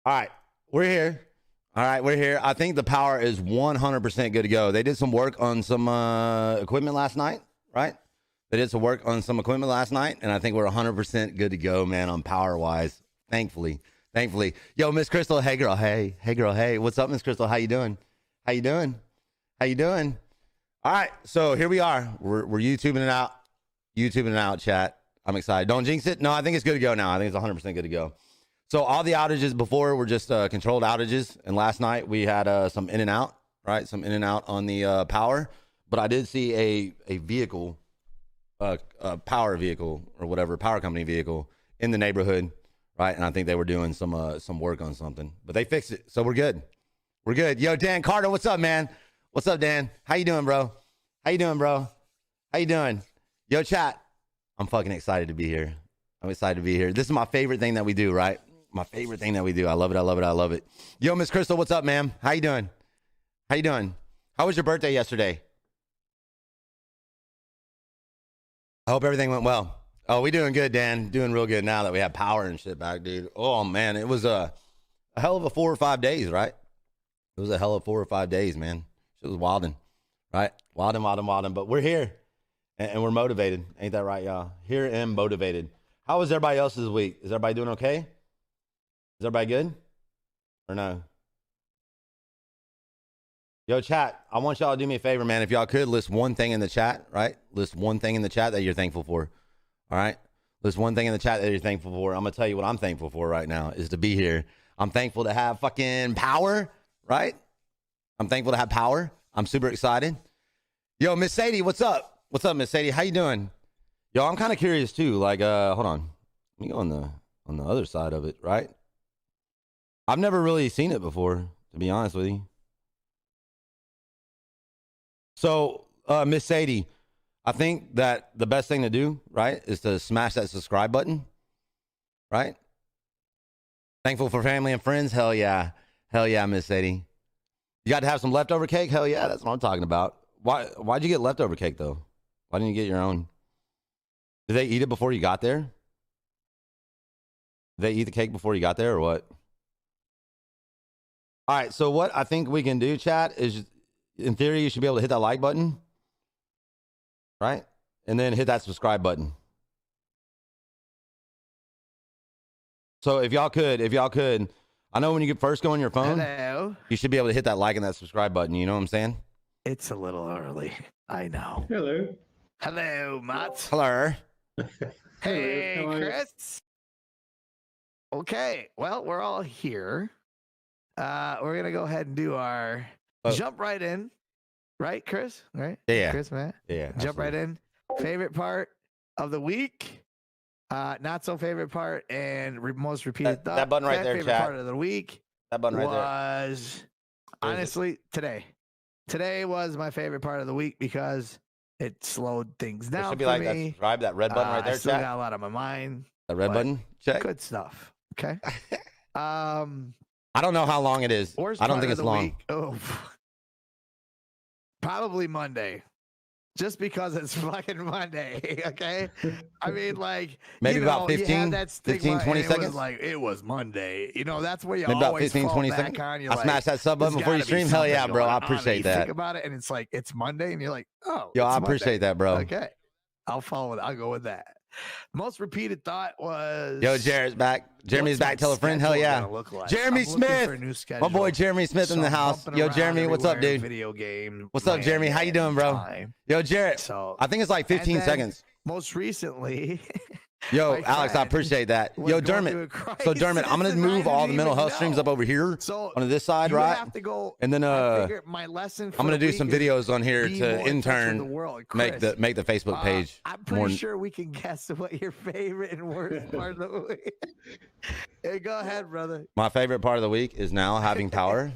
All right, we're here. All right, we're here. I think the power is 100% good to go. They did some work on some equipment last night, right? They did some work on some equipment last night, and I think we're 100% good to go, man, on power-wise. Thankfully. Yo, Miss Crystal, hey, girl, hey. Hey, girl, hey. What's up, Miss Crystal? How you doing? How you doing? All right, so here we are. We're YouTubing it out, chat. I'm excited. Don't jinx it. No, I think it's good to go now. I think it's 100% good to go. So all the outages before were just controlled outages, and last night we had some in and out, right? Some in and out on the power, but I did see a vehicle, a power vehicle or whatever, power company vehicle in the neighborhood, right? And I think they were doing some work on something, but they fixed it, so we're good. We're good. Yo, Dan Carter, what's up, man? What's up, Dan? How you doing, bro? Yo, chat. I'm fucking excited to be here. This is my favorite thing that we do, right? My favorite thing that we do. I love it. Yo, Miss Crystal, what's up, ma'am? How you doing? How was your birthday yesterday? I hope everything went well. Oh, we doing good, Dan. Doing real good now that we have power and shit back, dude. Oh, man, it was a hell of a 4 or 5 days, right? It was a hell of 4 or 5 days, man. Shit was wildin', right? Wildin'. But we're here, and we're motivated. Ain't that right, y'all? Here and motivated. How was everybody else's week? Is everybody doing okay? Is everybody good? Or no? Yo, chat, I want y'all to do me a favor, man. If y'all could, list one thing in the chat, right? List one thing in the chat that you're thankful for. All right? List one thing in the chat that you're thankful for. I'm going to tell you what I'm thankful for right now is to be here. I'm thankful to have fucking power, right? I'm thankful to have power. I'm super excited. Yo, Miss Sadie, what's up? What's up, Miss Sadie? How you doing? Yo, I'm kind of curious too. Like, hold on. Let me go on the other side of it, right? I've never really seen it before, to be honest with you. So, Miss Sadie, I think that the best thing to do, right, is to smash that subscribe button, right? Thankful for family and friends? Hell yeah, Miss Sadie. You got to have some leftover cake? Hell yeah, that's what I'm talking about. Why'd you get leftover cake, though? Why didn't you get your own? Did they eat it before you got there? Did they eat the cake before you got there, or what? All right, so what I think we can do, chat, is in theory, you should be able to hit that like button, right? And then hit that subscribe button. So if y'all could, I know when you first go on your phone, hello, you should be able to hit that like and that subscribe button. You know what I'm saying? It's a little early. I know. Hello, Matt. Hello. Hey, Chris. Okay, well, we're all here. We're gonna go ahead and do our jump right in, right, Chris? Right? Yeah. Chris, Matt. Yeah. Jump right in. Favorite part of the week. Not so favorite part and most repeated thought. That button right there, favorite chat. Part of the week. That button right there. Was honestly today. Today was my favorite part of the week because it slowed things down. It should be for like me. that subscribe, that red button right there, I still chat. got a lot on my mind. That red button, check. Good stuff. Okay. I don't know how long it is. I don't think it's long. Week. Oh, probably Monday. Just because it's fucking Monday, okay? I mean, like, maybe about 15, 20 seconds. It was Monday. You know, that's where you maybe always about 15, fall 20 back seconds. on. You're I like, smashed that sub button before you stream. Hell yeah, bro. I appreciate that. Think about it, and it's like, it's Monday, and you're like, oh. Yo, I appreciate that, bro. Okay. I'll follow it. I'll go with that. Most repeated thought was... Yo, Jared's back. Jeremy's back. Tell a friend. Hell yeah. Like? Jeremy Smith. My boy Jeremy Smith in the house. Yo, Jeremy, what's up, dude? Video game. What's up, Jeremy? How you doing, bro? Yo, Jared. So, I think it's like 15 seconds. Most recently... Yo, Alex, I appreciate that. Yo, Dermot. So, Dermot, I'm going to move all the mental health streams up over here on this side, right? And then I'm going to do some videos on here to intern make the Facebook page. I'm pretty sure we can guess what your favorite and worst part of the week. Hey, go ahead, brother. My favorite part of the week is now having power.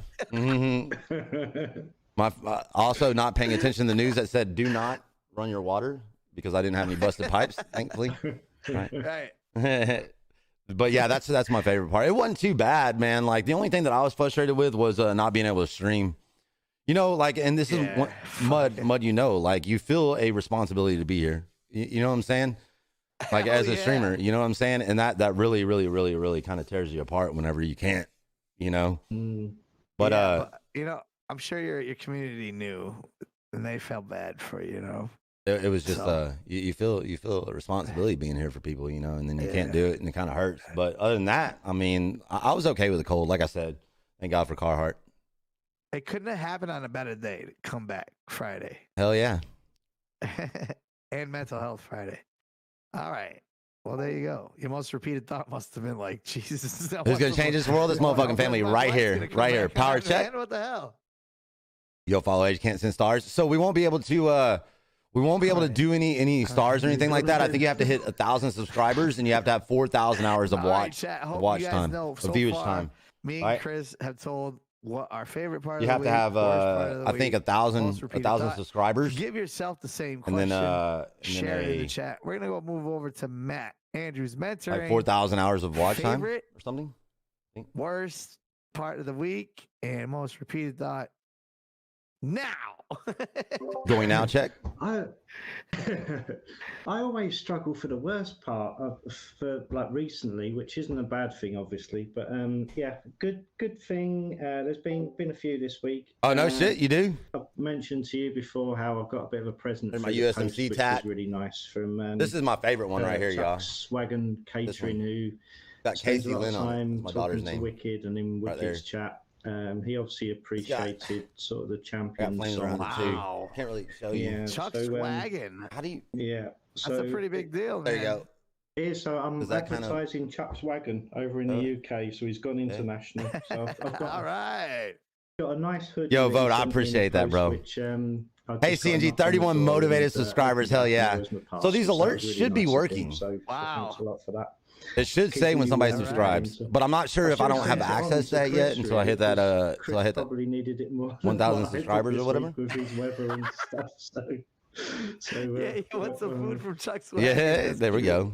Also not paying attention to the news that said do not run your water because I didn't have any busted pipes, thankfully. Right. But yeah, that's my favorite part. It wasn't too bad, man. Like the only thing that I was frustrated with was not being able to stream. You know, like, and this is what, mud. You know, like you feel a responsibility to be here. You know what I'm saying? Like as a streamer, you know what I'm saying? And that really kind of tears you apart whenever you can't you know. But Yeah, but, you know, I'm sure your community knew, and they felt bad for you, you know. it was just So- you feel a responsibility being here for people, you know, and then you can't do it, and it kind of hurts. But other than that, I mean, I was okay with the cold. Like I said, thank God for Carhartt. It couldn't have happened on a better day to come back Friday. Hell yeah. And Mental Health Friday. All right. Well, there you go. Your most repeated thought must have been like, Jesus. Who's gonna change this world? This motherfucking family right here, right here. Power check. Man, what the hell? Yo, follow Edge can't send stars, so we won't be able to. We won't be able to do any stars or anything like that. I think you have to hit 1,000 subscribers, and you have to have 4,000 hours of watch time, of viewers time. Me and Chris have told what our favorite part. You have to have, I think, 1,000 subscribers. Give yourself the same question. And share it in the chat. We're gonna go move over to Matt Andrews mentoring. Like 4,000 hours of watch time or something. Worst part of the week and most repeated thought. Now. Going now, check. I always struggle for the worst part for like recently, which isn't a bad thing, obviously. But yeah, good thing. There's been a few this week. Oh no, shit, you do. I've mentioned to you before how I've got a bit of a present. My USMC tat, really nice from. This is my favorite one right here, y'all. Wagon Catering, who got Casey Lynn on my daughter's name. Wicked and in Wicked's chat. He obviously appreciated sort of the champion song. Wow. Can't really show you. Yeah, Chuck's wagon. How do you? Yeah. So that's a pretty big deal, man. There you go. Yeah, so I'm advertising Chuck's wagon over in the UK, so he's gone international. So I've got all right. Got a nice hoodie. Yo, Vote, I appreciate that, bro. Which, hey, CNG, 31 motivated subscribers. Hell yeah. So these alerts should be working. So thanks a lot for that. It should say when somebody subscribes, but I'm not sure if I don't have access to that yet until I hit that. Probably needed it more. 1,000 subscribers or whatever. With his weather and stuff, yeah, he wants some food from Chuck's. Yeah, there we go.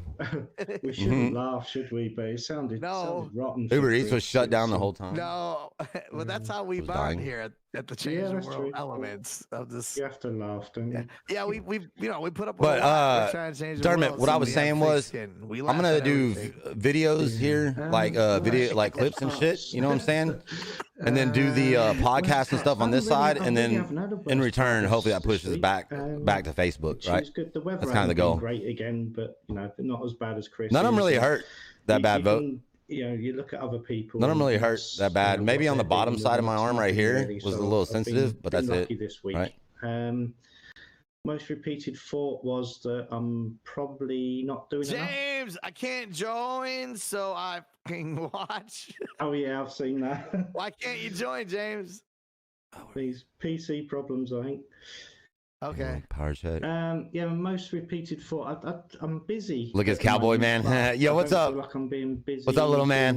We shouldn't laugh, should we? But it sounded rotten. Uber Eats was shut down the whole time. No, well, that's how we bond here at the Change the World elements of this. You have to laugh, don't you? Yeah, we put up. But Dermot, what I was saying was, I'm gonna do videos here, like like clips and shit. You know what I'm saying? And then do the podcast and stuff on this side, and then in return, hopefully that pushes back to Facebook, right? That's kind of the goal. Great again, but not as bad as Chris. None of them really hurt that bad, Vote. You look at other people. None of them really hurt that bad. Maybe on the bottom side of my arm right here was a little sensitive, but that's it. This week. Right? Most repeated thought was that I'm probably not doing enough. James, I can't join, so I can watch. Oh yeah, I've seen that. Why can't you join, James? These PC problems, I think. Okay. Power check. Yeah, most repeated thought. I'm busy. Look at Cowboy Man. Yo, what's up? Like I'm being busy. What's up, little man?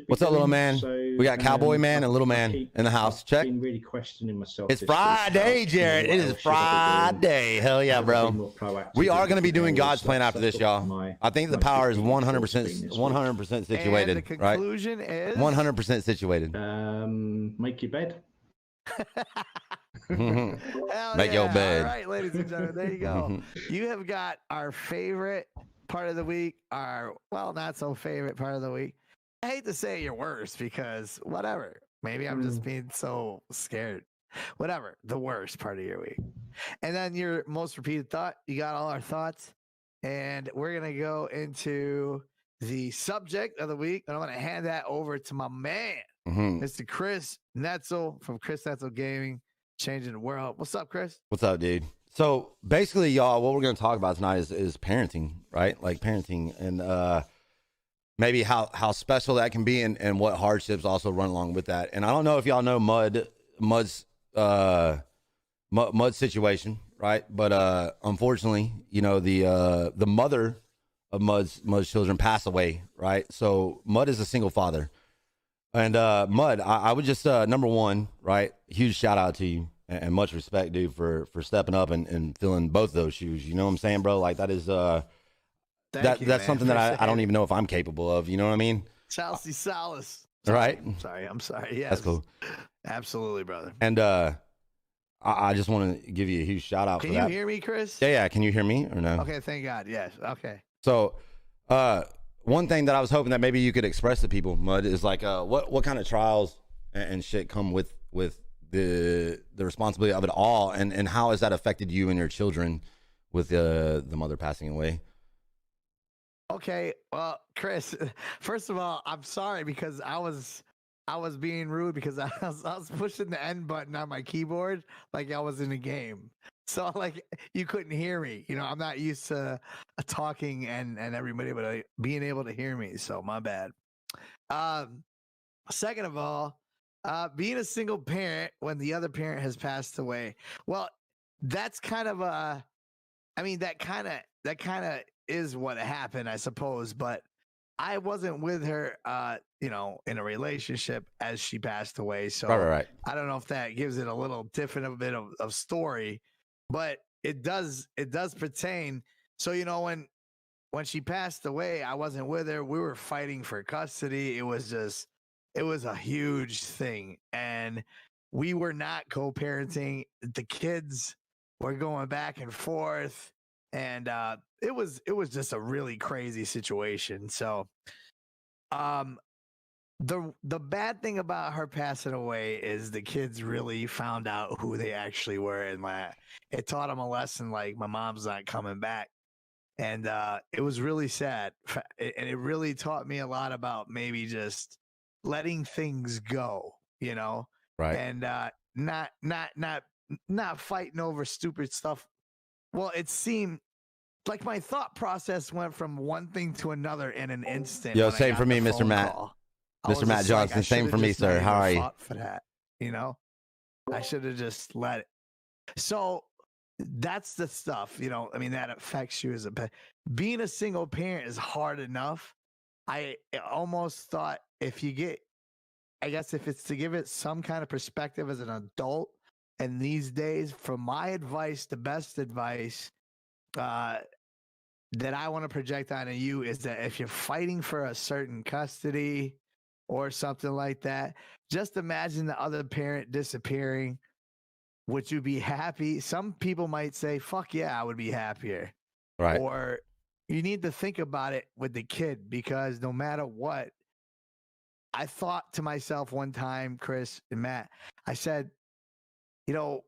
What's up, little man? So, we got Cowboy Man and Little Man in the house. Check. Been really questioning myself. It's Friday, Jared. It is Friday. Hell yeah, bro. We are going to be doing God's plan after this, y'all. I think the power is 100% situated. And the conclusion is 100% situated. Make your bed. Make your bed. All right, ladies and gentlemen, there you go. You have got our favorite part of the week, our not so favorite part of the week. I hate to say your worst because whatever. Maybe I'm just being so scared. Whatever, the worst part of your week. And then your most repeated thought. You got all our thoughts. And we're going to go into the subject of the week. And I'm going to hand that over to my man, Mr. Chris Netzel from Chris Netzel Gaming, changing the world. What's up, Chris? What's up, dude? So basically, y'all, what we're going to talk about tonight is parenting, right? Like parenting and maybe how special that can be and what hardships also run along with that. And I don't know if y'all know Mud's situation, right? But unfortunately, the mother of Mud's children passed away, right? So Mud is a single father. And Mud, I would just number one, right? Huge shout out to you and much respect, dude, for stepping up and filling both those shoes. You know what I'm saying, bro? Like that is that's something that I don't even know if I'm capable of. You know what I mean? Chelsea Salas. Right? I'm sorry. Yes. That's cool. Absolutely, brother. And I just want to give you a huge shout out for that. Can you hear me, Chris? Yeah. Can you hear me or no? Okay, thank God. Yes. Okay. So one thing that I was hoping that maybe you could express to people, Mud, is like what kind of trials and shit come with the responsibility of it all, and how has that affected you and your children with the mother passing away? Okay, well, Chris, first of all, I'm sorry because I was being rude because I was pushing the end button on my keyboard like I was in a game. So like you couldn't hear me. You know, I'm not used to talking and everybody but being able to hear me. So my bad. Second of all, being a single parent when the other parent has passed away. Well, that's kind of a I mean that kind of is what happened, I suppose, but I wasn't with her, you know, in a relationship as she passed away. So Right. I don't know if that gives it a little different a bit of story, but it does pertain. So, you know, when she passed away, I wasn't with her. We were fighting for custody. It was a huge thing. And we were not co-parenting. The kids were going back and forth. And it was just a really crazy situation. So the bad thing about her passing away is the kids really found out who they actually were, and it taught them a lesson like my mom's not coming back. And it was really sad, and it really taught me a lot about maybe just letting things go, you know, Right. and not fighting over stupid stuff. Well, it seemed like my thought process went from one thing to another in an instant. Yo, when I same got for me, the Mr. phone Matt. call. Mr. Matt Johnson, same for me, sir. How are you? Fought for that, you know, I should have just let it. So that's the stuff, you know. I mean, that affects you as a being a single parent is hard enough. I almost thought if you get, I guess if it's to give it some kind of perspective as an adult, and these days, from my advice, the best advice that I want to project onto you is that if you're fighting for a certain custody or something like that, just imagine the other parent disappearing. Would you be happy? Some people might say, fuck yeah, I would be happier. Right. Or you need to think about it with the kid, because no matter what, I thought to myself one time, Chris and Matt, I said, you know,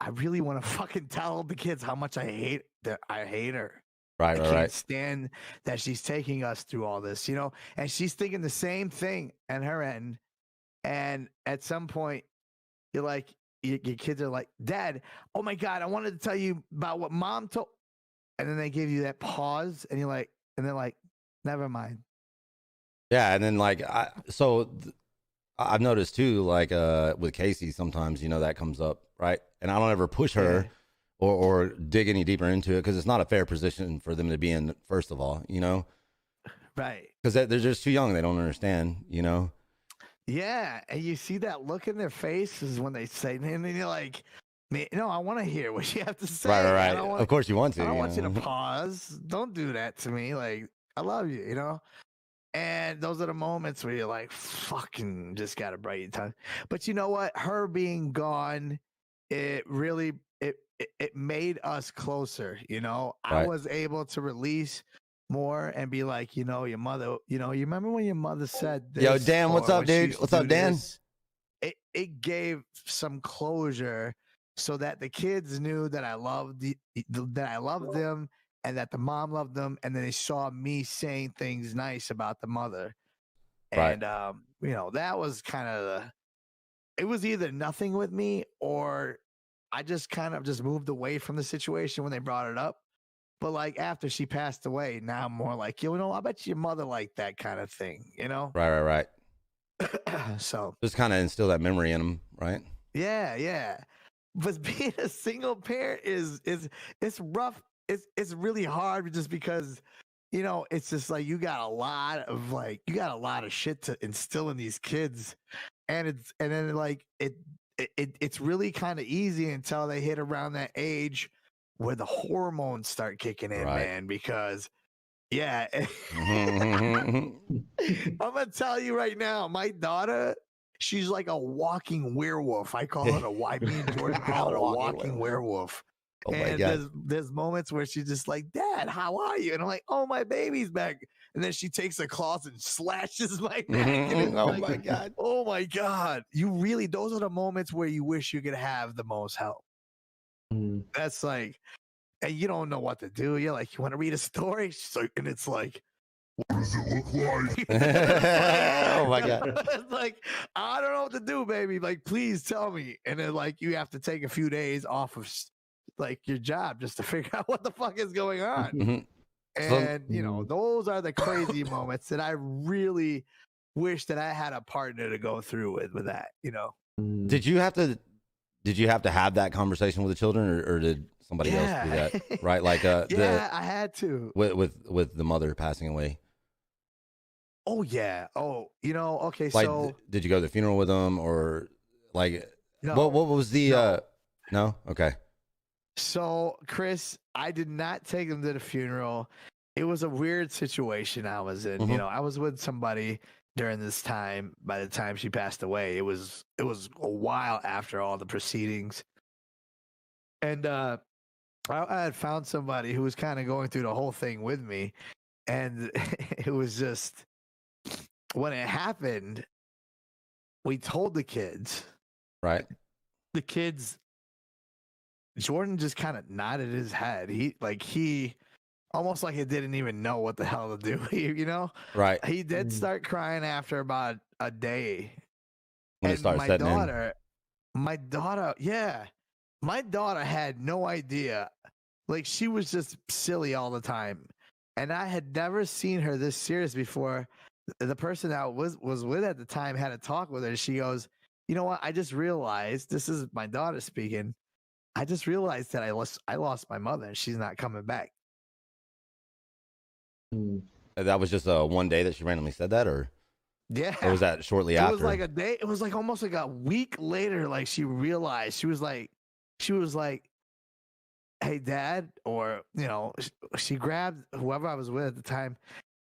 I really want to fucking tell the kids how much I hate her. I can't stand that she's taking us through all this, you know, and she's thinking the same thing at her end. And at some point, you're like, your kids are like, Dad, oh my God, I wanted to tell you about what Mom told. And then they give you that pause, and you're like, and they're like, never mind. Yeah, and then like, I've noticed too, like with Casey, sometimes, you know, that comes up, right? And I don't ever push her. Yeah. Or dig any deeper into it, because it's not a fair position for them to be in, first of all, you know? Right. Because they're just too young. They don't understand, you know? Yeah. And you see that look in their faces when they say, and then you're like, no, I want to hear what you have to say. Right. Of course you want to. I don't want you to pause. Don't do that to me. Like, I love you, you know? And those are the moments where you're like, fucking just got to bite your tongue. But you know what? Her being gone, it really, it made us closer, you know. Right. I was able to release more and be like, you know, your mother, you know, you remember when your mother said this? Yo, Dan, what's up, dude? What's up, Dan? It gave some closure so that the kids knew that I loved them, and that the mom loved them, and then they saw me saying things nice about the mother. Right. And you know, that was kind of it was either nothing with me, or I just kind of just moved away from the situation when they brought it up. But like after she passed away, now I'm more like, you know, I bet your mother liked that kind of thing, you know? Right. So just kind of instill that memory in them, right? Yeah. But being a single parent is it's rough. It's really hard, just because, you know, it's just like you got a lot of shit to instill in these kids, and then like it's really kind of easy until they hit around that age where the hormones start kicking in, man, because yeah. I'm gonna tell you right now, my daughter, she's like a walking werewolf. I call it me and Jordan call it a walking werewolf. Oh, and there's moments where she's just like, Dad, how are you? And I'm like, oh, my baby's back. and then she takes the claws and slashes my neck. And it's Oh like, my God. oh my God. You really, those are the moments where you wish you could have the most help. That's like, and you don't know what to do. You're like, you want to read a story? And it's like, what does it look like? Oh my God. It's like, I don't know what to do, baby. Like, please tell me. And then like you have to take a few days off of like your job just to figure out what the fuck is going on. Mhm. And you know, those are the crazy moments that I really wish that I had a partner to go through with that, you know. Did you have to have that conversation with the children, or did somebody else do that? Right, like I had to with the mother passing away. Oh yeah. Oh, you know. Okay, Like, so did you go to the funeral with them, or like no, what was the no? Okay. So Chris, I did not take him to the funeral. It was a weird situation I was in. You know, I was with somebody during this time. By the time she passed away, it was a while after all the proceedings, and I had found somebody who was kind of going through the whole thing with me, and it was just when it happened, we told the kids. Right. The kids, Jordan just kind of nodded his head. He almost like he didn't even know what the hell to do, you know? Right. He did start crying after about a day. When it started setting in. My daughter had no idea. Like, she was just silly all the time. And I had never seen her this serious before. The person that was with at the time had a talk with her. She goes, you know what? I just realized, this is my daughter speaking. I just realized that I lost my mother and she's not coming back. That was just one day that she randomly said that, or or was that shortly after? It was like a day. It was like almost like a week later. Like she realized, she was like, "Hey, Dad," or you know, she grabbed whoever I was with at the time.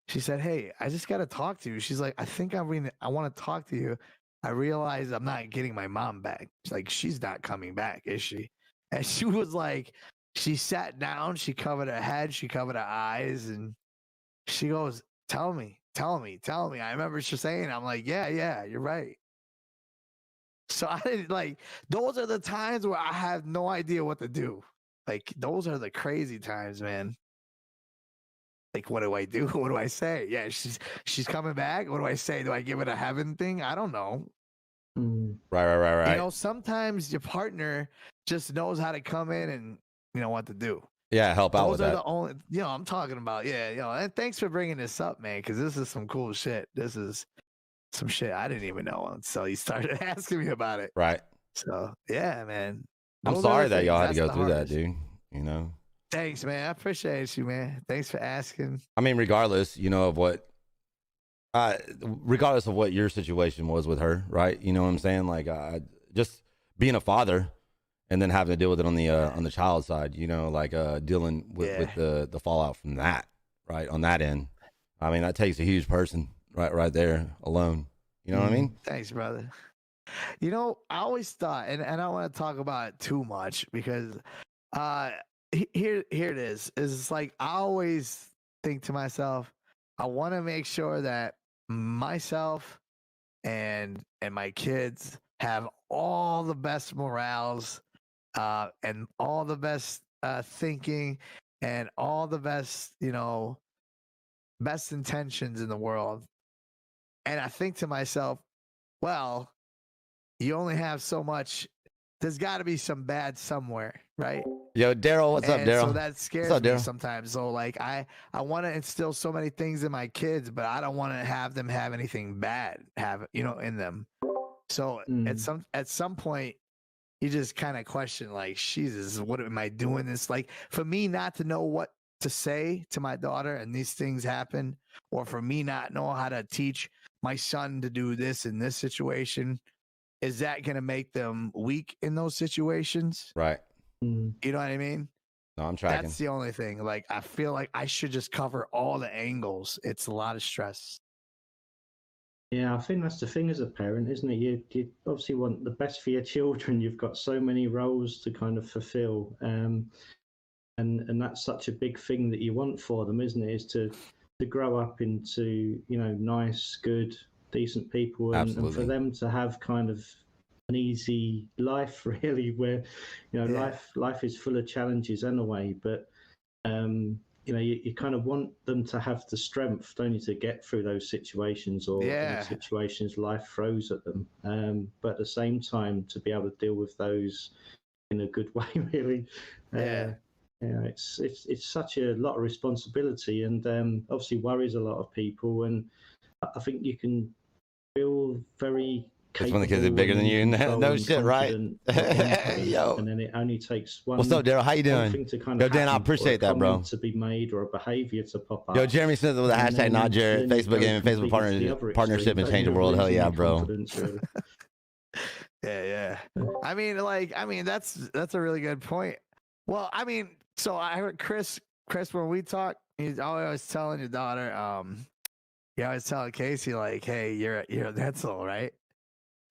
She said, "Hey, I just got to talk to you." She's like, "I think I want to talk to you. I realize I'm not getting my mom back." She's like, "She's not coming back, is she?" And she was like, she sat down, she covered her head, she covered her eyes, and she goes, tell me. I remember she saying, I'm like, yeah, you're right. So I didn't like, those are the times where I have no idea what to do. Like, those are the crazy times, man. Like, what do I do? What do I say? Yeah, she's coming back. What do I say? Do I give it a heaven thing? I don't know. Right. You know, sometimes your partner just knows how to come in and you know what to do. Yeah, help out with that. Those are the only, you know, I'm talking about. Yeah, you know, and thanks for bringing this up, man, because this is some cool shit. This is some shit I didn't even know until you started asking me about it. Right. So, yeah, man. I'm sorry that y'all had to go through that, dude. You know? Thanks, man. I appreciate you, man. Thanks for asking. I mean, regardless, you know, of what, regardless of what your situation was with her, right? You know what I'm saying? Like, just being a father and then having to deal with it on the child side, you know, like dealing with the fallout from that, right? On that end. I mean, that takes a huge person right there alone. You know what I mean? Thanks, brother. You know, I always thought, and I don't want to talk about it too much because here it is. It's like I always think to myself, I want to make sure that myself and my kids have all the best morals and all the best thinking and all the best, you know, best intentions in the world. And I think to myself, well, you only have so much. There's got to be some bad somewhere, right? Yo, Daryl, what's up, Daryl? So that scares me sometimes. So like, I want to instill so many things in my kids, but I don't want to have them have anything bad in them. So at some point, you just kind of question, like, Jesus, what am I doing this? Like, for me not to know what to say to my daughter and these things happen, or for me not know how to teach my son to do this in this situation, is that going to make them weak in those situations? Right. You know what I mean? No, I'm tracking. That's the only thing. Like, I feel like I should just cover all the angles. It's a lot of stress. Yeah, I think that's the thing as a parent, isn't it? You obviously want the best for your children. You've got so many roles to kind of fulfill, and that's such a big thing that you want for them, isn't it? Is to to grow up into, you know, nice, good, decent people, and for Absolutely. them to have kind of an easy life, really, where, you know, Yeah. life is full of challenges anyway, but you know, you kind of want them to have the strength, don't you, to get through those situations or any Yeah. situations life throws at them. But at the same time, to be able to deal with those in a good way, really. Yeah. You know, it's such a lot of responsibility, and obviously worries a lot of people. And I think you can feel very It's when the kids capable are bigger and than in you. control No and shit, right? confident at one point, Yo. and then it only takes What's up, Daryl? How you one doing? thing to kind Yo, of Dan, I happen, or a appreciate that, bro. comment to be made, or a behaviour to pop up. Yo, Jeremy Smith with the and hashtag not Jared, then you Facebook go Gaming, Facebook completely to the other partnership, and extreme, change the don't you, of world. Hell losing yeah, your bro. confidence, really. Yeah. I mean, that's a really good point. Well, I mean, so I heard Chris, when we talk, he's always telling your daughter, he always telling Casey, like, hey, you're a Netzel, right?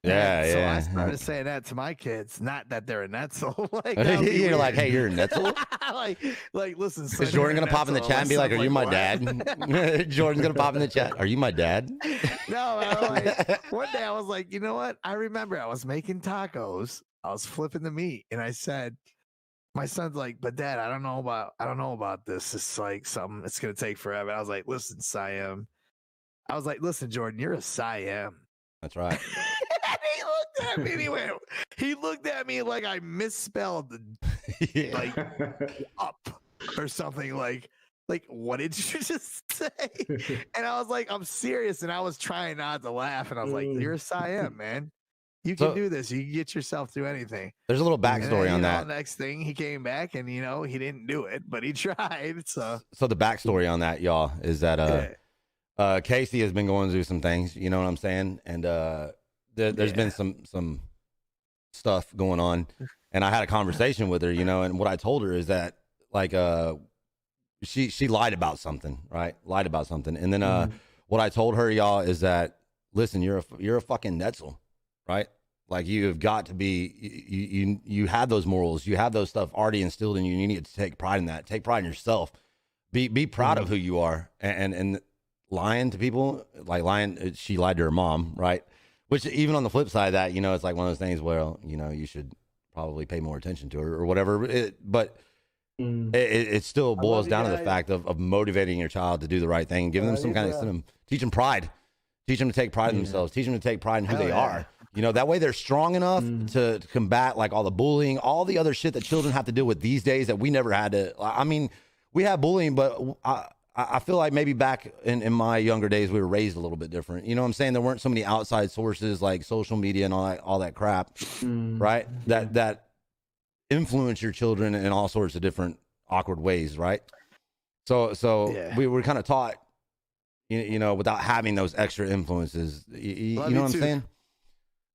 Yeah, And so yeah. I started saying that to my kids, not that they're a Netzel. Like, You're like, hey, you're a Netzel? like, listen, son, Is Jordan you're going a to pop in the Netzel. chat and be like, are you my what? dad? Jordan's going to pop in the chat. Are you my dad? No, like, one day I was like, you know what? I remember I was making tacos. I was flipping the meat, and I said, my son's like, but Dad, I don't know about this. It's like something. It's gonna take forever. I was like, listen, Siam. I was like, listen, Jordan, you're a Siam. That's right. And he looked at me. And he looked at me like I misspelled like up or something. Like, what did you just say? And I was like, I'm serious. And I was trying not to laugh. And I was like, you're a Siam, man. You can do this. You can get yourself through anything. There's a little backstory on that. Next thing, he came back and, he didn't do it, but he tried. So the backstory on that, y'all, is that Casey has been going through some things. You know what I'm saying? And there's been some stuff going on. And I had a conversation with her, and what I told her is that, like, she lied about something, right? Lied about something. And then what I told her, y'all, is that, listen, you're a fucking Netzel, right? Like, you have got to be, you have those morals, you have those stuff already instilled in you. You need to take pride in that. Take pride in yourself. Be proud of who you are. And lying to people, she lied to her mom, right? Which, even on the flip side of that, it's like one of those things where, you should probably pay more attention to her or whatever. It still boils down to the fact of motivating your child to do the right thing, giving them some kind of teach them pride, teach them to take pride in themselves, teach them to take pride in who they are. That way they're strong enough to combat, like, all the bullying, all the other shit that children have to deal with these days that we never had to. I mean, we had bullying, but I feel like maybe back in my younger days, we were raised a little bit different. You know what I'm saying? There weren't so many outside sources like social media and all that crap, right? That influence your children in all sorts of different awkward ways, right? So we were kind of taught, without having those extra influences. You know what I'm saying?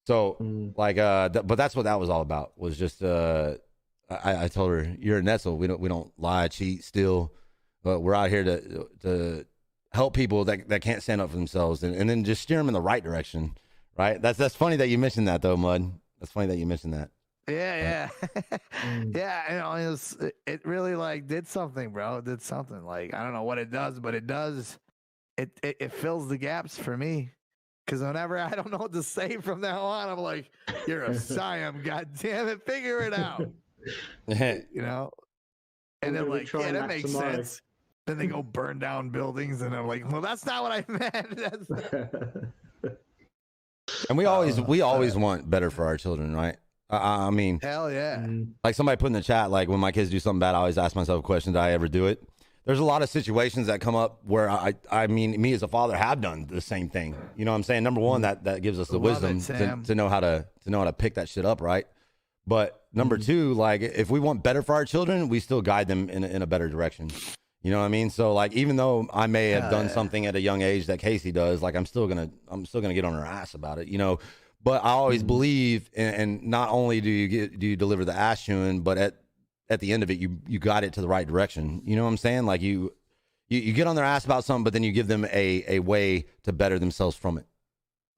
So, but that's what that was all about. Was just I told her, you're a Netzel. We don't lie, cheat, steal. But we're out here to help people that can't stand up for themselves, and then just steer them in the right direction, right? That's funny that you mentioned that, though, Mud. That's funny that you mentioned that. Yeah. Yeah, it really, like, did something, bro. It did something. Like, I don't know what it does, but it does. It fills the gaps for me. Because whenever I don't know what to say from now on, I'm like, you're a Siam, god damn it, figure it out. And they're like, yeah, that makes sense. Then they go burn down buildings, and I'm like, well, that's not what I meant. And we always want better for our children, right? I mean, hell yeah. Like, somebody put in the chat, like, when my kids do something bad, I always ask myself a question: did I ever do it? There's a lot of situations that come up where I mean, me as a father have done the same thing. You know what I'm saying? Number one, that gives us the wisdom to know how to pick that shit up, right? But number two, like, if we want better for our children, we still guide them in a better direction. You know what I mean? So, like, even though I may have done something at a young age that Casey does, like, I'm still gonna get on her ass about it, But I always believe, and not only do you deliver the ass chewing, but at the end of it, you got it to the right direction. You know what I'm saying? Like, you get on their ass about something, but then you give them a way to better themselves from it,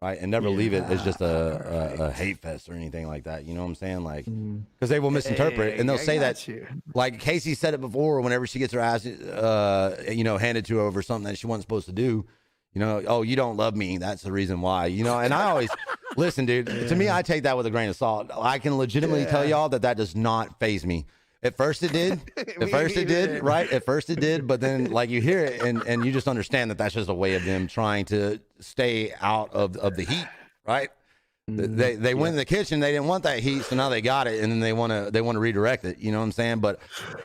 right? And never leave it as just a hate fest or anything like that. You know what I'm saying? Like, because they will misinterpret and they'll say that, like Casey said it before, whenever she gets her ass, handed to her over something that she wasn't supposed to do, oh, you don't love me. That's the reason why, and I always, listen, dude, to me, I take that with a grain of salt. I can legitimately tell y'all that does not faze me. At first it did. At first it did, right? At first it did, but then like you hear it and you just understand that that's just a way of them trying to stay out of the heat, right? They went in the kitchen, they didn't want that heat, so now they got it, and then they want to redirect it. You know what I'm saying? But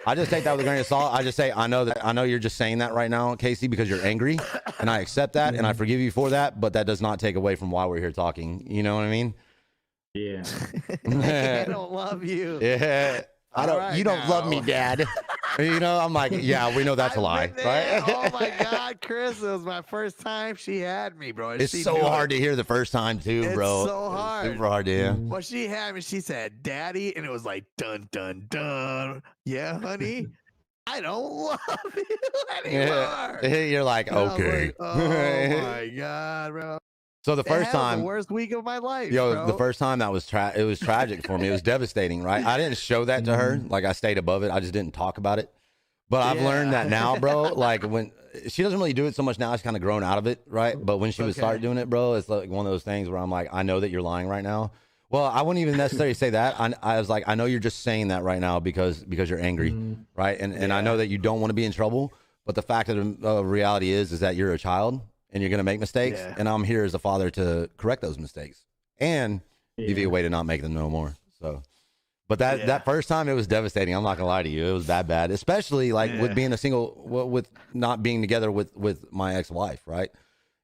I just take that with a grain of salt. I just say I know you're just saying that right now, Casey, because you're angry, and I accept that and I forgive you for that. But that does not take away from why we're here talking. You know what I mean? Yeah. I don't love you. Yeah. You don't love me, Dad. I'm like, yeah, we know that's a lie, right? Oh my God, Chris, it was my first time she had me, bro. It's so hard to hear the first time too, bro. It's so hard. It's super hard to hear. Well, she had me, she said, Daddy, and it was like, dun, dun, dun. Yeah, honey, I don't love you anymore. You're like, okay. Like, oh my God, bro. So the first time, the worst week of my life, the first time it was tragic for me. It was devastating, right? I didn't show that to her. Like I stayed above it. I just didn't talk about it. But I've learned that now, bro. Like when she doesn't really do it so much now, she's kind of grown out of it, right? But when she would start doing it, bro, it's like one of those things where I'm like, I know that you're lying right now. Well, I wouldn't even necessarily say that. I was like, I know you're just saying that right now because you're angry, right? And I know that you don't want to be in trouble. But the fact of the reality is that you're a child. And you're going to make mistakes, and I'm here as a father to correct those mistakes and give you a way to not make them no more. So, but that first time, it was devastating. I'm not going to lie to you. It was bad, especially like with being a single, with not being together with my ex-wife, right?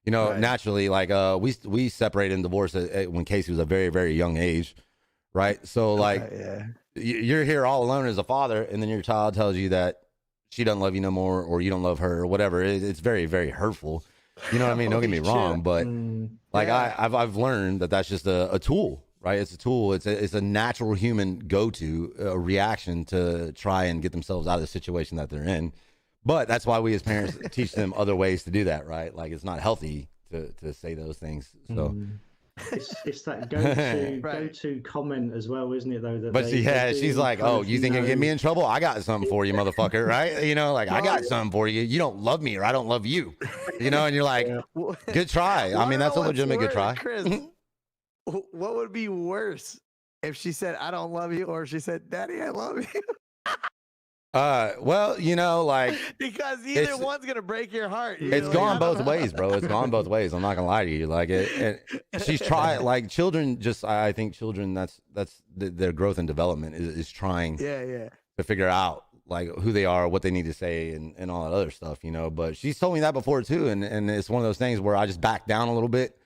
Naturally, like we separated and divorced when Casey was a very, very young age, right? So like you're here all alone as a father, and then your child tells you that she doesn't love you no more, or you don't love her, or whatever. It's very, very hurtful. You know what I mean? Don't get me wrong, but like I've learned that that's just a tool, right? It's a tool. It's a natural human go-to reaction to try and get themselves out of the situation that they're in. But that's why we as parents teach them other ways to do that, right? Like it's not healthy to say those things. So it's that go-to comment as well, isn't it? Though that but she's like, oh, you think you'll get me in trouble? I got something for you, motherfucker, right? I got something for you. You don't love me, or I don't love you, and you're like, good try. I mean, that's a legitimate good try. Chris, what would be worse if she said, I don't love you, or she said, Daddy, I love you? Well, like because either one's gonna break your heart. It's gone both ways, bro. It's gone both ways. I'm not gonna lie to you. Like she's trying. Like children, I think children. That's their growth and development is trying. To figure out like who they are, what they need to say, and all that other stuff. But she's told me that before too, and it's one of those things where I just backed down a little bit.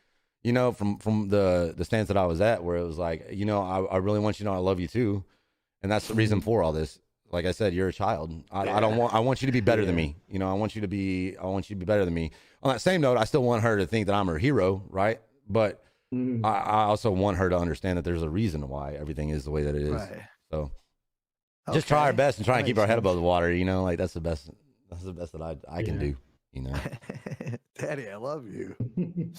From the stance that I was at, where it was like, I really want you to know I love you too, and that's the reason for all this. Like I said, you're a child. I want you to be better than me. I want you to be better than me. On that same note, I still want her to think that I'm her hero, right? But I also want her to understand that there's a reason why everything is the way that it is. Right. So just try our best and try and keep our head above the water. Like that's the best. That's the best that I can do. Daddy, I love you.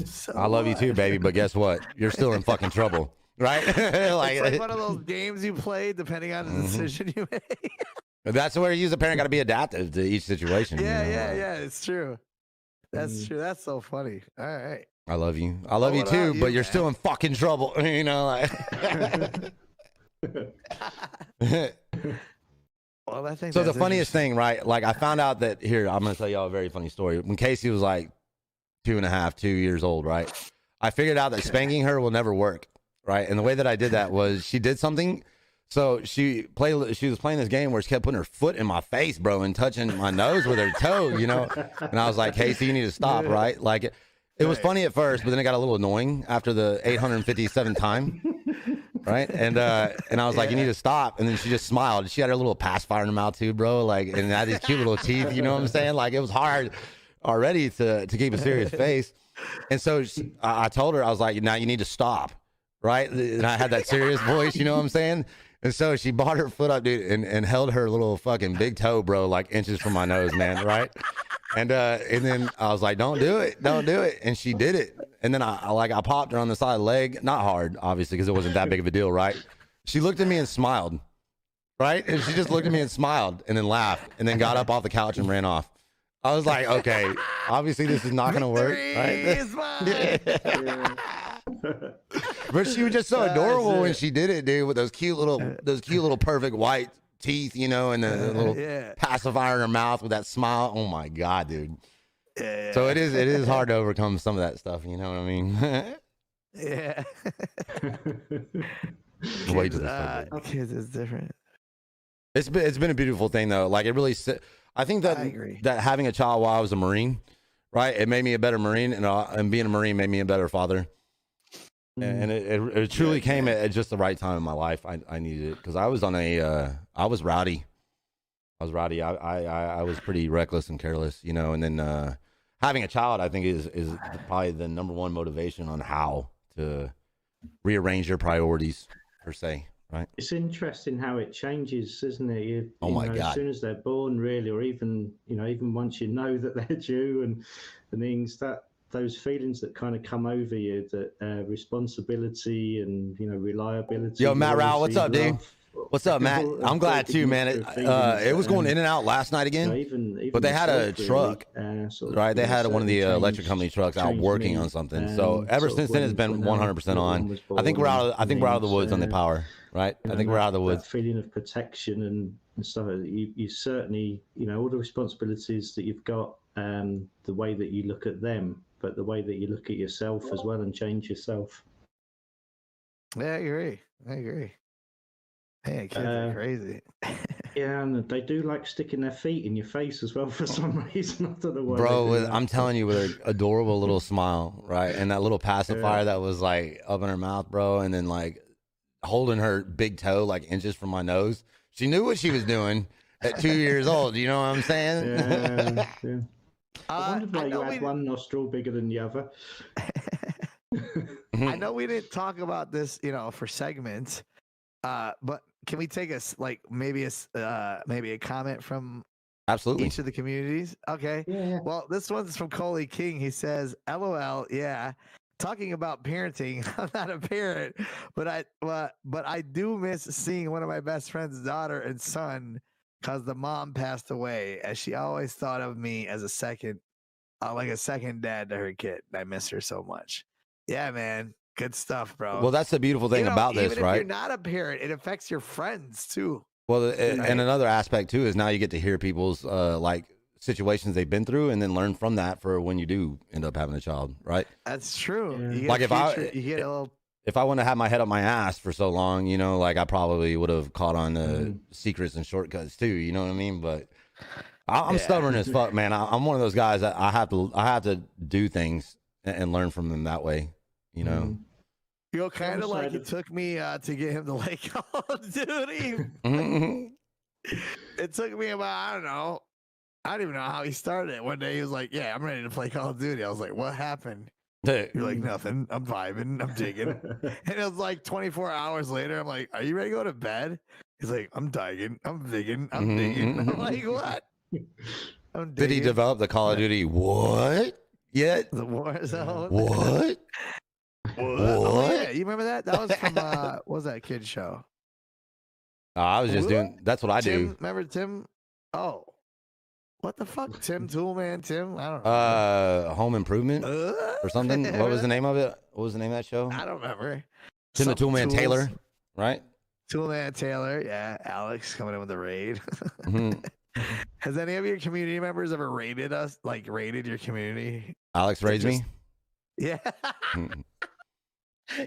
So I love you too, baby. But guess what? You're still in fucking trouble. Right? It's like one of those games you play depending on the decision you make. That's where you as a parent got to be adaptive to each situation. Yeah, it's true. That's true. That's so funny. All right. I love you. I love you too, but you're still in fucking trouble. Like. Well, I think so the funniest thing, right? Like I found out that here, I'm going to tell y'all a very funny story. When Casey was like 2 years old, right? I figured out that spanking her will never work. Right. And the way that I did that was she did something. So she was playing this game where she kept putting her foot in my face, bro, and touching my nose with her toe, And I was like, Casey, you need to stop. Right. Like it was funny at first, but then it got a little annoying after the 857th time. Right. And I was like, you need to stop. And then she just smiled. She had her little pacifier in her mouth too, bro. Like, and had these cute little teeth. You know what I'm saying? Like it was hard already to keep a serious face. And so I told her, I was like, now you need to stop. Right. And I had that serious voice, you know what I'm saying? And so she brought her foot up, dude, and held her little fucking big toe, bro, like inches from my nose, man. Right. And then I was like, don't do it. And she did it. And then I popped her on the side of the leg, not hard, obviously, because it wasn't that big of a deal, right? She looked at me and smiled, right? And she just looked at me and smiled and then laughed and then got up off the couch and ran off. I was like, okay, obviously this is not going to work, right? But she was just so adorable when she did it, dude, with those cute little perfect white teeth, you know, and the little pacifier in her mouth with that smile. Oh my God, dude. Yeah. So it is hard to overcome some of that stuff, you know what I mean? Yeah. Wait till this Kids is different. It's been a beautiful thing though. Like it really, I think that I agree. that having a child while I was a Marine, right? It made me a better Marine, and being a Marine made me a better father. And it truly came at just the right time in my life. I needed it because I was I was rowdy. I was pretty reckless and careless, you know. And then having a child, I think, is probably the number one motivation on how to rearrange your priorities, per se. Right. It's interesting how it changes, isn't it? Oh my God! As soon as they're born, really, or even once you know that they're due and things, that those feelings that kind of come over you, that responsibility and reliability. Yo, Matt Rao, what's up, dude? What's up, Matt? I'm glad too, man. It was going in and out last night again, even but they had a truck, right? They had one of the electric company trucks out working on something. So ever since then, it's been 100% on. I think we're out of the woods on the power, right? I think we're out of the woods. That feeling of protection and stuff. You certainly, all the responsibilities that you've got, the way that you look at them, but the way that you look at yourself as well and change yourself. Yeah, I agree. Hey, kids are crazy. Yeah, and they do like sticking their feet in your face as well for some reason. I don't know why. Bro, I'm telling you, with an adorable little smile, right? And that little pacifier that was like up in her mouth, bro, and then like holding her big toe like inches from my nose. She knew what she was doing at 2 years old. You know what I'm saying? Yeah. I wondered why you had one nostril bigger than the other. I know we didn't talk about this, for segments, but can we take maybe a comment from absolutely each of the communities? Okay. Yeah. Well, this one's from Coley King. He says, "LOL, yeah. Talking about parenting, I'm not a parent, but I do miss seeing one of my best friend's daughter and son because the mom passed away, as she always thought of me as a second dad to her kid. I miss her so much." Yeah, man. Good stuff, bro. Well, that's the beautiful thing about this, even right? If you're not a parent, it affects your friends too. Well, and another aspect too is now you get to hear people's like situations they've been through, and then learn from that for when you do end up having a child, right? That's true. Yeah. Like if I wouldn't have had my head up my ass for so long, like I probably would have caught on to secrets and shortcuts too. You know what I mean? But I'm stubborn as fuck, man. I'm one of those guys that I have to do things and learn from them that way. Kind of like it took me to get him to like Call of Duty. It took me about, I don't even know how he started it. One day he was like, "Yeah, I'm ready to play Call of Duty." I was like, "What happened?" You're like, "Nothing. I'm vibing. I'm digging." And it was like 24 hours later. I'm like, "Are you ready to go to bed?" He's like, "I'm digging. I'm digging. I'm digging." I'm like, "What?" Did he develop the Call of Duty? What? Yet? The Warzone? What? Oh, yeah. You remember that? That was from what was that kid show? I was just doing. That's what I do. Remember Tim? Oh, what the fuck? Tim Toolman? Tim? I don't know. Home Improvement or something. What was the name of it? What was the name of that show? I don't remember. Tim the Toolman Taylor, right? Toolman Taylor. Yeah, Alex coming in with the raid. Mm-hmm. Has any of your community members ever raided us? Like raided your community? Alex raised me. Yeah.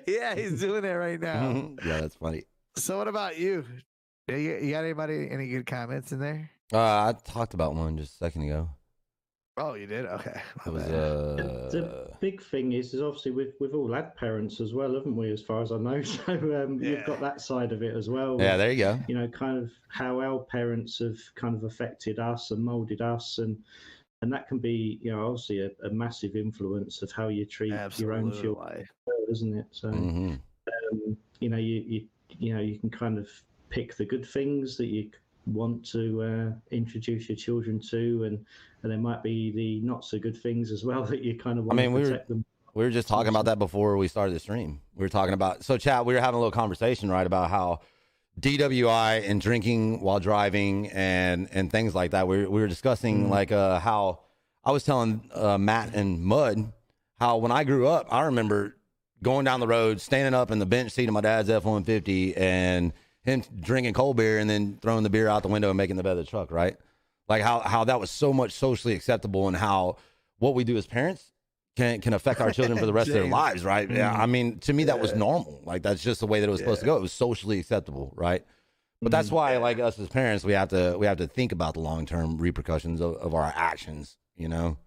Yeah, he's doing it right now. Yeah, that's funny. So what about you? You got any good comments in there? I talked about one just a second ago. Oh, you did? Okay. It was the big thing is obviously we've all had parents as well, haven't we? As far as I know, so you've got that side of it as well. Yeah, there you go. Kind of how our parents have kind of affected us and molded us, and that can be, obviously a massive influence of how you treat your own children, isn't it? So, you can kind of pick the good things that you want to introduce your children to, and there might be the not so good things as well that you kind of want to protect them We were just talking about that before we started the stream. We were talking about, so chat, we were having a little conversation, right, about how DWI and drinking while driving and things like that. We were discussing like how I was telling Matt and Mud how when I grew up, I remember going down the road, standing up in the bench seat of my dad's F-150 and him drinking cold beer and then throwing the beer out the window and making the bed of the truck, right? Like how that was so much socially acceptable, and how what we do as parents can affect our children for the rest of their lives, right? Yeah, I mean, to me, that was normal. Like, that's just the way that it was supposed to go. It was socially acceptable, right? But that's why, like, us as parents, we have to think about the long-term repercussions of our actions, you know?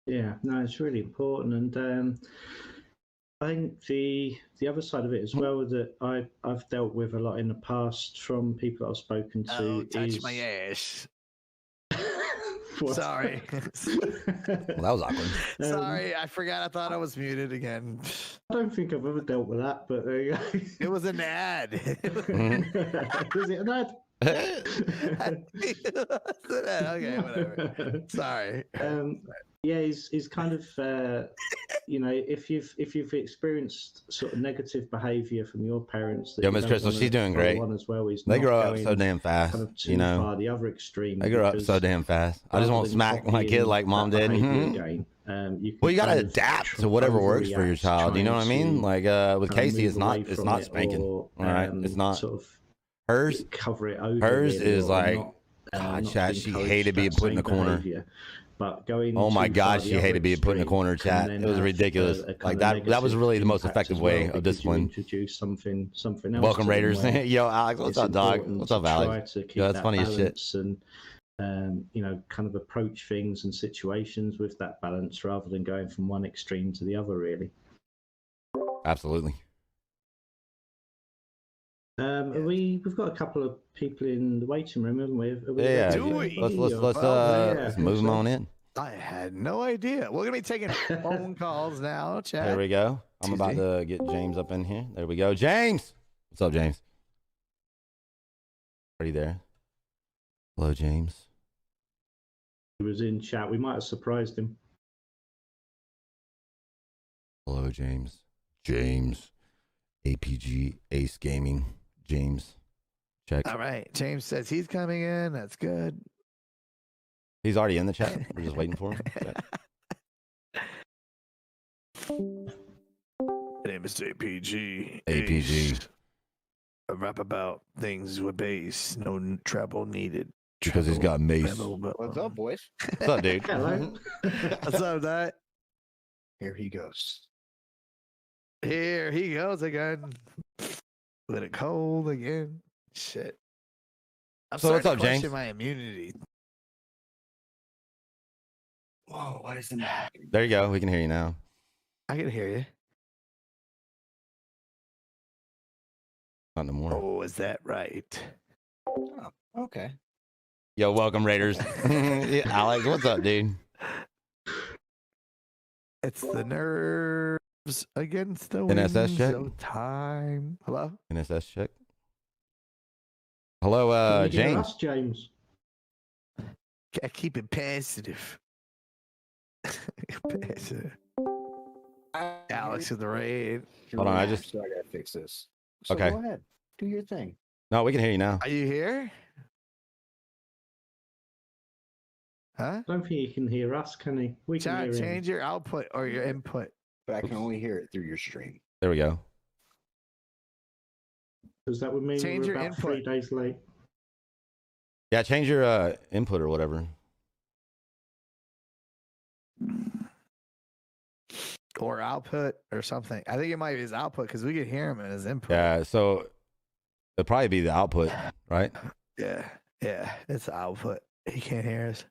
Yeah, no, it's really important. And I think the other side of it as well that I've dealt with a lot in the past from people I've spoken to touch is my ass. What? Sorry. Well, that was awkward. Sorry, I forgot. I thought I was muted again. I don't think I've ever dealt with that, but there you go. It was an ad. Was it an ad? Okay, whatever. Sorry. Yeah, he's kind of you know, if you've experienced sort of negative behavior from your parents, that Yo, you Miss don't Crystal, wanna she's doing follow great. on as well, is They not grow up going so damn fast, kind of too you know. far the other extreme. They grow up because so damn fast. I just rather won't than smack my copying kid like mom that did. behavior again, Well, you got to kind of adapt to whatever works for your overreact, child. You know what I mean? trying Like with to Casey, it's move away not from it spanking. or, All right, it's not. sort of Hers cover it over. Hers really, is or like, not, God, not chat, to she encourage hated being that put in the same corner. behavior. But going Oh my too God, far she the other hated being put in the extreme corner, can chat. then It was have ridiculous. a kind Like of that was really the most negative effective impact way as well, of because you discipline. introduce something else. Welcome, to them Raiders. where Yo, Alex, what's it's up, dog? important What's up, to Alex? try to keep Yo, that's that funny as shit. balance and you know, kind of approach things and situations with that balance rather than going from one extreme to the other, really. Absolutely. We've got a couple of people in the waiting room, haven't we? Are we Yeah, ready? Do we? let's move them on in. I had no idea. We're gonna be taking phone calls now, chat. There we go. I'm about to get James up in here. There we go. James, what's up, James? Are you there? Hello, James. He was in chat. We might have surprised him. Hello, James. James. APG Ace Gaming. James. Check. All right. James says he's coming in. That's good. He's already in the chat. We're just waiting for him. My name is APG. APG. Ace. A rap about things with bass. No treble needed. Because he's got mace. What's up, boys? What's up, dude? Hello. What's up, Dad? Here he goes. Here he goes again. With it cold again. Shit. I'm So what's starting up, to question James? my immunity. Whoa, what is the matter? There you go. We can hear you now. I can hear you. Not no more. Oh, is that right? Oh, okay. Yo, welcome, Raiders. Yeah, Alex, what's up, dude? It's the nerves against the NSS winds check? of time. Hello? NSS check. Hello, Can you hear James. us, James. I keep it positive. Passive. Alex with the raid. Hold on, I just- So I gotta fix this. So Okay. Go ahead. Do your thing. No, we can hear you now. Are you here? Huh? I don't think he can hear us, can he? We can hear him. Change your output or your input. But I can only hear it through your stream. There we go. Because that would mean Change we're your about input. 3 days late. Yeah, change your input or whatever. Or output or something. I think it might be his output because we could hear him in his input. Yeah, so it'll probably be the output, right? Yeah. It's the output. He can't hear us.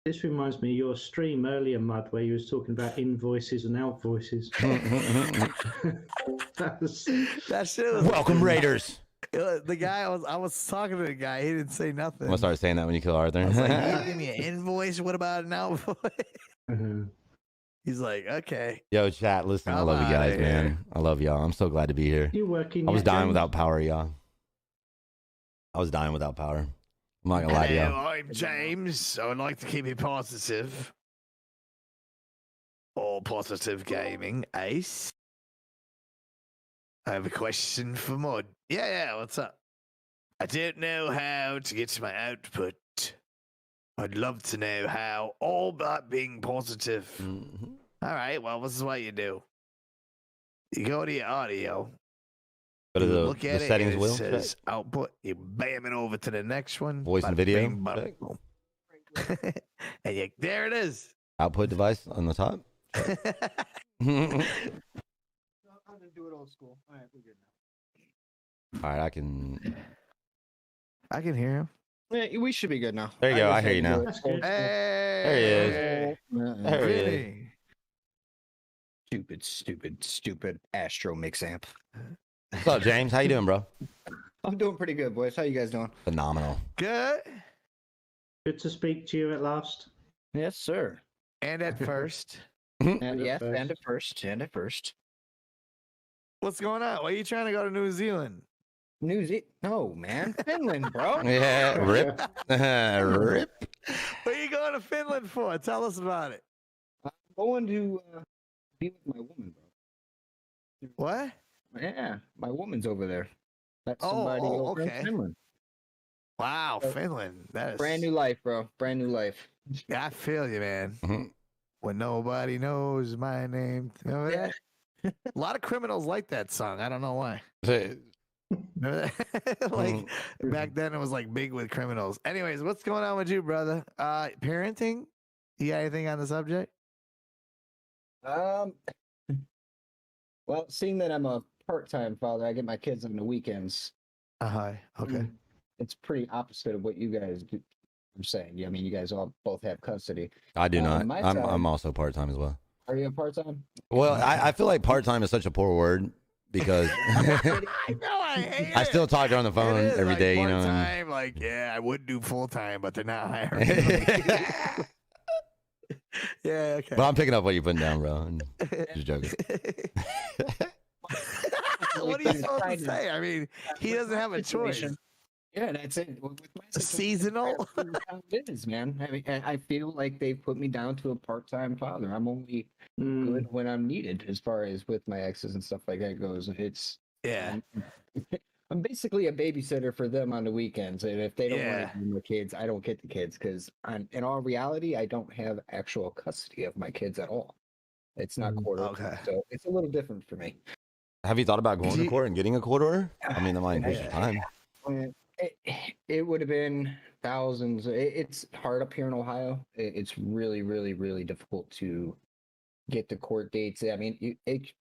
This reminds me of your stream earlier, Mud, where you was talking about invoices and out voices. That shit was Welcome, Raiders. the guy I was talking to the guy. He didn't say nothing. I'm gonna start saying that when you kill Arthur. I was like, you give me an invoice. What about an outvoice? Uh-huh. He's like, okay. Yo, chat, listen, I Come love you guys, outta man. here. I love y'all. I'm so glad to be here. You working? I was yet, dying James? without power, y'all. I was dying without power. I'm not gonna lie to Hello, y'all. I'm James. I would like to keep it positive. All Positive Gaming, Ace. I have a question for Mod. Yeah, what's up? I don't know how to get my output. I'd love to know how, all about being positive. Mhm. All right, well, this is what you do. You go to your audio, Go to you the, look at it, settings and it wheel. says check. output. You bam it over to the next one. Voice and Bada video, bing, bada check. boom. And there it is. Output device on the top. All I'm gonna do it old school. All right, we're good now. All right, I can. I can hear him. Yeah, we should be good now. There you go. just I hear had you to do now. it That's good. Hey, There he old- There he is. Vinny. Stupid Astro mix amp. What's up, James? How you doing, bro? I'm doing pretty good, boys. How you guys doing? Phenomenal. Good. Good to speak to you at last. Yes, sir. And at first, And At yes, first. and at first. what's going on? Why are you trying to go to New Zealand? No, man. Finland, bro. Yeah, rip. Rip. What are you going to Finland for? Tell us about it. I'm going to be with my woman, bro. What? Yeah, my woman's over there. That's Oh, somebody over in okay. Finland. Wow, Finland. That is Brand new life, bro. Brand new life. I feel you, man. Mhm. When nobody knows my name. Remember Yeah. that? A lot of criminals like that song. I don't know why. Say- Remember that? Like back then, it was like big with criminals. Anyways, what's going on with you, brother? Parenting? You got anything on the subject? Well, seeing that I'm a part-time father, I get my kids on the weekends. Hi. Okay. It's pretty opposite of what you guys are saying. I mean, you guys all both have custody. I do not. my I'm side- also part time as well. Are you a part-time? Well, I feel like part time is such a poor word because I know. I hate I it. still talk to her on the It phone is, every like, day. You know. and- part-time, like, yeah, I would do full time, but they're not hiring. me. Yeah. Okay. But I'm picking up what you're putting down, bro. And just joking. What are you supposed to say? I mean, he doesn't have a choice. Yeah, that's it. With my situation, Seasonal? that's how it is, man. I mean, I feel like they put me down to a part-time father. I'm only Mm. good when I'm needed, as far as with my exes and stuff like that goes. It's Yeah. I'm basically a babysitter for them on the weekends, and if they don't Yeah. want to do my kids, I don't get the kids because in all reality, I don't have actual custody of my kids at all. It's not court ordered, Okay. so it's a little different for me. Have you thought about going Do to you- court and getting a court order? I mean, that might increase your time. It would have been thousands. It's hard up here in Ohio. It's really, really, really difficult to get the court dates. I mean,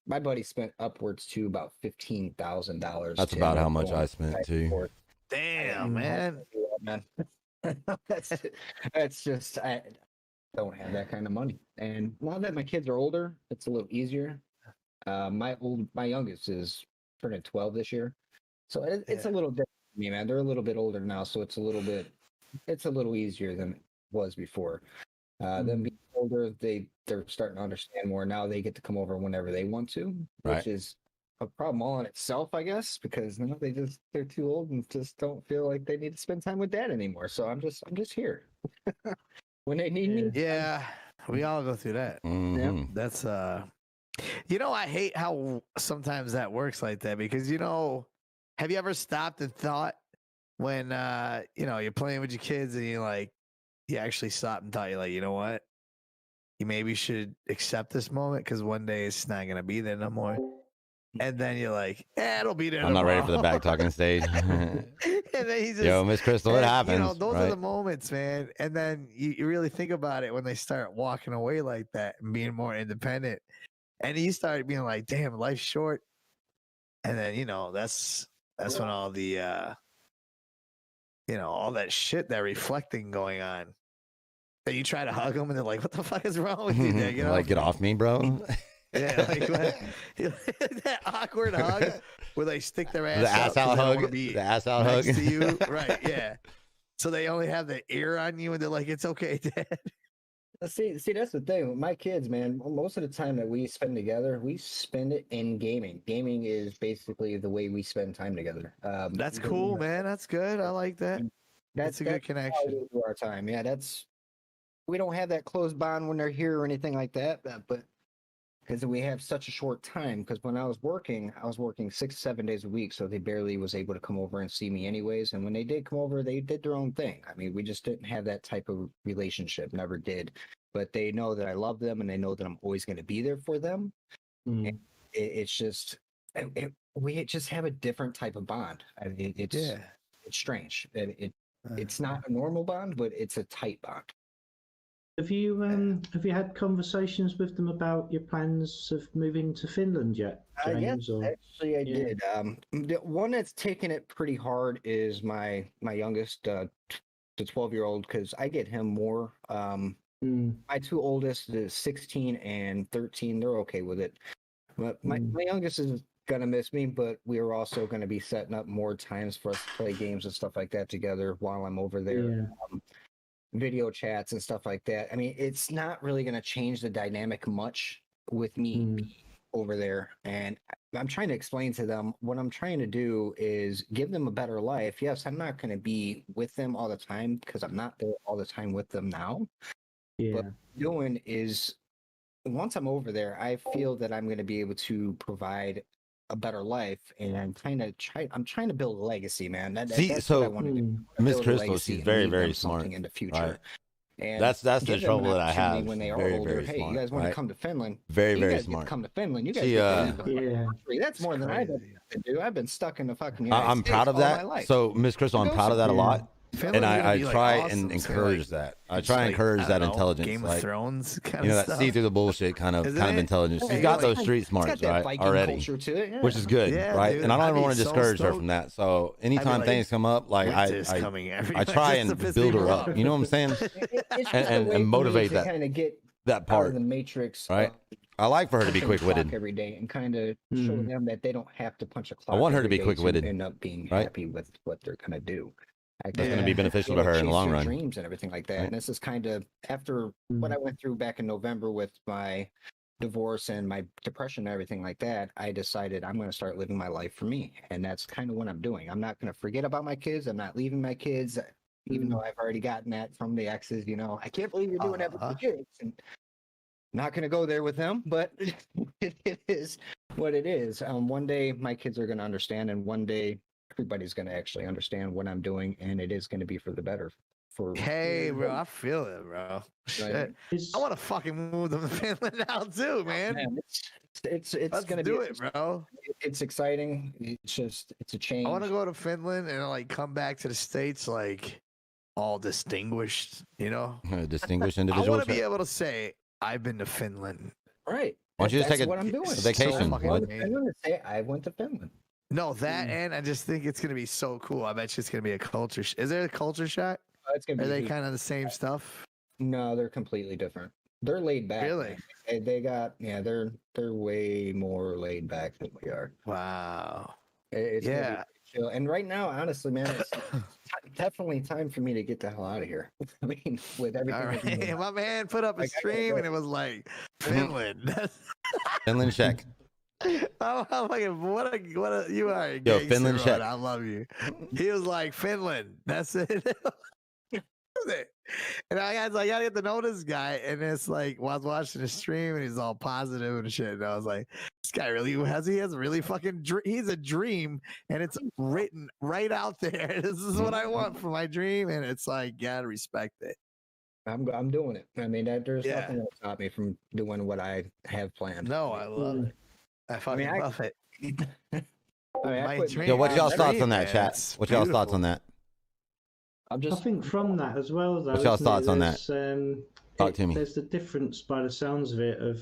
my buddy spent upwards to about $15,000. That's about how much I spent too. Damn, man. Man, that's just I don't have that kind of money. And now that my kids are older, it's a little easier. My youngest is turning 12 this year, so it's a Yeah. little different for me, man. They're a little bit older now, so it's a little easier than it was before. Them being older, they're starting to understand more now. They get to come over whenever they want to, which Right. is a problem all in itself, I guess, because now they're too old and just don't feel like they need to spend time with dad anymore. So I'm just here when they need me. Yeah. We all go through that. Mhm. That's I hate how sometimes that works like that because have you ever stopped and thought when you're playing with your kids and you actually stopped and thought, you're like, you know what? You maybe should accept this moment because one day it's not gonna be there no more. And then you're like, it'll be there. I'm not ready for the tomorrow." back talking stage. And then he just Yo, Miss Crystal, what and, happens? those are right? the moments, man. And then you really think about it when they start walking away like that and being more independent. And you start being like, damn, life's short. And then, that's when all the all that shit, that reflecting going on. Then you try to hug them and they're like, what the fuck is wrong with you? Dad? Like, get off me, bro. Yeah, like what? That awkward hug where they stick their ass The ass out, 'cause out they don't hug. wanna be The ass out hug. next to you. Right, yeah. So they only have the ear on you and they're like, it's okay, Dad. See, that's the thing with my kids, man. Most of the time that we spend together, we spend it in gaming. Gaming is basically the way we spend time together. That's cool, man. That's good. I like that. That's a good how connection. we do our time. Yeah, we don't have that close bond when they're here or anything like that. But because we have such a short time. Because when I was working 6-7 days a week, so they barely was able to come over and see me anyways. And when they did come over, they did their own thing. I mean, we just didn't have that type of relationship, never did. But they know that I love them, and they know that I'm always going to be there for them. And it's just we just have a different type of bond. I mean, it's strange. It's not a normal bond, but it's a tight bond. Have you had conversations with them about your plans of moving to Finland yet, James? Yes, actually, I did. The one that's taken it pretty hard is my youngest, the 12-year-old, because I get him more. My two oldest, the 16 and 13, they're okay with it. But my youngest is gonna miss me, but we're also gonna be setting up more times for us to play games and stuff like that together while I'm over there. Video chats and stuff like that. I mean, it's not really gonna change the dynamic much with me over there. And I'm trying to explain to them what I'm trying to do is give them a better life. Yes, I'm not gonna be with them all the time because I'm not there all the time with them now. But what I'm doing is once I'm over there, I feel that I'm going to be able to provide a better life, and I'm trying to build a legacy, man. That's what I want to do. Miss Crystal, she's very, very smart in the future. Right. And that's the trouble that I have. When they are very, older, very hey, smart, you guys want to come to Finland? Very, very you guys smart. Get to come to Finland. You guys get to that's more than I've to do. I've been stuck in the fucking United I'm States proud of that. So, Miss Crystal, I'm proud of that a lot. Finland, and I try and encourage that. I try and encourage that intelligence. Game of Thrones kind of stuff. That see through the bullshit kind of intelligence. She's got those street smarts, right? Already, which is good, right? And I don't ever want to discourage her from that. So anytime things come up, like I try and build her up. You know what I'm saying? And motivate that kind of get that part. The matrix, right? I like for her to be quick-witted every day and kind of show them that they don't have to punch a clock. I want her to be quick-witted. End up being happy with what they're gonna do. That's going to be beneficial to her in the long run. Dreams and everything like that. Right. And this is kind of after what I went through back in November with my divorce and my depression and everything like that. I decided I'm going to start living my life for me, and that's kind of what I'm doing. I'm not going to forget about my kids. I'm not leaving my kids, even though I've already gotten that from the exes. You know, I can't believe you're doing that with your kids. And not going to go there with them, but it is what it is. One day my kids are going to understand, and one day everybody's going to actually understand what I'm doing, and it is going to be for the better. Hey, bro, I feel it, bro. Shit. I want to fucking move them to Finland now too, man. It's Let's gonna do it, bro. It's exciting. It's a change. I want to go to Finland and like come back to the States like all distinguished, you know, distinguished individuals. I want to be able to say I've been to Finland. Right. Why don't you just take what I'm doing. vacation? So I went to Finland. No, that and I just think it's gonna be so cool. I bet you it's gonna be a culture. Is there a culture shock? It's gonna be Are they kind of the same stuff? No, they're completely different. They're laid back. Really? They got they're way more laid back than we are. Wow. It's chill. And right now, honestly, man, it's definitely time for me to get the hell out of here. I mean, with everything. All right. My man put up a stream and it was like Finland. Finland check. I'm like, you are a Yo, Finland check. I love you. He was like, Finland. That's it. And I was like, I gotta get to know this guy. And it's like, I was watching the stream and he's all positive and shit. And I was like, this guy really has a really fucking he's a dream, and it's written right out there. This is what I want for my dream, and it's like, gotta respect it. I'm doing it. I mean, there's nothing that stopped me from doing what I have planned. No, I love it. I fucking love it. Yo, what's y'all's thoughts on that, chat? What's y'all's thoughts on that? I think from that as well, though. What's y'all's thoughts on that? Talk to me. There's the difference, by the sounds of it, of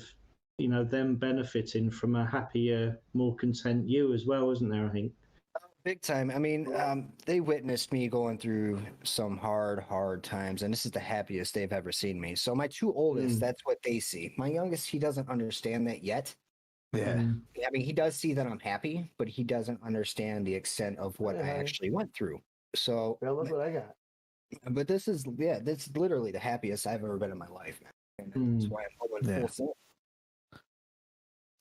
them benefiting from a happier, more content you as well, isn't there? I think. Big time. I mean, they witnessed me going through some hard times, and this is the happiest they've ever seen me. So my two oldest, that's what they see. My youngest, he doesn't understand that yet. Yeah. I mean, he does see that I'm happy, but he doesn't understand the extent of what I actually went through. So look what I got. But this is literally the happiest I've ever been in my life, man. And that's why I'm going full send.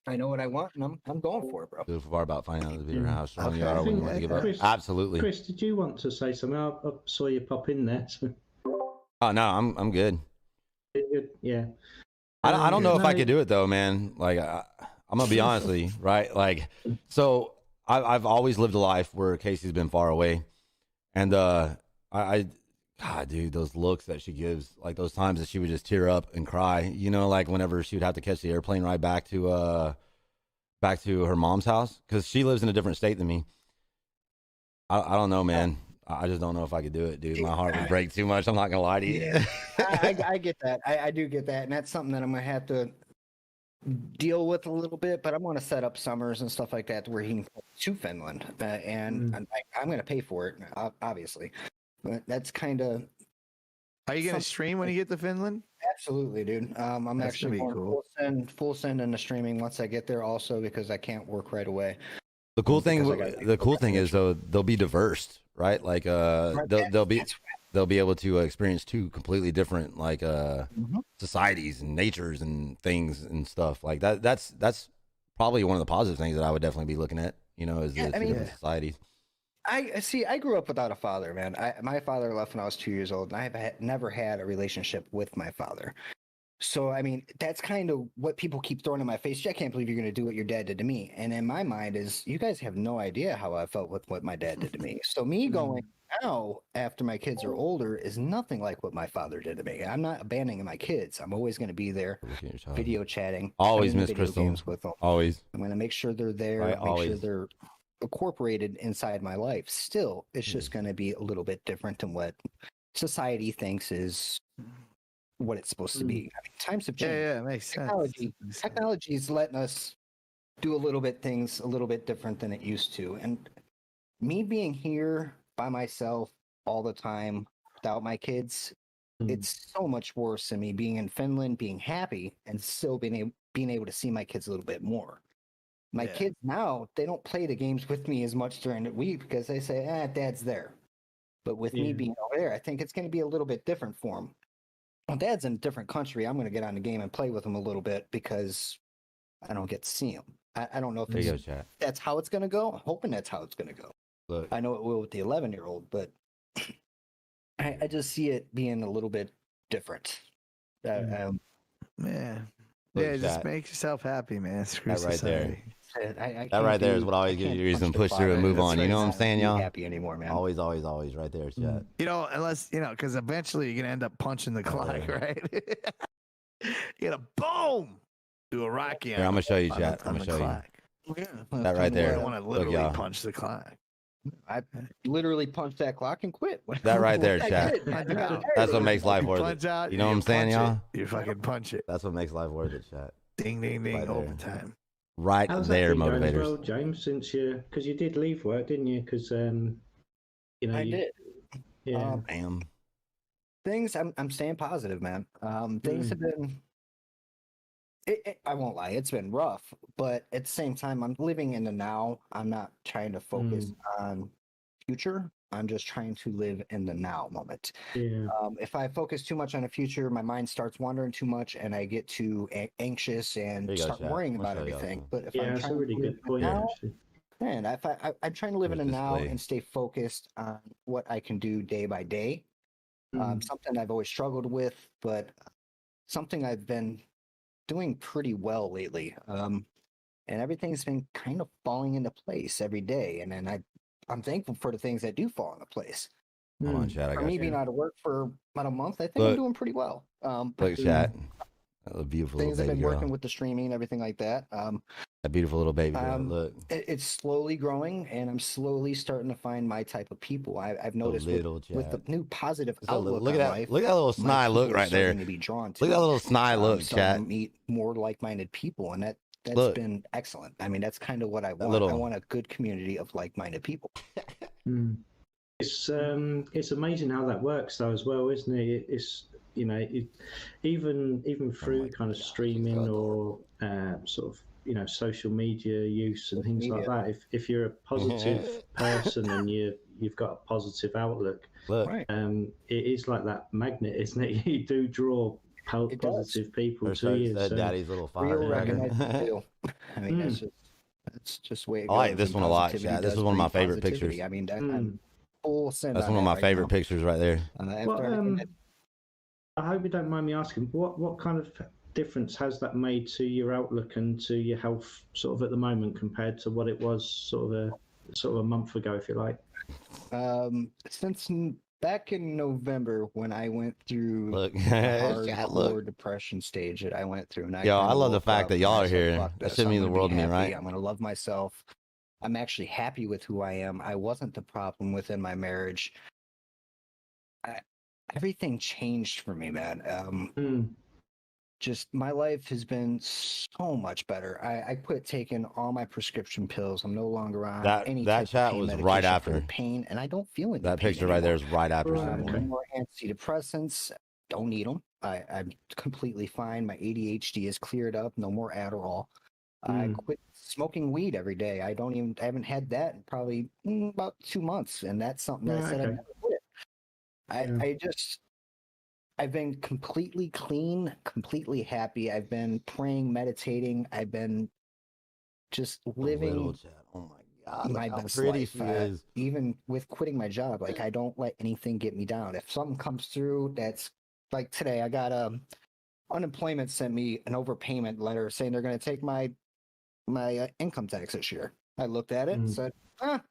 I know what I want, and I'm going for it, bro. Beautiful part about finding out the house strong you are when you want to give up. Absolutely. Chris, did you want to say something? I saw you pop in there. Oh no, I'm good. Yeah. I don't know if No, I could do it though, man. Like I'm gonna be honest with you, right? Like, so I've always lived a life where Casey's been far away, and God, dude, those looks that she gives, like those times that she would just tear up and cry, you know, like whenever she would have to catch the airplane ride back to her mom's house, because she lives in a different state than me. I don't know, man. I just don't know if I could do it, dude. My heart would break too much. I'm not gonna lie to you. I get that. I do get that, and that's something that I'm gonna have to deal with a little bit. But I'm gonna set up summers and stuff like that where he can go to Finland, and I'm gonna pay for it, obviously. But that's kind of. Are you gonna stream when you get to Finland? Absolutely, dude. I'm That's actually gonna be going cool. full send into streaming once I get there, also because I can't work right away. The cool Because thing is though, they'll be diverse, right? Like they'll be able to experience two completely different like societies and natures and things and stuff like that. That's probably one of the positive things that I would definitely be looking at. You know, is the two different societies. I see. I grew up without a father, man. My father left when I was 2 years old, and I've never had a relationship with my father. So, I mean, that's kind of what people keep throwing in my face. I can't believe you're going to do what your dad did to me. And in my mind is, you guys have no idea how I felt with what my dad did to me. So me going now, after my kids are older, is nothing like what my father did to me. I'm not abandoning my kids. I'm always going to be there, video chatting. Always, Miss video Crystal. games with them. Always. I'm going to make sure they're there. Right, make always. sure they're incorporated inside my life. Still, it's just going to be a little bit different than what society thinks is what it's supposed to be. I mean, times have changed. Yeah, it makes sense. Technology is letting us do things a little bit different than it used to. And me being here by myself all the time without my kids, it's so much worse than me being in Finland, being happy, and still being able to see my kids a little bit more. My kids now, they don't play the games with me as much during the week because they say, Dad's there. But with me being over there, I think it's going to be a little bit different for them. Well, Dad's in a different country. I'm going to get on the game and play with him a little bit because I don't get to see him. I don't know if that's how it's going to go. I'm hoping that's how it's going to go. Look. I know it will with the 11-year-old, but I just see it being a little bit different. Yeah, just make yourself happy, man. Screw that right society. That right there is what always gives you a reason to push through and move on. You know what I'm saying, y'all? Happy anymore, man. Always right there, chat. You know, unless because eventually you're gonna end up punching the clock, right? You're gonna boom, do a Rocky. Here, I'm gonna show you, chat. I'm gonna show you. Yeah, that right there. I want to literally punch the clock. I literally punched that clock and quit. That right there, chat. That's what makes life worth it. You know what I'm saying, y'all? You fucking punch it. That's what makes life worth it, chat. Ding, ding, ding, overtime. Right there, motivators. Well, James, since because you did leave work, didn't you? Because I did. Yeah. Things. I'm staying positive, man. Things have been. I won't lie, it's been rough, but at the same time, I'm living in the now. I'm not trying to focus on future. I'm just trying to live in the now moment. Yeah. If I focus too much on the future, my mind starts wandering too much, and I get too anxious and start worrying about everything. But if I'm that's a really good point, actually. Man, I'm trying to live in the now and stay focused on what I can do day by day. Something I've always struggled with, but something I've been doing pretty well lately. And everything's been kind of falling into place every day. And then I'm thankful for the things that do fall into place. Hold on, chat. For me being out of work for about a month, I think I'm doing pretty well. Look, chat. A beautiful things little I've baby been girl. working with the streaming and everything like that. A beautiful little baby girl. Look. It's slowly growing, and I'm slowly starting to find my type of people. I've noticed with the new positive outlook look on at life. Look at that little snide look right there. To be drawn to. Look at that little snide look, chat. Meet more like-minded people, and that's been excellent. I mean, that's kind of what I want. I want a good community of like-minded people. It's amazing how that works, though, as well, isn't it? It's even through kind of streaming or sort of social media use and things like that. If you're a positive person and you've got a positive outlook, it is like that magnet, isn't it? You do draw positive people to you. That daddy's little firecracker. I mean, that's just way. I like this one a lot. Yeah, this is one of my favorite pictures. I mean, I'm full send. That's one of my favorite pictures right there. I hope you don't mind me asking, what kind of difference has that made to your outlook and to your health sort of at the moment compared to what it was sort of a month ago, if you like? Since back in November when I went through Look, the yeah, look. hardcore depression stage that I went through, and I Yo, I kinda love the woke fact up that and y'all I are said, here. "Fuck That this, should I'm mean the gonna world be to me, happy. right? I'm gonna love myself. I'm actually happy with who I am. I wasn't the problem within my marriage. I, everything changed for me, man. Just my life has been so much better. I quit taking all my prescription pills. I'm no longer on any That type of chat pain was medication right for after. the pain, and I don't feel any That pain picture right there anymore. is right after. Right, No more antidepressants. Don't need them. I'm completely fine. My ADHD is cleared up. No more Adderall. I quit smoking weed every day. I haven't had that in probably about 2 months, and that's something that I said I'd never quit. I've been completely clean, completely happy. I've been praying, meditating. I've been just living Oh my God, my look how best pretty life. she is. Even with quitting my job, like I don't let anything get me down. If something comes through that's like today, I got unemployment sent me an overpayment letter saying they're going to take my income tax this year. I looked at it and said,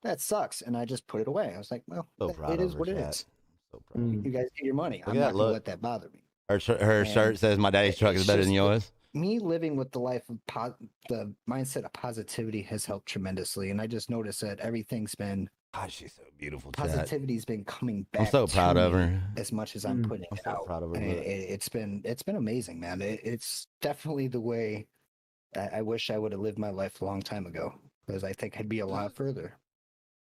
that sucks. And I just put it away. I was like, well, So proud it of is her, what it chat. is. So proud. You guys get your money. Look I'm at not that going to look. let that bother me. Her shirt says, "My daddy's truck is better than yours." Me living with the life of the mindset of positivity has helped tremendously. And I just noticed that everything's been, God, she's so beautiful. positivity's been coming back. I'm so proud of her. As much as I'm putting it out. Proud of her. And it's been amazing, man. It's definitely the way I wish I would have lived my life a long time ago, because I think I'd be a lot further.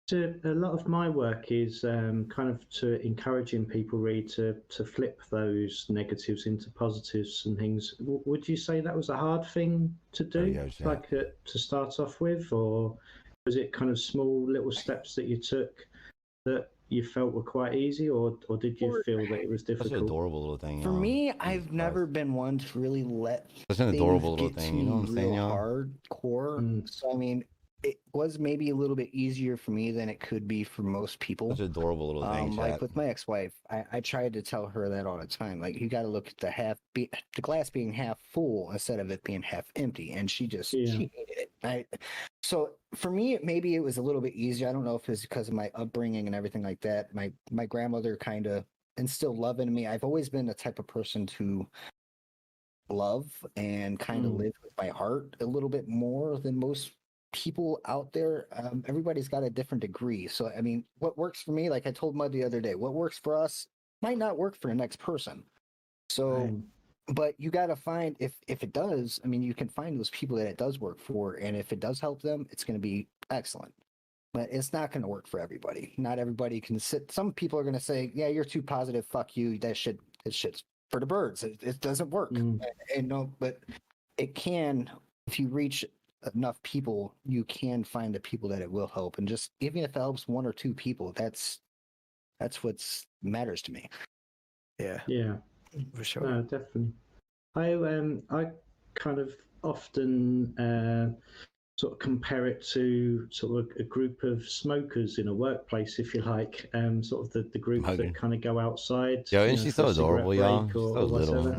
So a lot of my work is kind of to encouraging people really to flip those negatives into positives and things. Would you say that was a hard thing to do, to start off with, or was it kind of small little steps that you took that you felt were quite easy, or did you feel that it was difficult? Such an adorable little thing. For me, I've never been one to really let such an adorable little thing. You know what I'm saying, y'all? Hardcore. So I mean, it was maybe a little bit easier for me than it could be for most people. Such an adorable little thing. Like with my ex-wife, I tried to tell her that all the time. Like, you got to look at the glass being half full instead of it being half empty. And she hated it. So for me, maybe it was a little bit easier. I don't know if it's because of my upbringing and everything like that. My grandmother kind of instilled love in me. I've always been the type of person to love and kind of live with my heart a little bit more than most people out there. Everybody's got a different degree. So I mean, what works for me, like I told Mud the other day, what works for us might not work for the next person. So but you got to find, if it does, I mean, you can find those people that it does work for, and if it does help them, it's going to be excellent. But it's not going to work for everybody. Not everybody can sit. Some people are going to say, yeah, you're too positive, fuck you, that shit's for the birds. It doesn't work. And no, but it can. If you reach enough people, you can find the people that it will help. And just even if it helps one or two people, that's what matters to me. Yeah, for sure. No, definitely. I kind of often sort of compare it to sort of a group of smokers in a workplace, if you like, sort of the group that kind of go outside. Yo, and she's so adorable, y'all. She's so little.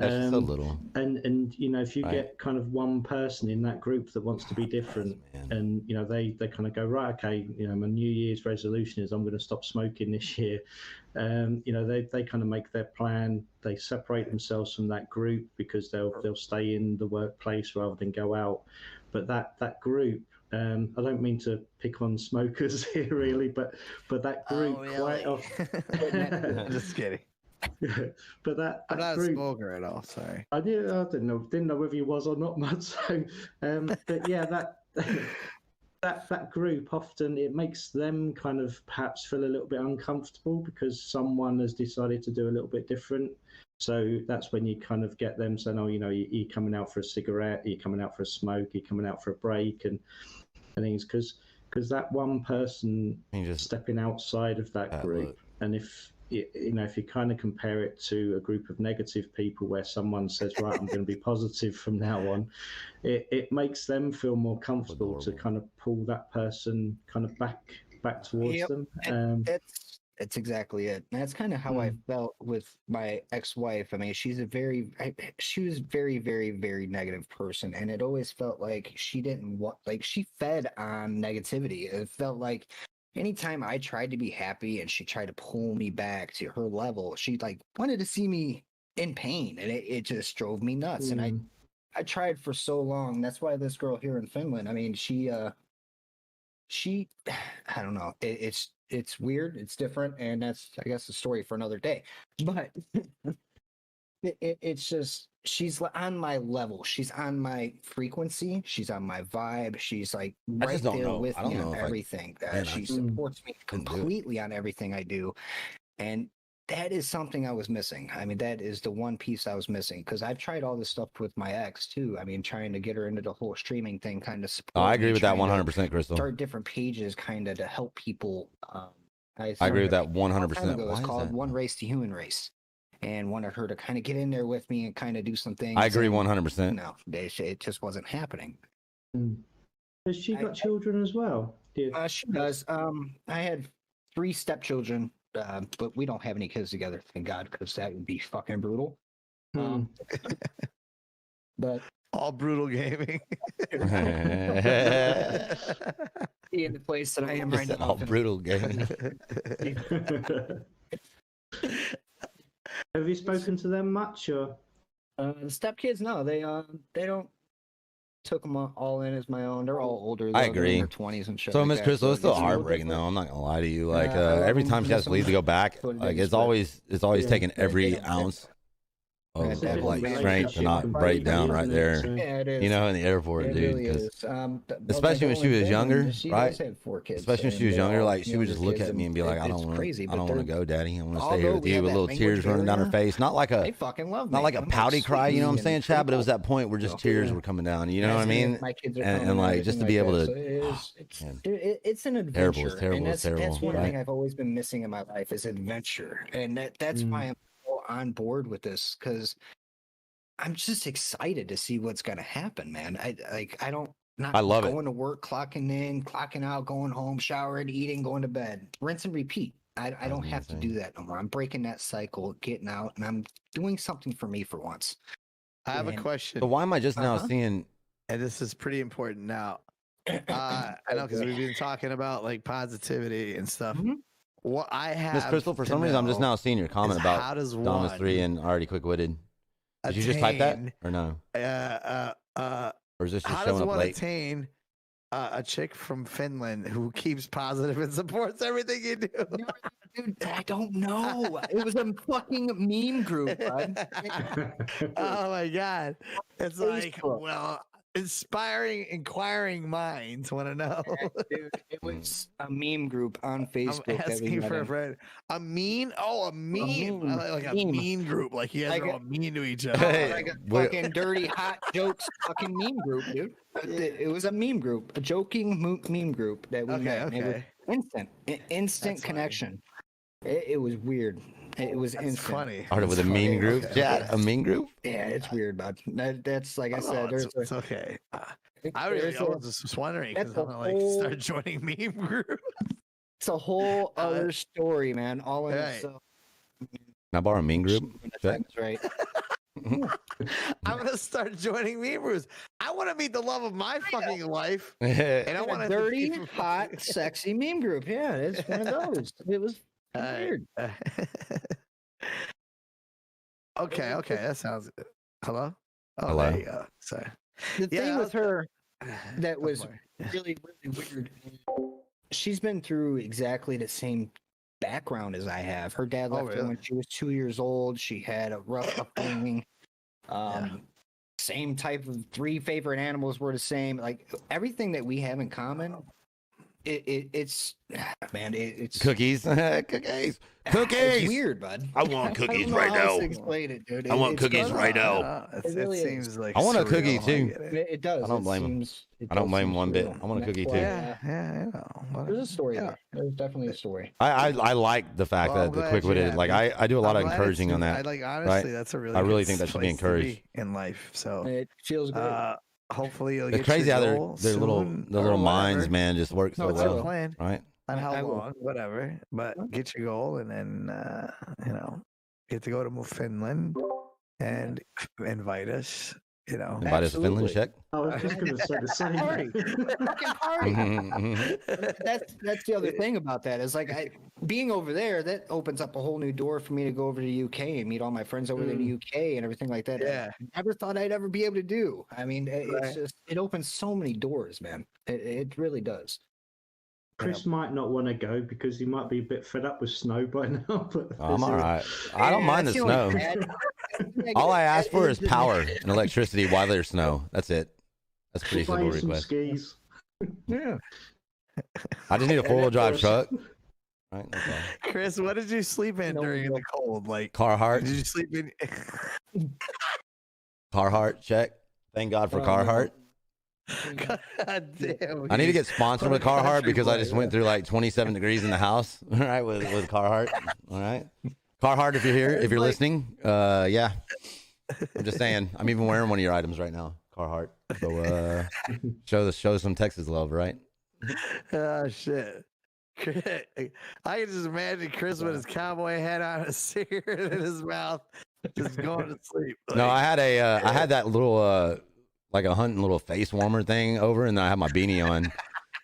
She's so little. And you know, if you get kind of one person in that group that wants to be different, and you know, they kind of go, right, okay, you know, my New Year's resolution is I'm going to stop smoking this year. You know, they kind of make their plan. They separate themselves from that group because they'll stay in the workplace rather than go out. But that group, I don't mean to pick on smokers here, really, but that group quite often. Just kidding. But that I'm not group, a smoker at all. Sorry. I didn't know whether he was or not much. So, but yeah, that group often it makes them kind of perhaps feel a little bit uncomfortable because someone has decided to do a little bit different. So that's when you kind of get them saying, "Oh, you know, you're coming out for a cigarette, you're coming out for a smoke, you're coming out for a break," and things because that one person just stepping outside of that group, and if you know, if you kind of compare it to a group of negative people where someone says, right, I'm going to be positive from now on, it makes them feel more comfortable to kind of pull that person kind of back towards them. That's exactly it. And that's kind of how I felt with my ex-wife. I mean, she was very, very, very negative person, and it always felt like she didn't want, like she fed on negativity. It felt like anytime I tried to be happy and she tried to pull me back to her level, she like wanted to see me in pain, and it just drove me nuts. And I tried for so long. That's why this girl here in Finland, I mean, she I don't know, it's weird, it's different, and that's, I guess, a story for another day. But it's just, she's on my level, she's on my frequency, she's on my vibe, she's like right there with me on everything. She supports me completely on everything I do, and that is something I was missing. I mean, that is the one piece I was missing, because I've tried all this stuff with my ex too. I mean, trying to get her into the whole streaming thing, kind of support. I agree with that 100%, Crystal. Start different pages, kind of to help people. I agree with that 100%. It was called One Race to Human Race, and wanted her to kind of get in there with me and kind of do some things. I agree 100%. No, it just wasn't happening. Has she got children as well? She does. I had 3 stepchildren. But we don't have any kids together, thank God, because that would be fucking brutal. But all brutal gaming. In the place that I am right now. All brutal gaming. Have you spoken to them much, or? The stepkids, no, they don't. Took them all in as my own. They're all older. I agree. In their 20s and shit. So, like Miss that. Crystal, it's still heartbreaking though. I'm not gonna lie to you. Like every time she has to leave to go back, like it's always taking every ounce of like strength to not break down right there. Yeah, it is. You know, in the airport, it dude. Really is. Especially when she was younger, she right? does have 4 kids, especially when she was younger, like she would just look kids, at me and be like, "I don't want to go, Daddy. I want to stay here although with we you," have with that little tears running down her language face. Not like They a fucking love me. not like a I'm pouty cry, you know what I'm sweet saying, and Chad? But it was cool. that point where just tears were coming down. You know what I mean? My kids are And like just to be able to, it's an adventure. It's terrible. And It's terrible. That's one right? thing I've always been missing in my life is adventure, and that's why I'm so on board with this, because I'm just excited to see what's gonna happen, man. I don't. Not I love going to work, clocking in, clocking out, going home, showering, eating, going to bed, rinse and repeat. I don't have to do that no more. I'm breaking that cycle, getting out, and I'm doing something for me for once. I have a question. So why am I just now seeing? And this is pretty important now. I know, because we've been talking about like positivity and stuff. What I have, Miss Crystal, for some reason, I'm just now seeing your comment about how does Thomas 3 and already quick-witted. Did you just type that or no? Or is this just how showing does up one late? attain a chick from Finland who keeps positive and supports everything you do? Dude, I don't know. It was a fucking meme group, bud. Oh my God. It's like, Facebook. well, inquiring minds want to know. Dude, it was a meme group on Facebook. I'm asking for a friend. A meme? Oh, a meme. meme. Like a Meme. mean group. Like you guys Like are a- all mean to each Oh, other. like a fucking dirty hot jokes fucking meme group, dude. It was a meme group, a joking meme group that we met. It was instant That's connection. It was weird. It was That's instant. funny. Started with a That's mean funny. group, Okay, Chad? okay. A mean group? Yeah, it's weird, bud. That's like I said. It's okay. I was just wondering because that's I'm a like whole- start joining meme groups. It's a whole other story, man. All in Right. itself. Can I borrow a mean group? Check. That's right. I'm gonna start joining meme groups. I want to meet the love of my fucking life, and I want A to dirty, hot, sexy meme group. Yeah, it's one of those. It was weird. Okay, that sounds good. Hello. Oh, Hello. there you go. Sorry. The Yeah, thing with her that Go was for really, really weird. She's been through exactly the same background as I have. Her dad left her really? when she was 2 years old. She had a rough upbringing. Same type of 3 favorite animals were the same. Like everything that we have in common. It's man. It's Cookies. Cookies. Cookies. It's weird, bud. I want I cookies don't know right how now. else to explain it, dude. I want It's cookies good. right now. It really is. seems like I want a surreal. cookie, I too. get it. It does. I don't It blame 'em. seems- it I don't does blame seem 1 bit. surreal. I want a That's cookie, why, too. Yeah, you know. There's a story Yeah. there. There's definitely a story. I like the fact Well, I'm that the glad quick witted. you Like have I do a lot of I'm glad encouraging it's- on that. I like honestly, that's a really. I really good think that should be place to encouraged. in life. So It feels good. hopefully you'll It's get crazy your how goal their little soon their or little minds, whatever. man, just work so That's the well, plan. right? on how I will. long, whatever. But get your goal, and then get to go to Finland and invite us. Invite us to Finland, Absolutely. check. I was just going to say the same. Party. Fucking party. Mhm. That's the other thing about that is like being over there, that opens up a whole new door for me to go over to the UK and meet all my friends over there in the UK and everything like that. Yeah. I never thought I'd ever be able to do. I mean, it's Right. just it opens so many doors, man. It really does. Chris might not want to go because he might be a bit fed up with snow by now. But I'm all right. I don't mind the That's only snow. bad- All I ask for is the- power and electricity while there's snow. That's it. That's a pretty Buy simple you some request. skis. Yeah. I just need a four-wheel drive truck. Right? Okay. Chris, what did you sleep in during the cold? Like, Carhartt. did you sleep in? Carhartt, check. Thank God for Oh, Carhartt. God damn. I need to get sponsored with Carhartt Country because I boy, just went through like 27 degrees in the house. All right, with Carhartt. All right, Carhartt, if you're here, if you're listening, yeah. I'm just saying. I'm even wearing one of your items right now, Carhartt. So show some Texas love, right? Oh shit. I can just imagine Chris with his cowboy hat on, a cigarette in his mouth, just going to sleep. No, Like, I had that little like a hunting little face warmer thing over, and then I had my beanie on.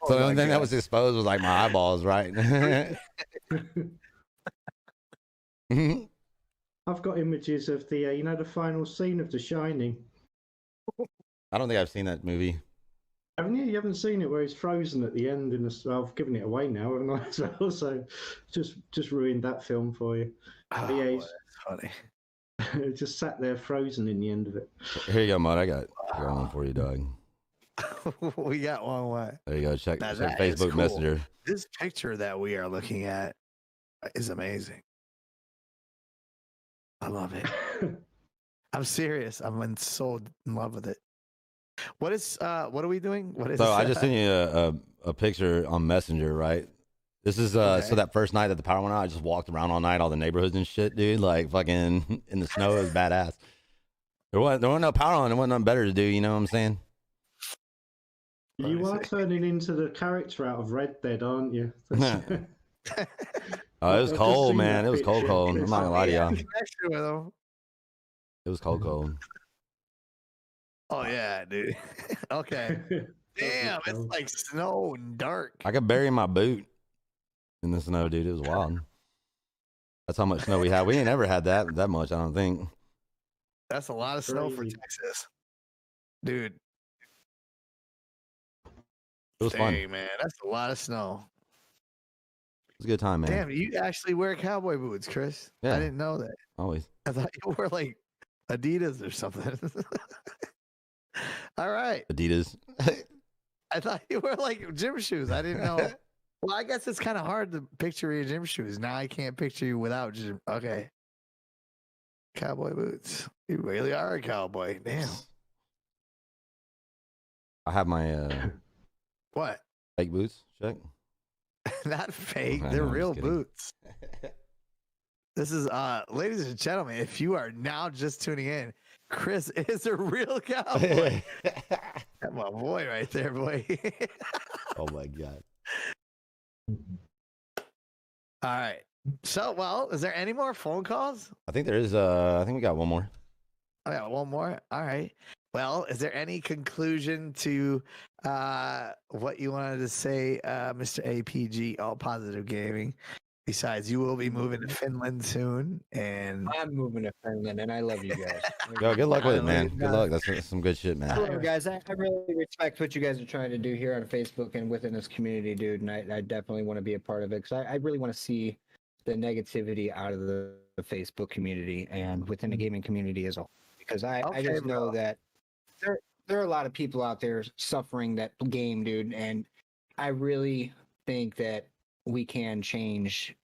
So the only thing that was exposed was like my eyeballs, right? I've got images of the the final scene of The Shining. I don't think I've seen that movie. Haven't you? You haven't seen it where he's frozen at the end, and I've given it away now, haven't I? As well, so just ruined that film for you. oh, Yeah, boy, he's- that's funny. just sat there frozen in the end of it. Here you go, Mud. I got one for you, dog. We got one way. There you go. Check Now that is Facebook cool. Messenger. This picture that we are looking at is amazing. I love it. I'm serious. I'm so in love with it. What are we doing? What is So I just sent you a picture on Messenger, right? This is Okay. so that first night that the power went out, I just walked around all night, all the neighborhoods and shit, dude. Like fucking in the snow, it was badass. There wasn't no power on. There wasn't nothing better to do. You know what I'm saying? You are turning into the character out of Red Dead, aren't you? Oh, it was I've just cold, seen man. that It was cold, picture. cold. I'm not gonna lie to y'all. Connection with him. It was cold, cold. Oh yeah, dude. Okay. Damn, it's like snow and dark. I could bury my boot in the snow, dude. It was wild. That's how much snow we had. We ain't ever had that much, I don't think. That's a lot of snow for Crazy. Texas, dude. It was fun. Dang, man, that's a lot of snow. It was a good time, man. Damn, you actually wear cowboy boots, Chris. Yeah. I didn't know that. Always. I thought you wore like Adidas or something. All right. Adidas. I thought you were like gym shoes. I didn't know. Well, I guess it's kind of hard to picture your gym shoes. Now I can't picture you without gym. Okay. Cowboy boots. You really are a cowboy. Damn. I have my What? fake boots. Check. Not fake. I They're know, I'm real just kidding. boots. This is ladies and gentlemen, if you are now just tuning in, Chris is a real cowboy. That's my boy right there, boy. Oh my god. All right. So, well, is there any more phone calls? I think there is. I think we got one more. I got one more. All right. Well, is there any conclusion to what you wanted to say, Mr. APG, All Positive Gaming? Besides, you will be moving to Finland soon, and I'm moving to Finland, and I love you guys. Yo, good luck with it, I man. love Good luck. That's some good shit, man. Hello, guys. I really respect what you guys are trying to do here on Facebook and within this community, dude. And I definitely want to be a part of it because I really want to see the negativity out of the Facebook community and within the gaming community as a whole. Because I Okay, just know bro. that there are a lot of people out there suffering that game, dude. And I really think that we can change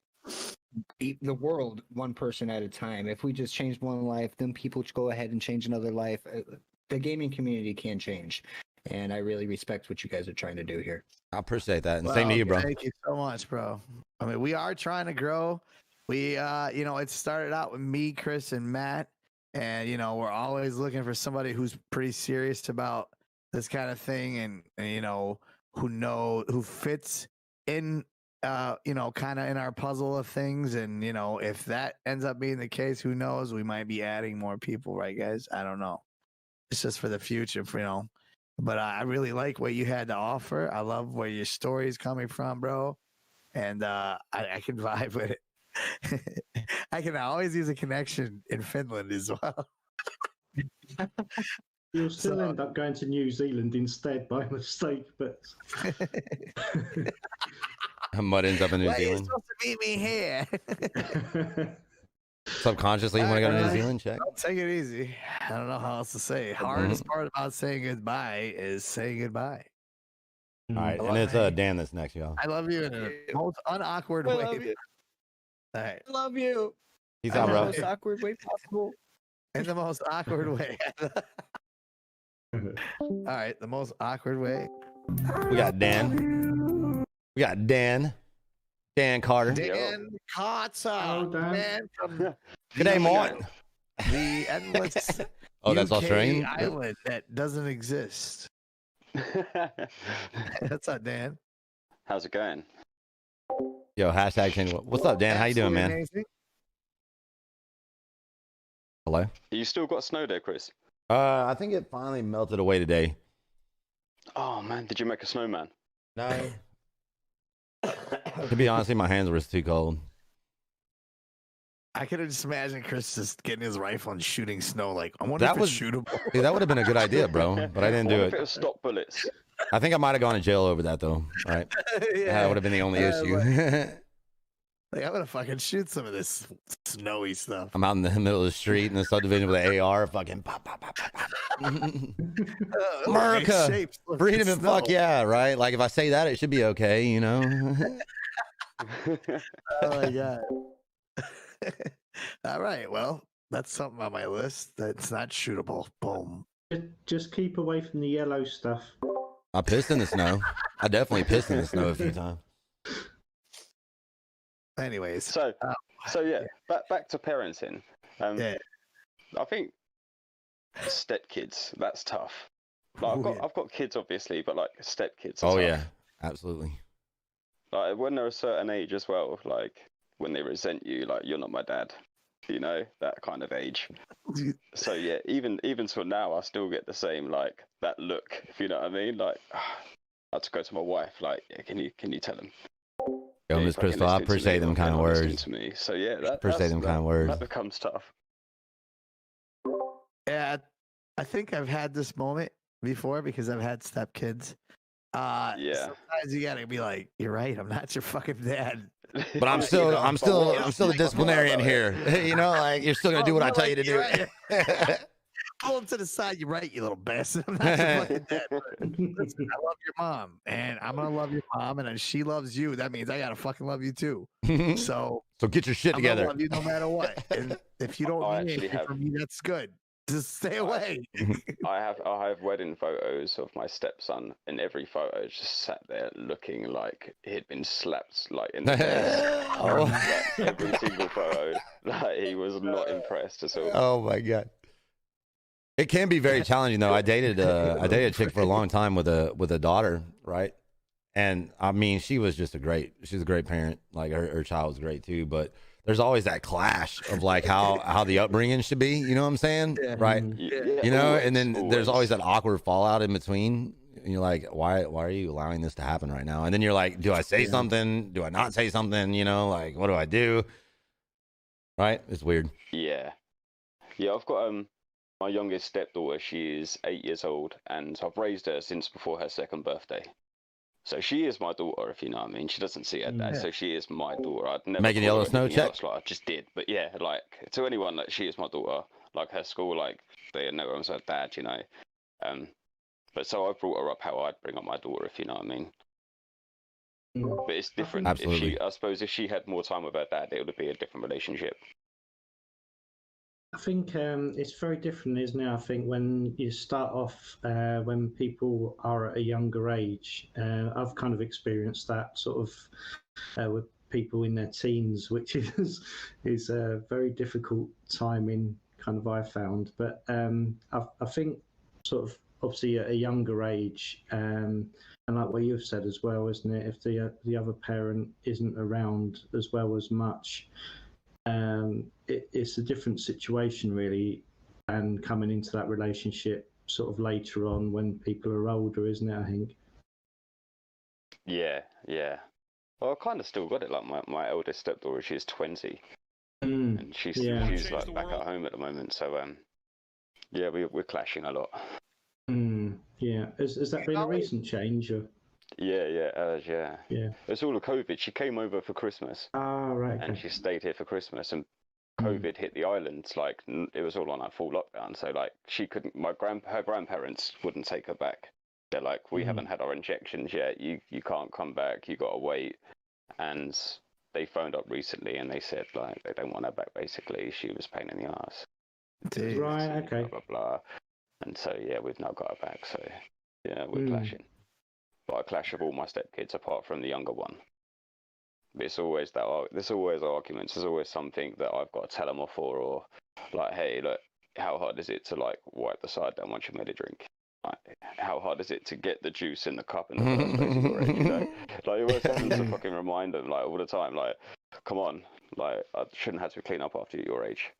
the world one person at a time. If we just changed one life, then people go ahead and change another life. The gaming community can change, and I really respect what you guys are trying to do here. I appreciate that. And same to Well, you, bro. Thank you so much, bro. I mean, we are trying to grow. We, it started out with me, Chris, and Matt, and we're always looking for somebody who's pretty serious about this kind of thing, and who fits in kind of in our puzzle of things. And, if that ends up being the case, who knows? We might be adding more people, right, guys? I don't know. It's just for the future, But I really like what you had to offer. I love where your story is coming from, bro. And I can vibe with it. I can always use a connection in Finland as well. You'll still end up going to New Zealand instead by mistake, but Mud ends up in New Well, you're Zealand. supposed to meet me here. Subconsciously, you want to go to New Zealand? Check. Take it easy. I don't know how else to say it. Hardest part about saying goodbye is saying goodbye. All right, and it's Dan that's next, y'all. I love you in the most unawkward way. Love you. All right. I love you. He's In out, the bro. most awkward way possible. In the most awkward way. All right, the most awkward way. We got Dan. Dan Carter. Dan Carter. Oh, Dan. Man from Good day, morning. the endless Oh, that's UK Australian? island that doesn't exist. That's not Dan. How's it going? Yo, hashtag change. What's up, Dan? How you doing, man? Amazing. Hello? You still got snow there, Chris? I think it finally melted away today. Oh man, did you make a snowman? No. To be honest, my hands were too cold. I could have just imagined Chris just getting his rifle and shooting snow. Like, I wonder That if was- it's shootable. Dude, that would have been a good idea, bro. But I didn't do What if it. it was stop bullets? I think I might have gone to jail over that, though. Right? That would have been the only issue. Like, I'm gonna fucking shoot some of this snowy stuff. I'm out in the middle of the street in the subdivision with an AR, fucking pop, pop, pop, pop, pop. America, Shapes of freedom and snow. fuck yeah, right? Like if I say that, it should be okay, you know? Oh my god. All right, well, that's something on my list that's not shootable. Boom. just keep away from the yellow stuff. I pissed in the snow. I definitely pissed in the snow a few times. Anyways, So yeah, back to parenting. yeah. I think stepkids, that's tough. Like, I've got kids obviously, but like stepkids. Oh tough. yeah, absolutely. Like when they're a certain age as well, like when they resent you, like you're not my dad, that kind of age. So yeah, even till now, I still get the same like that look, if you know what I mean. Like I had to go to my wife, like, yeah, can you tell him? Yo, Yeah, Miss fucking Crystal, I listening to appreciate me, them or kind of they're not listening words. to me. So yeah, Appreciate them kind of words. That becomes tough. Yeah, I think I've had this moment before because I've had stepkids. Yeah. Sometimes you gotta be like, you're right, I'm not your fucking dad. But I'm still the disciplinarian here. Like you're still gonna do what I tell you to do. Pull him to the side. You're right, you little bastard. I'm not your fucking dad. Listen, I love your mom, and I'm gonna love your mom, and if she loves you, that means I gotta fucking love you too. So get your shit I'm gonna together. love you no matter what. And if you don't I need actually anything from me, that's good. Just stay away. I have wedding photos of my stepson, and every photo just sat there looking like he'd been slapped like in the face. Oh. Like, every single photo, like he was not impressed at all. Oh my god. It can be very challenging though. I dated a chick for a long time with a daughter, right? And I mean, she's a great parent. Like her child was great too, but there's always that clash of like how the upbringing should be, you know what I'm saying? Yeah. Right? Yeah, And then there's always. always that awkward fallout in between. And you're like, why are you allowing this to happen right now? And then you're like, do I say something? Do I not say something? Like what do I do? Right? It's weird. Yeah, I've got my youngest stepdaughter. She is 8 years old, and I've raised her since before her second birthday. So she is my daughter, if you know what I mean. She doesn't see her dad, so she is my daughter. I'd never Making call yellow her snow anything check? else, like I just did. But yeah, like to anyone, like she is my daughter. Like her school, like they know her as her dad, But so I brought her up how I'd bring up my daughter, if you know what I mean. But it's different. Absolutely. I suppose if she had more time with her dad, it would be a different relationship. I think it's very different, isn't it? I think when you start off, when people are at a younger age, I've kind of experienced that sort of with people in their teens, which is a very difficult timing, kind of I found. But I think sort of obviously at a younger age, and like what you've said as well, isn't it? If the other parent isn't around as well as much, it's a different situation really, and coming into that relationship sort of later on when people are older, isn't it? I think. Yeah, yeah. Well, I kind of still got it. Like my eldest stepdaughter, she's 20, and she's like back at home at the moment. So yeah, we're clashing a lot. Yeah, has that been a recent change? Or? Yeah. Yeah. It's all of COVID. She came over for Christmas. Right. Okay. And she stayed here for Christmas, and COVID hit the island. Like it was all on like full lockdown. So like she couldn't. Her grandparents wouldn't take her back. They're like, we haven't had our injections yet. You can't come back. You gotta wait. And they phoned up recently and they said like they don't want her back. Basically, she was a pain in the ass. Right. Okay. Blah blah blah. And so yeah, we've now got her back. So yeah, we're clashing. But I clash with all my stepkids apart from the younger one. It's always there's always arguments. There's always something that I've got to tell them off for, or like, hey, look, how hard is it to like wipe the side down once you've made a drink? Like, how hard is it to get the juice in the cup in the first place? You know? Like, you're always having to fucking remind them, like, all the time, like, come on, like, I shouldn't have to clean up after your age.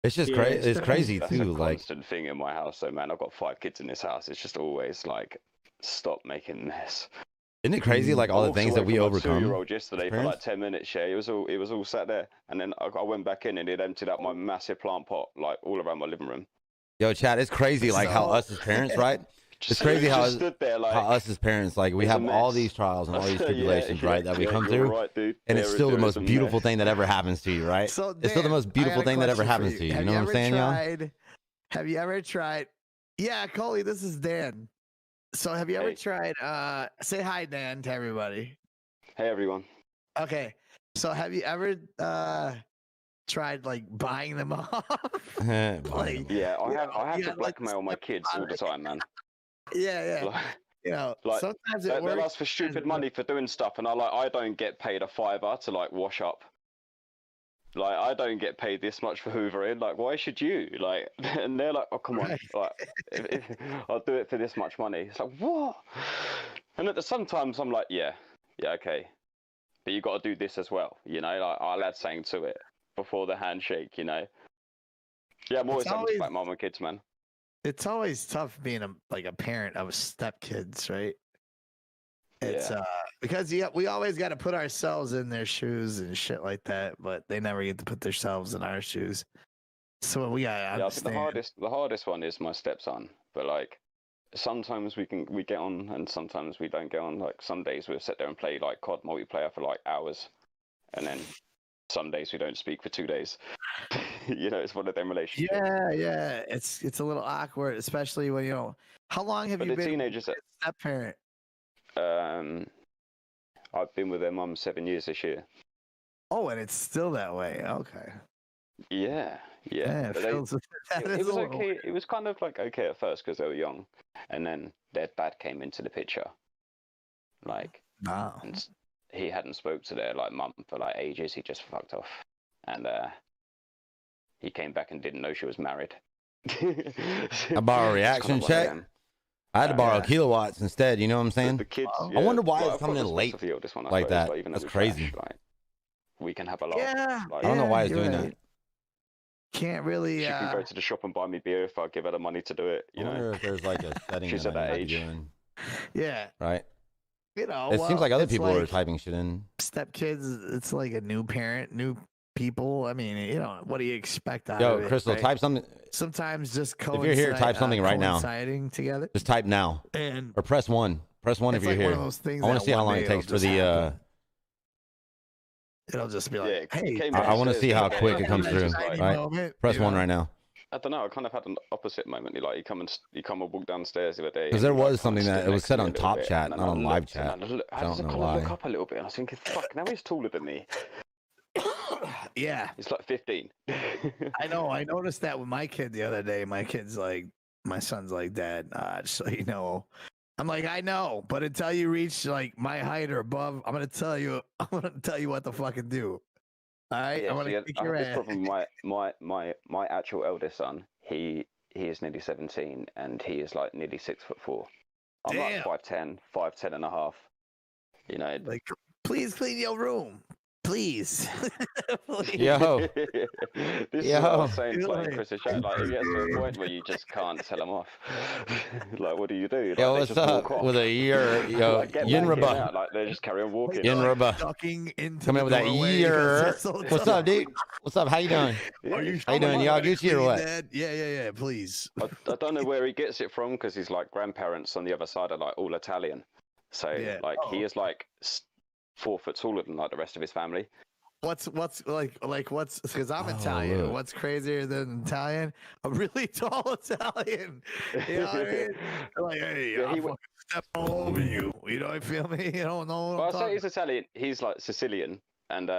It's just crazy. It's crazy That's too. a Like constant thing in my house. So man, I've got 5 kids in this house. It's just always like, stop making mess. isn't it crazy? Like all the things that we overcome. 2-year-old yesterday for like 10 minutes. Yeah, it was all sat there, and then I went back in and it emptied out my massive plant pot like all around my living room. Yo, Chad, it's crazy. Like how us as parents, right? It's crazy how us as parents, like we have all these trials and all these tribulations, right, that we come through, right, dude. and it's still the most beautiful thing that ever happens to you, right? So it's still the most beautiful thing that ever happens to you. You know what I'm saying, y'all? Have you ever tried? Yeah, Coley, this is Dan. So have you ever tried? Say hi, Dan, to everybody. Hey, everyone. Okay. So have you ever tried like buying them off? Like, yeah, I have to blackmail my kids all the time, man. Yeah. Like, you know, like, sometimes it works. They'll ask for stupid money for doing stuff, and I don't get paid a $5 to like wash up. Like, I don't get paid this much for hoovering. Like, why should you? Like, and they're like, oh, come on. Like, I'll do it for this much money. It's like, what? And sometimes I'm like, yeah, okay. But you got to do this as well, you know? Like, I'll add something to it before the handshake, you know? Yeah, I'm always having to fight my kids, man. It's always tough being a parent of stepkids, right? It's because we always got to put ourselves in their shoes and shit like that, but they never get to put themselves in our shoes. So we got to understand. I think the hardest one is my stepson, but like sometimes we get on and sometimes we don't get on. Like some days we'll sit there and play like COD multiplayer for like hours, and then some days we don't speak for 2 days. You know, it's one of them relationships. Yeah, it's a little awkward, especially when how long have you been teenagers a step parent? I've been with their mum 7 years this year. Oh, and it's still that way. Okay. Yeah. It was okay. Weird. It was kind of like okay at first because they were young, and then their dad came into the picture. Like, and he hadn't spoke to their like mum for like ages. He just fucked off, and he came back and didn't know she was married. I borrow a reaction check. I had to borrow kilowatts instead. You know what I'm saying? The kids, I wonder why it's coming in late like that. That's crazy. Like, we can have a laugh. Yeah, like, I don't know why it's doing that. Can't really. She can go to the shop and buy me beer if I give her the money to do it. You I wonder if there's like a setting she's that at that I need to age. be doing. Yeah. Right. You know, it seems like other people are typing shit in. Stepkids, it's like a new parent, new people. I mean, what do you expect out of it? Yo, Crystal, type something. Sometimes just if you're here, type something right now. Together. Just type now, or press 1. Press 1 if you're here. I want to see how long it takes for the. It'll just be like, hey, I want to see how quick it comes through. Right? Press 1 right now. I don't know. I kind of had an opposite moment. Like you come and walk downstairs the other day. Because there was something that it was said on Top Chat, not on Live Chat. I don't know why. I look up a little bit. And I was thinking, fuck, now he's taller than me. Yeah, he's like 15. I know. I noticed that with my kid the other day. My son's like, Dad, just so you know. I'm like, I know, but until you reach like my height or above, I'm gonna tell you what to fucking do. All right, I'm gonna kick your ass. Problem. My actual eldest son, he he is nearly 17, and he is like nearly 6'4". I'm Damn. like 5'10", 5'10 and a half. You know, Like, please clean your room. Please. Please. Yo, this is what I yo. was saying to like Chris's chat. Like it gets to a point where you just can't tell him off. Like, what do you do? Like, Yo, they what's just up? walk off. With a year, yo, Like, get back in Yinraba. out. Like they just carry on walking. Yin Like, Rubba. ducking into Come the in with that doorway year. because it's so What's tough. up, dude? What's up? How you doing? Yeah, Are you he's How you fun, doing? man. Y'all Gucci or clean, what? Dad? Yeah. Please. I don't know where he gets it from because his like grandparents on the other side are like all Italian. So Yeah. like he is like 4 foot taller than like the rest of his family. What's what's because I'm Oh, Italian. look. What's crazier than Italian? A really tall Italian. You know what I mean? Like, hey, Yeah, I'll he fucking step all over you. You know, feel me? You don't know what Well, I I'm say talking he's Italian. He's like Sicilian, and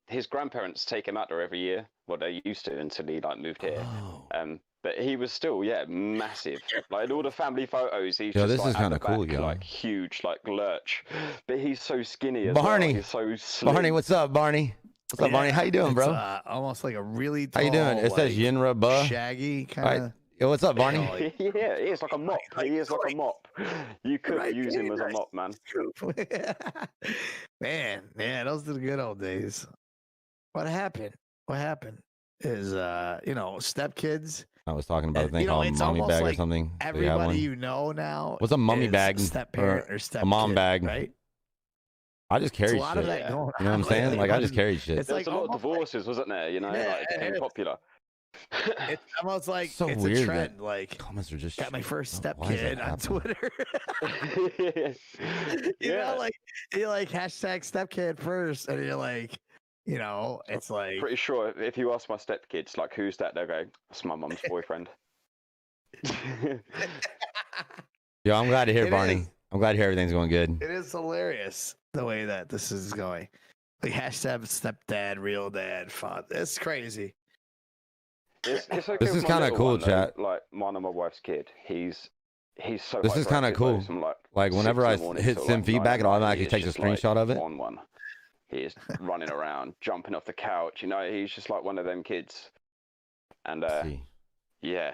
his grandparents take him out there every year. Well, they used to until he like moved here. Oh. But he was still, massive. Like in all the family photos, he's Yo, just this like is at kinda the cool, back, yo. like huge, like lurch. But he's so skinny as Barney. well. He's so slim. Barney, what's up, Barney? What's up, Barney? How you doing, it's, bro? almost like a really tall, How you doing? It says like, Yinraba. shaggy All right. kind of. Yo, what's up, Barney? Like- Yeah, he is like a mop. He is like a mop. You could Right, use him yeah, as a nice. mop, man. Man, yeah, those are the good old days. What happened? What happened is, stepkids. I was talking about a And, thing called it's mummy almost bag or like something. Do you have everybody one? you know now. What's a mummy is bag? Step parent or step mom bag? right? I just There's carry a lot shit. of that Yeah. going on. You know what I'm saying? Like I just carry shit. It's There's like a lot of almost like- divorces, wasn't there? You know, Yeah, like it became it is. popular. It's almost like So it's weird a that trend. Like, comments are just got my first step Why is that kid on happening? Twitter. You Yeah. know, like you like hashtag step kid first, and you're like, it's like Pretty sure if you ask my stepkids, like, who's that? They'll go, it's my mum's boyfriend. Yo, I'm glad to hear, It Barney. is. I'm glad to hear everything's going good. it is hilarious the way that this is going. Like hashtag stepdad, real dad, father. It's crazy. It's okay This with is my kinda little cool, one, though. chat. Like, mine and my wife's kid. He's so This is kinda hyperactive, cool. though, from, Like 6 whenever in I the morning hit till, send like, feedback, 9 it at night, automatically he is takes a just, like, screenshot of it. on one. He is running around, jumping off the couch. You know, he's just like one of them kids. And See. yeah,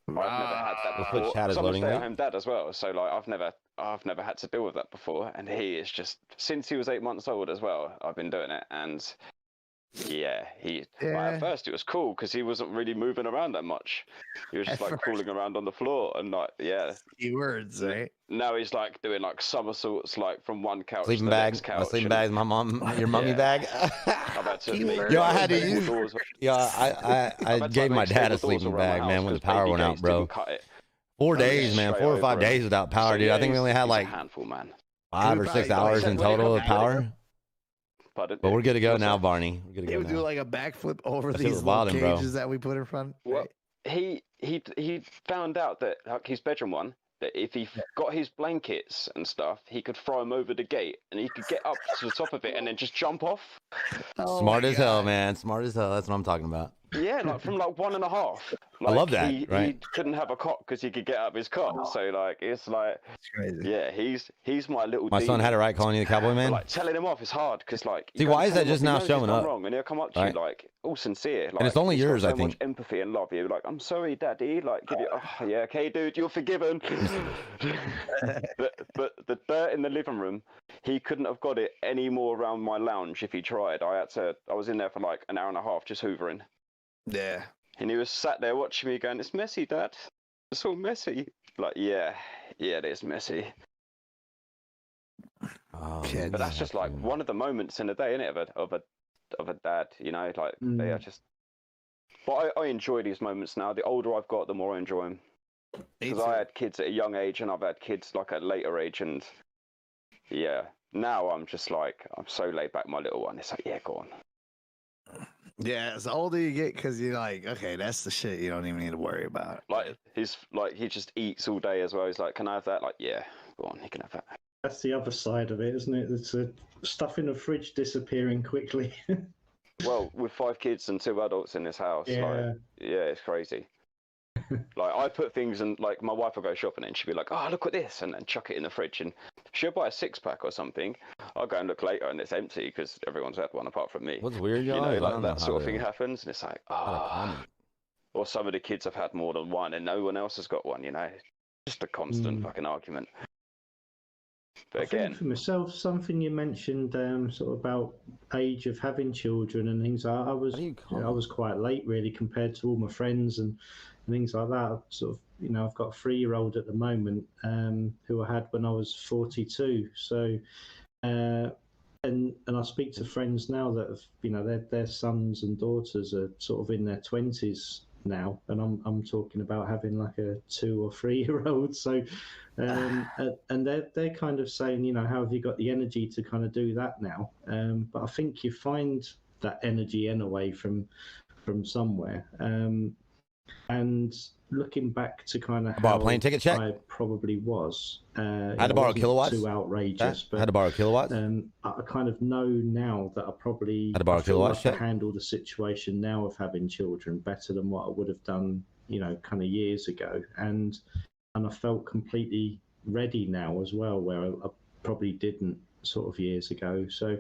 I've never had that Let's put before. chat as So I'm a loading rate. stay-at-home dad as well. So like, I've never had to deal with that before. And he is just, since he was 8 months old as well, I've been doing it. And yeah, like, at first it was cool because he wasn't really moving around that much. He was just At like first. crawling around on the floor and like, yeah. Keywords, right? Now he's like doing like somersaults like from one couch Sleeping to the bag. next My couch. sleeping and bag is my mom. Your mummy Yeah. bag. I've had to make Keyword. Yo, I had to stable use. doors. Yo, I I've had to, gave like, my make dad a stable doors sleeping around bag, the man, house when the 'cause power baby went out, gates bro. didn't cut it. 4 Yeah, days, man. straight 4 or 5 over it. days without power, So, dude. yeah, I think we he's- only had he's a like handful, man. 5 or Probably 6 like hours that in when it total comes of out, power. But But we're good to go what's now, up? Barney. We're good to He go would do now. like a backflip over That shit these was little wildin', bro. cages that we put in front. Well, right? he found out that like his bedroom one, that if he got his blankets and stuff, he could throw them over the gate and he could get up to the top of it and then just jump off. Oh Smart my as hell, God. man. Smart as hell. That's what I'm talking about. Yeah, like from like 1.5. I love Like, that, He right? couldn't have a cot because he could get out of his cot. So like it's like, It's crazy. yeah, he's my little. My son had it demon. right calling you the cowboy But, man. like telling him off is hard because like. you See, go why to is tell that him just off, he now knows he's showing done up? wrong, and he'll come up to Right. you like all sincere. Like, And it's only he's got yours, I so much think. empathy and love. You're like, I'm sorry, Daddy. Like, give you. Oh yeah, okay, dude, you're forgiven. but the dirt in the living room, he couldn't have got it any more around my lounge if he tried. I was in there for like an hour and a half just hoovering. Yeah. And he was sat there watching me going, it's messy, Dad. It's all messy. Like, yeah, it is messy. Oh, Kid. But that's just like one of the moments in the day, isn't it, of a dad, you know? Like, they are just... But I enjoy these moments now. The older I've got, the more I enjoy them. Because I had kids at a young age and I've had kids like at a later age. And yeah, now I'm just like, I'm so laid back, my little one. It's like, yeah, go on. Yeah, as the older you get, because you're like, okay, that's the shit you don't even need to worry about. Like, he just eats all day as well. He's like, can I have that? Like, yeah, go on, he can have that. That's the other side of it, isn't it? It's stuff in the fridge disappearing quickly. Well, with 5 kids and 2 adults in this house, Yeah. it's crazy. Like, I put things in, like, my wife will go shopping and she'll be like, oh, look at this, and then chuck it in the fridge. And she'll buy a 6-pack or something. I'll go and look later and it's empty because everyone's had one apart from me. What's weird, y'all? You know, is I like don't know that how sort of to- thing happens, and it's like, how to oh. comment. or some of the kids have had more than one and no one else has got one, you know? Just a constant fucking argument. But I again, think for myself, something you mentioned, sort of about age of having children and things. I was quite late really compared to all my friends and things like that. I've sort of, you know, I've got a 3-year-old at the moment who I had when I was 42. So, and I speak to friends now that have, you know, their sons and daughters are sort of in their 20s now, and I'm talking about having like a 2 or 3-year-old. So, and they're kind of saying, you know, how have you got the energy to kind of do that now? But I think you find that energy anyway from somewhere. And looking back to kind of I bought a how plane ticket check. I probably was, I had to borrow kilowatts. too outrageous, but I had to borrow kilowatts. I kind of know now that I feel like I handle the situation now of having children better than what I would have done, you know, kind of years ago, and I felt completely ready now as well, where I probably didn't sort of years ago. So,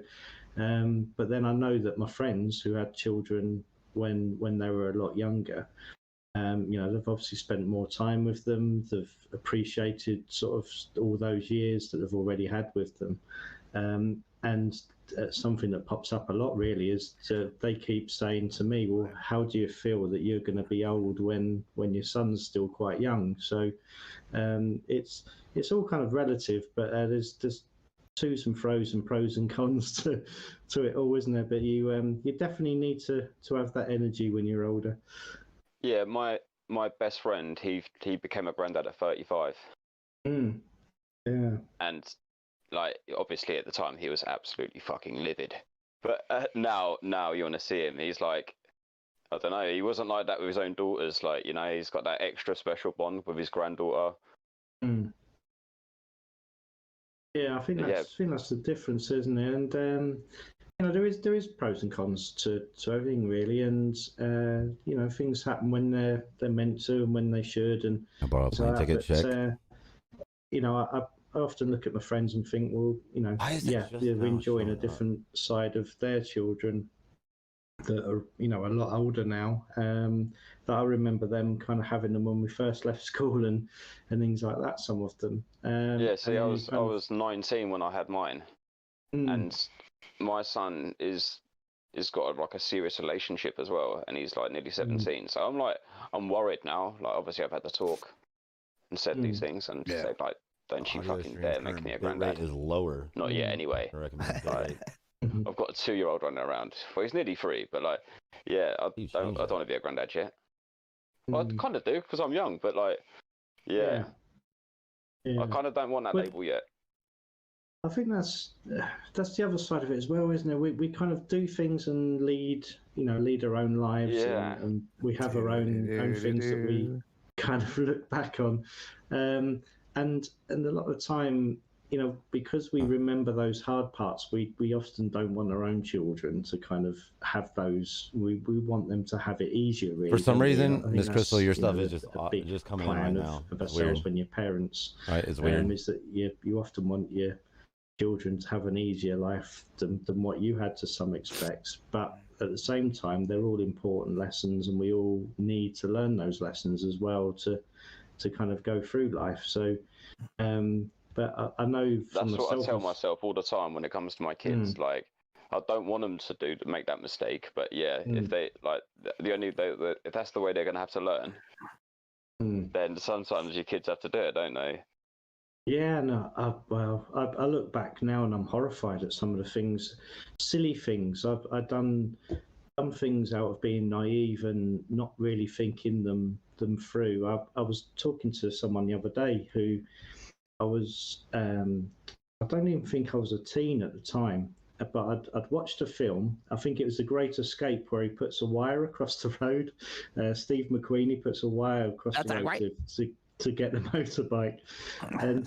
but then I know that my friends who had children when they were a lot younger, you know, they've obviously spent more time with them. They've appreciated sort of all those years that they've already had with them. And something that pops up a lot really is they keep saying to me, well, how do you feel that you're going to be old when your son's still quite young? So it's all kind of relative, but there's twos and fro's and pros and cons to it all, isn't there? But you definitely need to have that energy when you're older. Yeah, my best friend, he became a granddad at 35. Yeah. And like, obviously at the time he was absolutely fucking livid. But now you want to see him, he's like, I don't know, he wasn't like that with his own daughters. Like, you know, he's got that extra special bond with his granddaughter. Yeah, I think that's the difference, isn't it? And you know, there is pros and cons to everything really, and you know, things happen when they're meant to and when they should, and I borrowed a plane ticket check. You know, I often look at my friends and think, well, you know, they're enjoying a different side of their children that are, you know, a lot older now. That I remember them kind of having them when we first left school and things like that. Some of them. Yeah, see, I was 19 when I had mine, and my son is got like a serious relationship as well, and he's like nearly 17. So I'm worried now. Like, obviously I've had to talk and said these things and said, like, don't you fucking dare make me a granddad. Is lower. Not yet, anyway. Like, I've got a 2-year-old running around. Well, he's nearly 3, but like, yeah, I don't want to be a granddad yet. Well, I kind of do because I'm young, but like, yeah. I kind of don't want that label yet. I think that's the other side of it as well, isn't it? We kind of do things and lead our own lives, and we have our own things that we kind of look back on, and a lot of the time, you know, because we remember those hard parts, we often don't want our own children to kind of have those. We want them to have it easier, really. For some reason, Miss Crystal, your stuff is just coming in right now. Of ourselves when you're parents, right? It's weird. Is that you often want your children to have an easier life than what you had to some aspects, but at the same time, they're all important lessons, and we all need to learn those lessons as well to kind of go through life. So. But I know that's what I tell myself all the time when it comes to my kids. Like, I don't want them to make that mistake. But yeah, if they like if that's the way they're going to have to learn, then sometimes your kids have to do it, don't they? Yeah, no. I look back now and I'm horrified at some of the things, silly things. I've done some things out of being naive and not really thinking them through. I was talking to someone the other day who. I was, I don't even think I was a teen at the time, but I'd watched a film. I think it was The Great Escape, where he puts a wire across the road. Steve McQueen, he puts a wire across the road to get the motorbike. And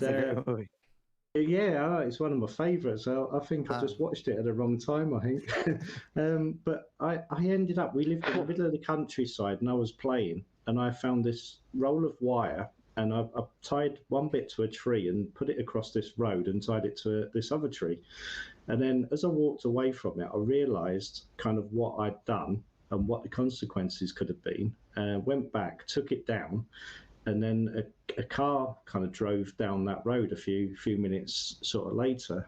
yeah, it's one of my favourites. I think I just watched it at the wrong time, I think. But I ended up, we lived in the middle of the countryside and I was playing and I found this roll of wire. And I tied one bit to a tree and put it across this road and tied it to this other tree. And then as I walked away from it, I realised kind of what I'd done and what the consequences could have been. went back, took it down, and then a car kind of drove down that road a few minutes sort of later.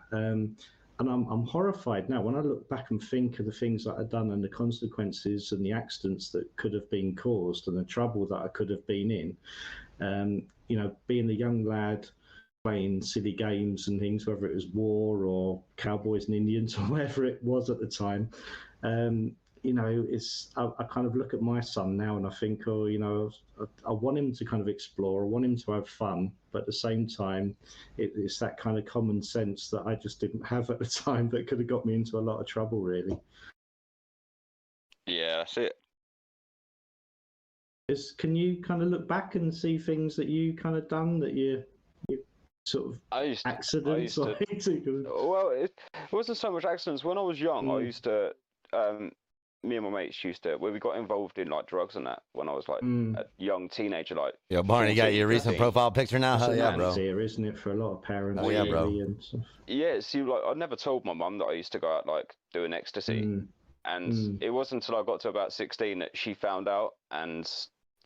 And I'm horrified now when I look back and think of the things that I'd done and the consequences and the accidents that could have been caused and the trouble that I could have been in. You know, being a young lad playing silly games and things, whether it was war or cowboys and Indians or whatever it was at the time. You know, I kind of look at my son now and I think, oh, you know, I want him to kind of explore, I want him to have fun, but at the same time, it's that kind of common sense that I just didn't have at the time that could have got me into a lot of trouble, really. Yeah, that's it. Can you kind of look back and see things that you kind of done that you sort of accidents? Well, it wasn't so much accidents. When I was young, I used to, me and my mates used to, where we got involved in like drugs and that when I was like a young teenager. Like, yo, Barney, you got your recent profile picture now? Hell yeah, bro. Here, isn't it, for a lot of parents? Oh yeah, bro. Yeah, see, like I never told my mum that I used to go out like doing ecstasy, and it wasn't until I got to about 16 that she found out, and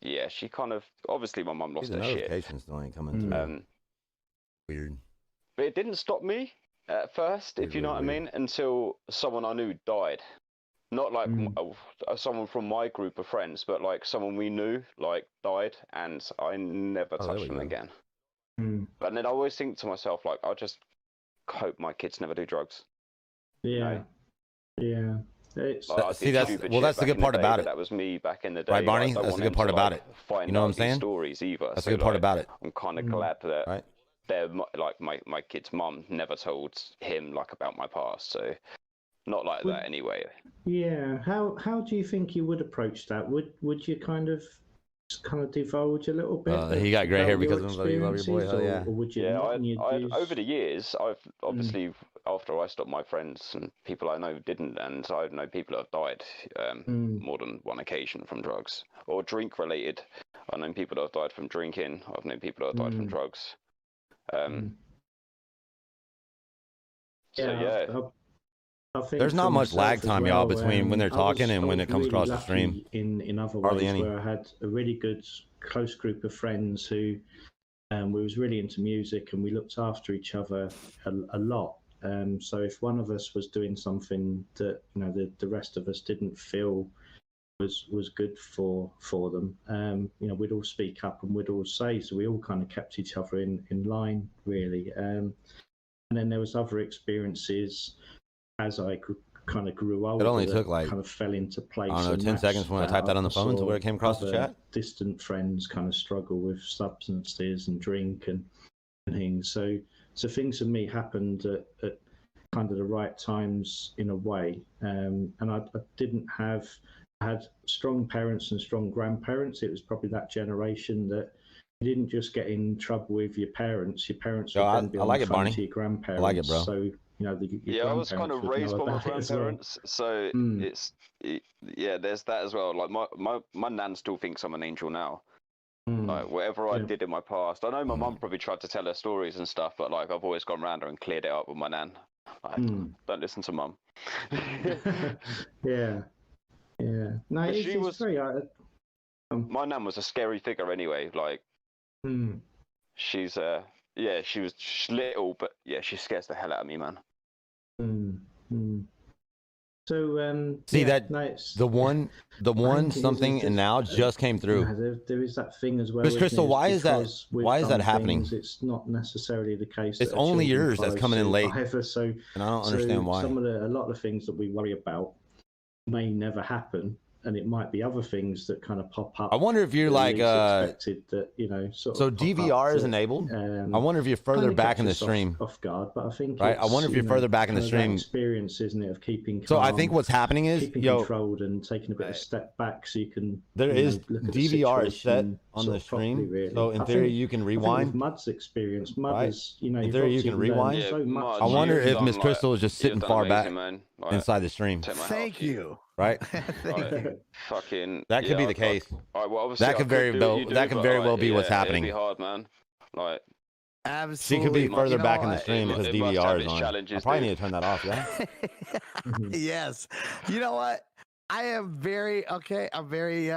yeah, she kind of obviously my mum lost her shit. Notifications still ain't coming through. Weird. But it didn't stop me at first, if you know what I mean, until someone I knew died. Not like someone from my group of friends, but like someone we knew like died, and I never touched them again. But then I always think to myself, like, I just hope my kids never do drugs. Yeah, you know? Yeah. See, that's the good part about it. That was me back in the day, right, Barney? That's the good part about it. You know what I'm saying? Stories either. That's the good part about it. I'm kind of glad that they're like my kid's mum never told him like about my past, so. Not like that anyway. Yeah. How do you think you would approach that? Would you kind of divulge a little bit? He got grey hair because of you love your boy. Hell yeah. Or would you over the years, I've obviously after I stopped, my friends and people I know didn't, and I know people that have died more than one occasion from drugs or drink related. I've known people that have died from drinking. I've known people that have died from drugs. There's not much lag time, y'all, between when they're talking and when it comes across the stream. In other ways, where I had a really good, close group of friends who we was really into music and we looked after each other a lot. So if one of us was doing something that the rest of us didn't feel was good for them, we'd all speak up and we'd all say. So we all kind of kept each other in line, really. And then there was other experiences. As I kind of grew older, it only took like kind of fell into place. I don't know, 10 seconds when I typed that on the phone to where it came across the chat. Distant friends kind of struggle with substances and drink and things. So things for me happened at kind of the right times in a way. And I had strong parents and strong grandparents. It was probably that generation that you didn't just get in trouble with your parents. Your parents would then be on the phone to your grandparents. I like it, bro. So I was kind of raised by my grandparents, so there's that as well. Like my nan still thinks I'm an angel now. Like whatever I did in my past, I know my mum probably tried to tell her stories and stuff, but like I've always gone around her and cleared it up with my nan. Like, don't listen to mum. Yeah. No, it's very. My nan was a scary figure anyway. Like, she's she was little, but yeah, she scares the hell out of me, man. So see the one something and now just came through. There is that thing as well. Miss Crystal, why is that happening? It's not necessarily the case. It's only yours that's coming in late. So, and I don't understand why. A lot of the things that we worry about may never happen. And it might be other things that kind of pop up. I wonder if you're like expected that so DVR is enabled. I wonder if you're further back in the stream. Off guard, but I think I wonder if you're further back in the stream. Experience, isn't it, of keeping calm, so I think what's happening is keeping controlled and taking a bit of step back so you can. There is DVR is set on the stream, really. So in theory you can rewind. Mud's experience, Mud is in theory you can rewind. So much. I wonder if Miss Crystal is just sitting far back inside the stream. Thank you. Right? Fucking. That could be the case. That could very well be what's happening. It'd be hard, man. Like. Absolutely. She could be further back in the stream because DVR is on. I probably need to turn that off, yeah? Yes. You know what? I am very I'm very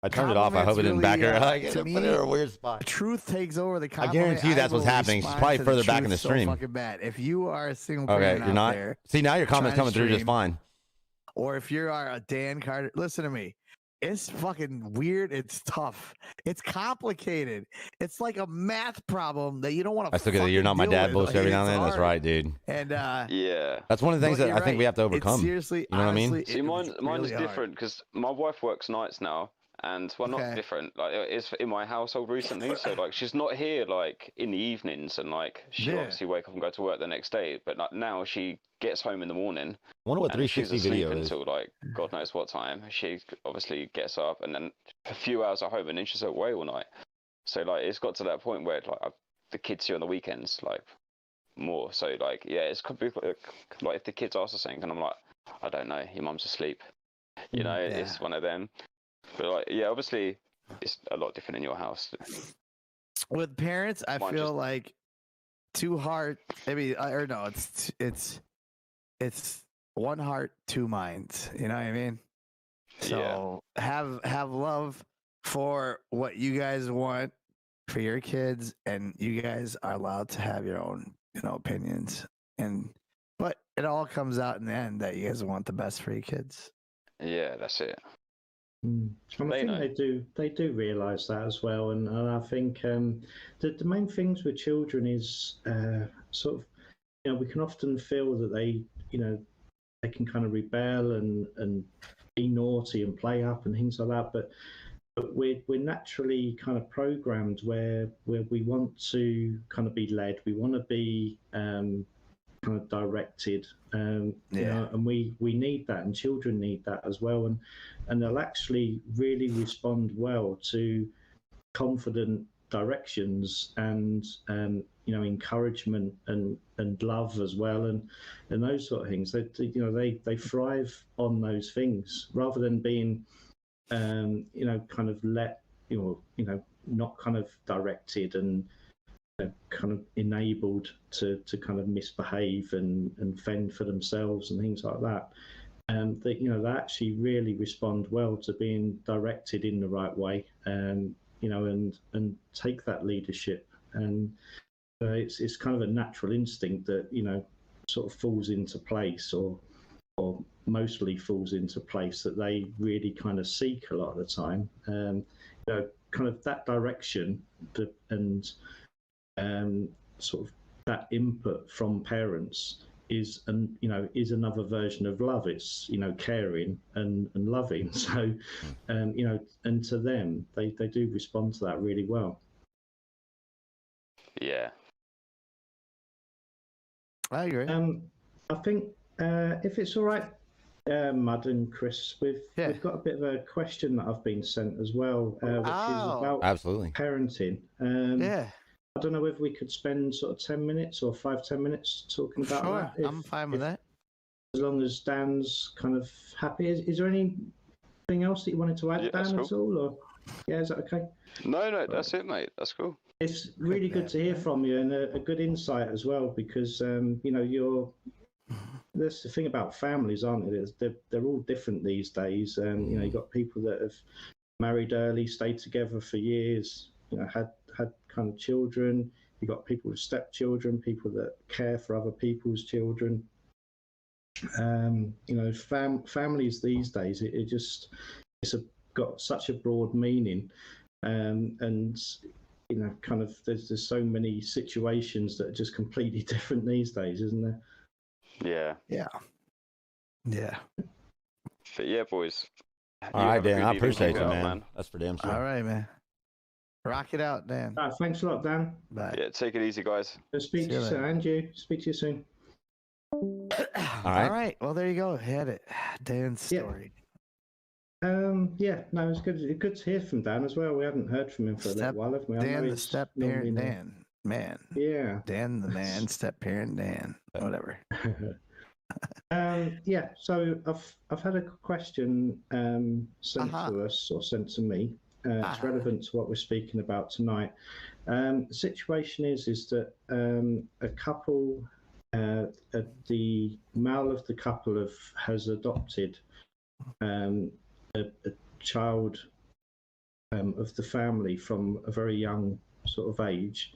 I turned it off. I hope it didn't back her. Like, to put me, her in a weird spot. Truth takes over the I compliment. guarantee you that's what's will happening. She's respond probably to further back in the truth stream. So fucking bad. If you are a single Okay, parent you're out not. there, See, now your comments trying coming to through just stream, fine. or if you are a Dan Carter, listen to me. It's fucking weird. It's tough. It's complicated. It's like a math problem that you don't want to. I still get the "you're not my dad" bullshit every now and then. That's right, dude. And yeah, that's one of the things that I think right. we have to overcome. It's seriously, you know honestly, what I mean? See, mine's really different because my wife works nights now, and well, not different. Like it's in my household recently, so like she's not here like in the evenings, and like she obviously wake up and go to work the next day. But like now she gets home in the morning. I wonder what and she's 360 asleep video is. until like God knows what time. She obviously gets up and then a few hours at home, and then she's away all night. So like it's got to that point where like the kids see on the weekends like more. So like yeah, it's could be like if the kids ask us something, and I'm like, I don't know, your mum's asleep. You know, it's one of them. But like yeah, obviously it's a lot different in your house. With parents, I Mine feel just- like two heart. Maybe or no, it's one heart, two minds. You know what I mean? So have love for what you guys want for your kids, and you guys are allowed to have your own, opinions. But it all comes out in the end that you guys want the best for your kids. Yeah, that's it. And I think they do realise that as well, and I think the main things with children is sort of we can often feel that they they can kind of rebel and be naughty and play up and things like that, but we're naturally kind of programmed where we want to kind of be led, we want to be kind of directed, and we need that, and children need that as well, and they'll actually really respond well to confident directions and encouragement and love as well, and those sort of things. They thrive on those things rather than being kind of let not kind of directed and kind of enabled to kind of misbehave and fend for themselves and things like that. And they actually really respond well to being directed in the right way, and take that leadership. And it's kind of a natural instinct that sort of falls into place, or mostly falls into place, that they really kind of seek a lot of the time. Kind of that direction and sort of that input from parents is another version of love. It's caring and loving. So and to them they do respond to that really well. Yeah, I agree. I think if it's all right, Mud and Chris, we've got a bit of a question that I've been sent as well, which is about parenting. I don't know whether we could spend sort of 10 minutes or 5-10 minutes talking about that. I'm fine with that. As long as Dan's kind of happy. Is there anything else that you wanted to add, Dan, at all? Or is that okay? No, that's it, mate. That's cool. It's really good to hear from you, and a good insight as well, because that's the thing about families, aren't they? They're all different these days. You've got people that have married early, stayed together for years, had kind of children. You've got people with stepchildren, people that care for other people's children. Families these days, it's got such a broad meaning, and kind of there's so many situations that are just completely different these days, isn't there? Yeah. But yeah, boys. All right, Dan. I appreciate you, man. That's for damn sure. All right, man. Rock it out, Dan. Thanks a lot, Dan. Bye. Yeah, take it easy, guys. Speak to you soon, Andrew. Speak to you soon. All right. Well, there you go. Had it. Dan's story. No, it's good. It's good to hear from Dan as well. We haven't heard from him for a little while, have we? Dan, the step parent, Dan. Man. Yeah. Dan, the man, step parent, Dan. Whatever. So I've had a question sent to us, or sent to me. It's relevant to what we're speaking about tonight. The situation is that a couple, the male of the couple has adopted a child of the family from a very young sort of age.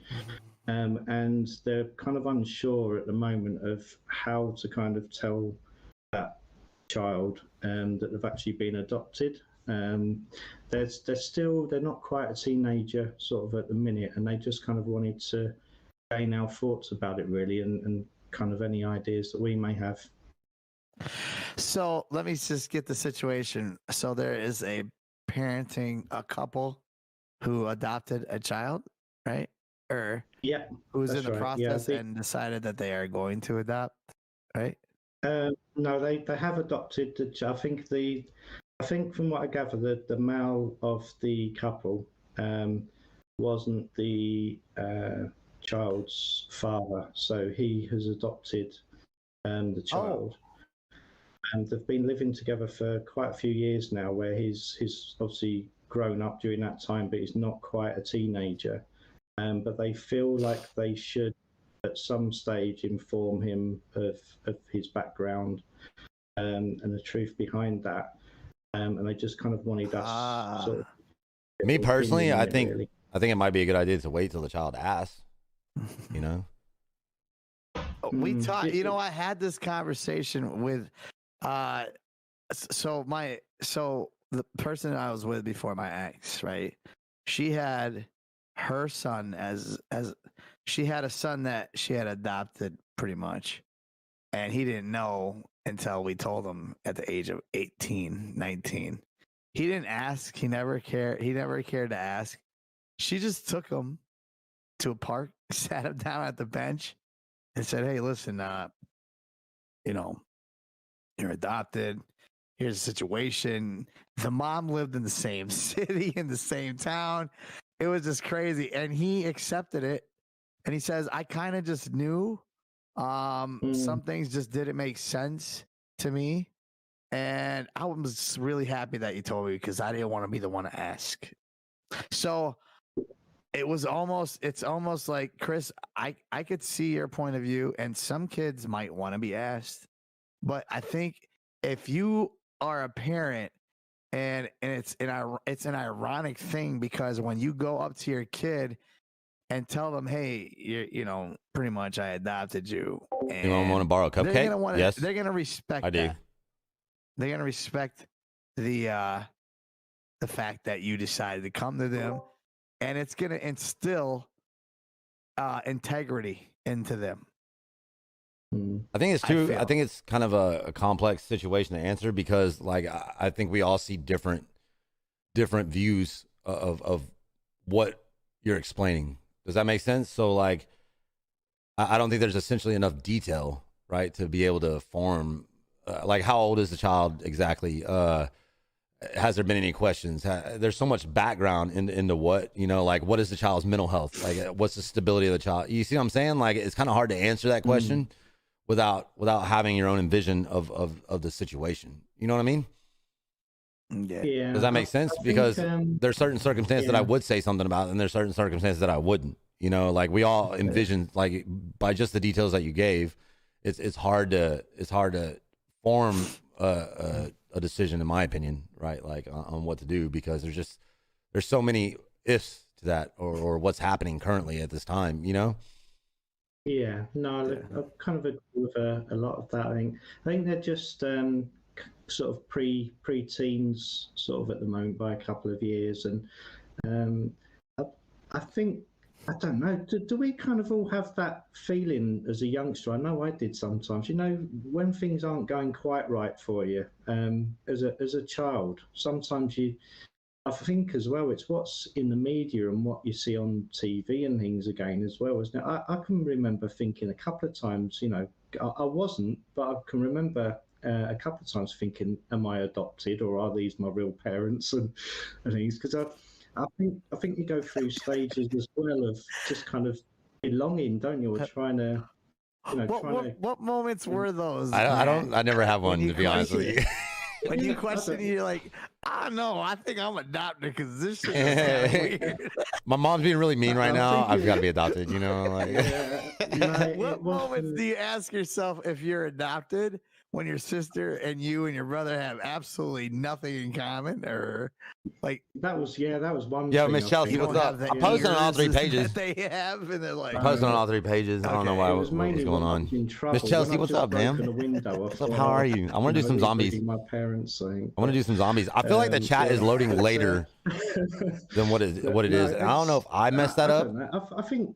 And they're kind of unsure at the moment of how to kind of tell that child that they've actually been adopted. They're not quite a teenager sort of at the minute, and they just kind of wanted to gain our thoughts about it really, and kind of any ideas that we may have. So let me just get the situation. So there is a couple who adopted a child, right? Or Yeah, who's in the right. process and decided that they are going to adopt, right? No, they have adopted the. I think from what I gather, the male of the couple wasn't the child's father, so he has adopted the child. And they've been living together for quite a few years now, where he's obviously grown up during that time, but he's not quite a teenager. But they feel like they should, at some stage, inform him of his background and the truth behind that. And they just kind of wanted us. Sort of me personally, I think really. I think it might be a good idea to wait till the child asks. You know, we talked. You know, I had this conversation with. So the person I was with before, my ex, right? She had her son as she had a son that she had adopted pretty much, and he didn't know until we told him at the age of 18, 19. He didn't ask. He never cared to ask. She just took him to a park, sat him down at the bench, and said, "Hey, listen, you know, you're adopted. Here's the situation." The mom lived in the same city, in the same town. It was just crazy. And he accepted it. And he says, I kind of just knew some things just didn't make sense to me. And I was really happy that you told me, because I didn't want to be the one to ask. So it's almost like, Chris, I could see your point of view, and some kids might want to be asked. But I think if you are a parent, and it's an ironic thing, because when you go up to your kid and tell them, "Hey, you know, pretty much I adopted you," and you want to borrow a cupcake? Yes, they're gonna respect. I do. That. They're gonna respect the fact that you decided to come to them, and it's gonna instill integrity into them. I think it's too. I think it's kind of a complex situation to answer, because, like, I think we all see different views of what you're explaining. Does that make sense? So, like, I don't think there's essentially enough detail, right, to be able to form. Like, how old is the child exactly? Has there been any questions? There's so much background into what, you know, like, what is the child's mental health? Like, what's the stability of the child? You see what I'm saying? Like, it's kind of hard to answer that question without having your own vision of the situation. You know what I mean? Yeah. Does that make sense? Because there's certain circumstances that I would say something about, and there's certain circumstances that I wouldn't. You know, like, we all envision, like, by just the details that you gave, it's hard to form a decision, in my opinion, right? Like, on what to do, because there's so many ifs to that, or what's happening currently at this time. You know? Yeah, no, I kind of agree with a lot of that. I think they're just sort of pre-teens sort of at the moment by a couple of years, and I think, I don't know, do we kind of all have that feeling as a youngster? I know I did sometimes. You know, when things aren't going quite right for you, as a child, sometimes I think as well, it's what's in the media and what you see on TV and things again as well, isn't it? I can remember thinking a couple of times, you know, I wasn't, but I can remember a couple of times thinking, am I adopted, or are these my real parents and things? Because I think you go through stages as well of just kind of belonging, don't you? Or trying to, you know, what moments were those? I never have one, to be honest with you. When you question, you're like, I don't know, I think I'm adopted because this shit is kind of weird. My mom's being really mean right now. I've got to be adopted, you know? Like, what moments do you ask yourself if you're adopted? when your sister and you and your brother have absolutely nothing in common, or like that was one. Yo, thing, Miss I Chelsea, think. you what's don't up? have the I'm posting on all ears 3 that pages. they have, and they're like, I'm posting on all 3 pages. I don't know Okay. why. It was What's mainly going when I on? was in trouble. Miss Chelsea, When I what's just up, ma'am? broken a window, What's up? How are you? I want to do some zombies. My parents, I think. I want to do some zombies. I feel like the chat is loading But, later than what it is. And I don't know if I messed that up. I think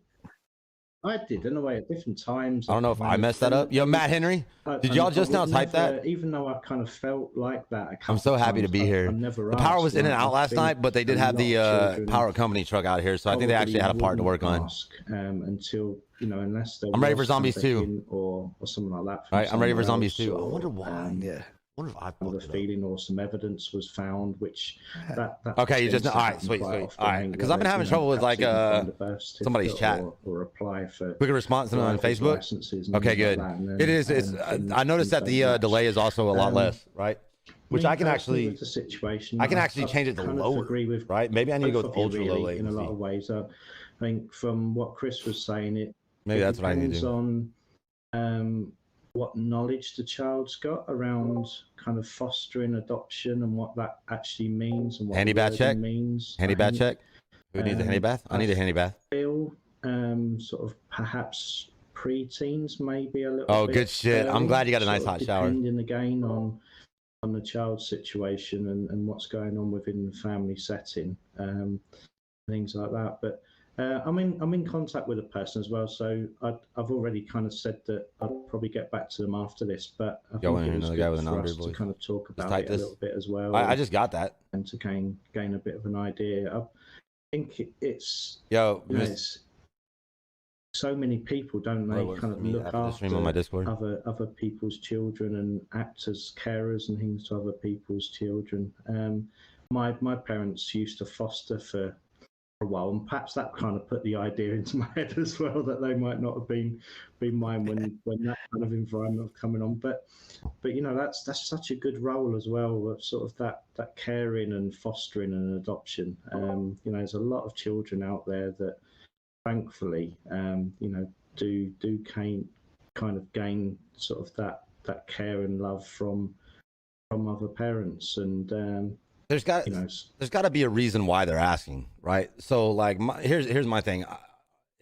I did in a way at different times. I don't know if I messed that up. Yo, Matt Henry, did y'all just now type that? Even though I kind of felt like that, I'm so happy to be here. The power was in and out last night, but they did have the power company truck out here, so I think they actually had a part to work on. Until unless I'm ready for zombies too, or something like that. All right, I'm ready for zombies too. I wonder why. yeah. I wonder if I the feeling or some evidence was found, which that okay, you just know. All right, sweet. All right, because I've been having trouble with like somebody's chat. Or reply for quick response on Facebook. Okay, good. It is. It's. I noticed that the delay is also a lot less, right? Which I can actually. The situation. I can actually change it to lower. Right? Maybe I need to go with ultra low latency. In a lot of ways, I think from what Chris was saying, maybe that's what I need to do. Depends on what knowledge the child's got around kind of fostering adoption and what that actually means and what handy bath check means. Handy bath check. Who needs a handy bath? I need a handy bath. Feel sort of perhaps pre-teens maybe a little. Oh, bit good shit! I'm glad you got a nice hot shower. Depending again on the child's situation and what's going on within the family setting, things like that. But I'm in contact with a person as well, so I've already kind of said that I'll probably get back to them after this. But I think it was good for us to kind of talk about it a little bit as well. I just got that, and to gain a bit of an idea. I think it's it's so many people, don't they, kind of look after on my Discord. other people's children and act as carers and things to other people's children. My parents used to foster for a while, and perhaps that kind of put the idea into my head as well that they might not have been mine when that kind of environment was coming on. But that's such a good role as well, sort of that caring and fostering and adoption. There's a lot of children out there that thankfully do kind of gain sort of that care and love from other parents, and there's got to be a reason why they're asking, right? So like here's my thing.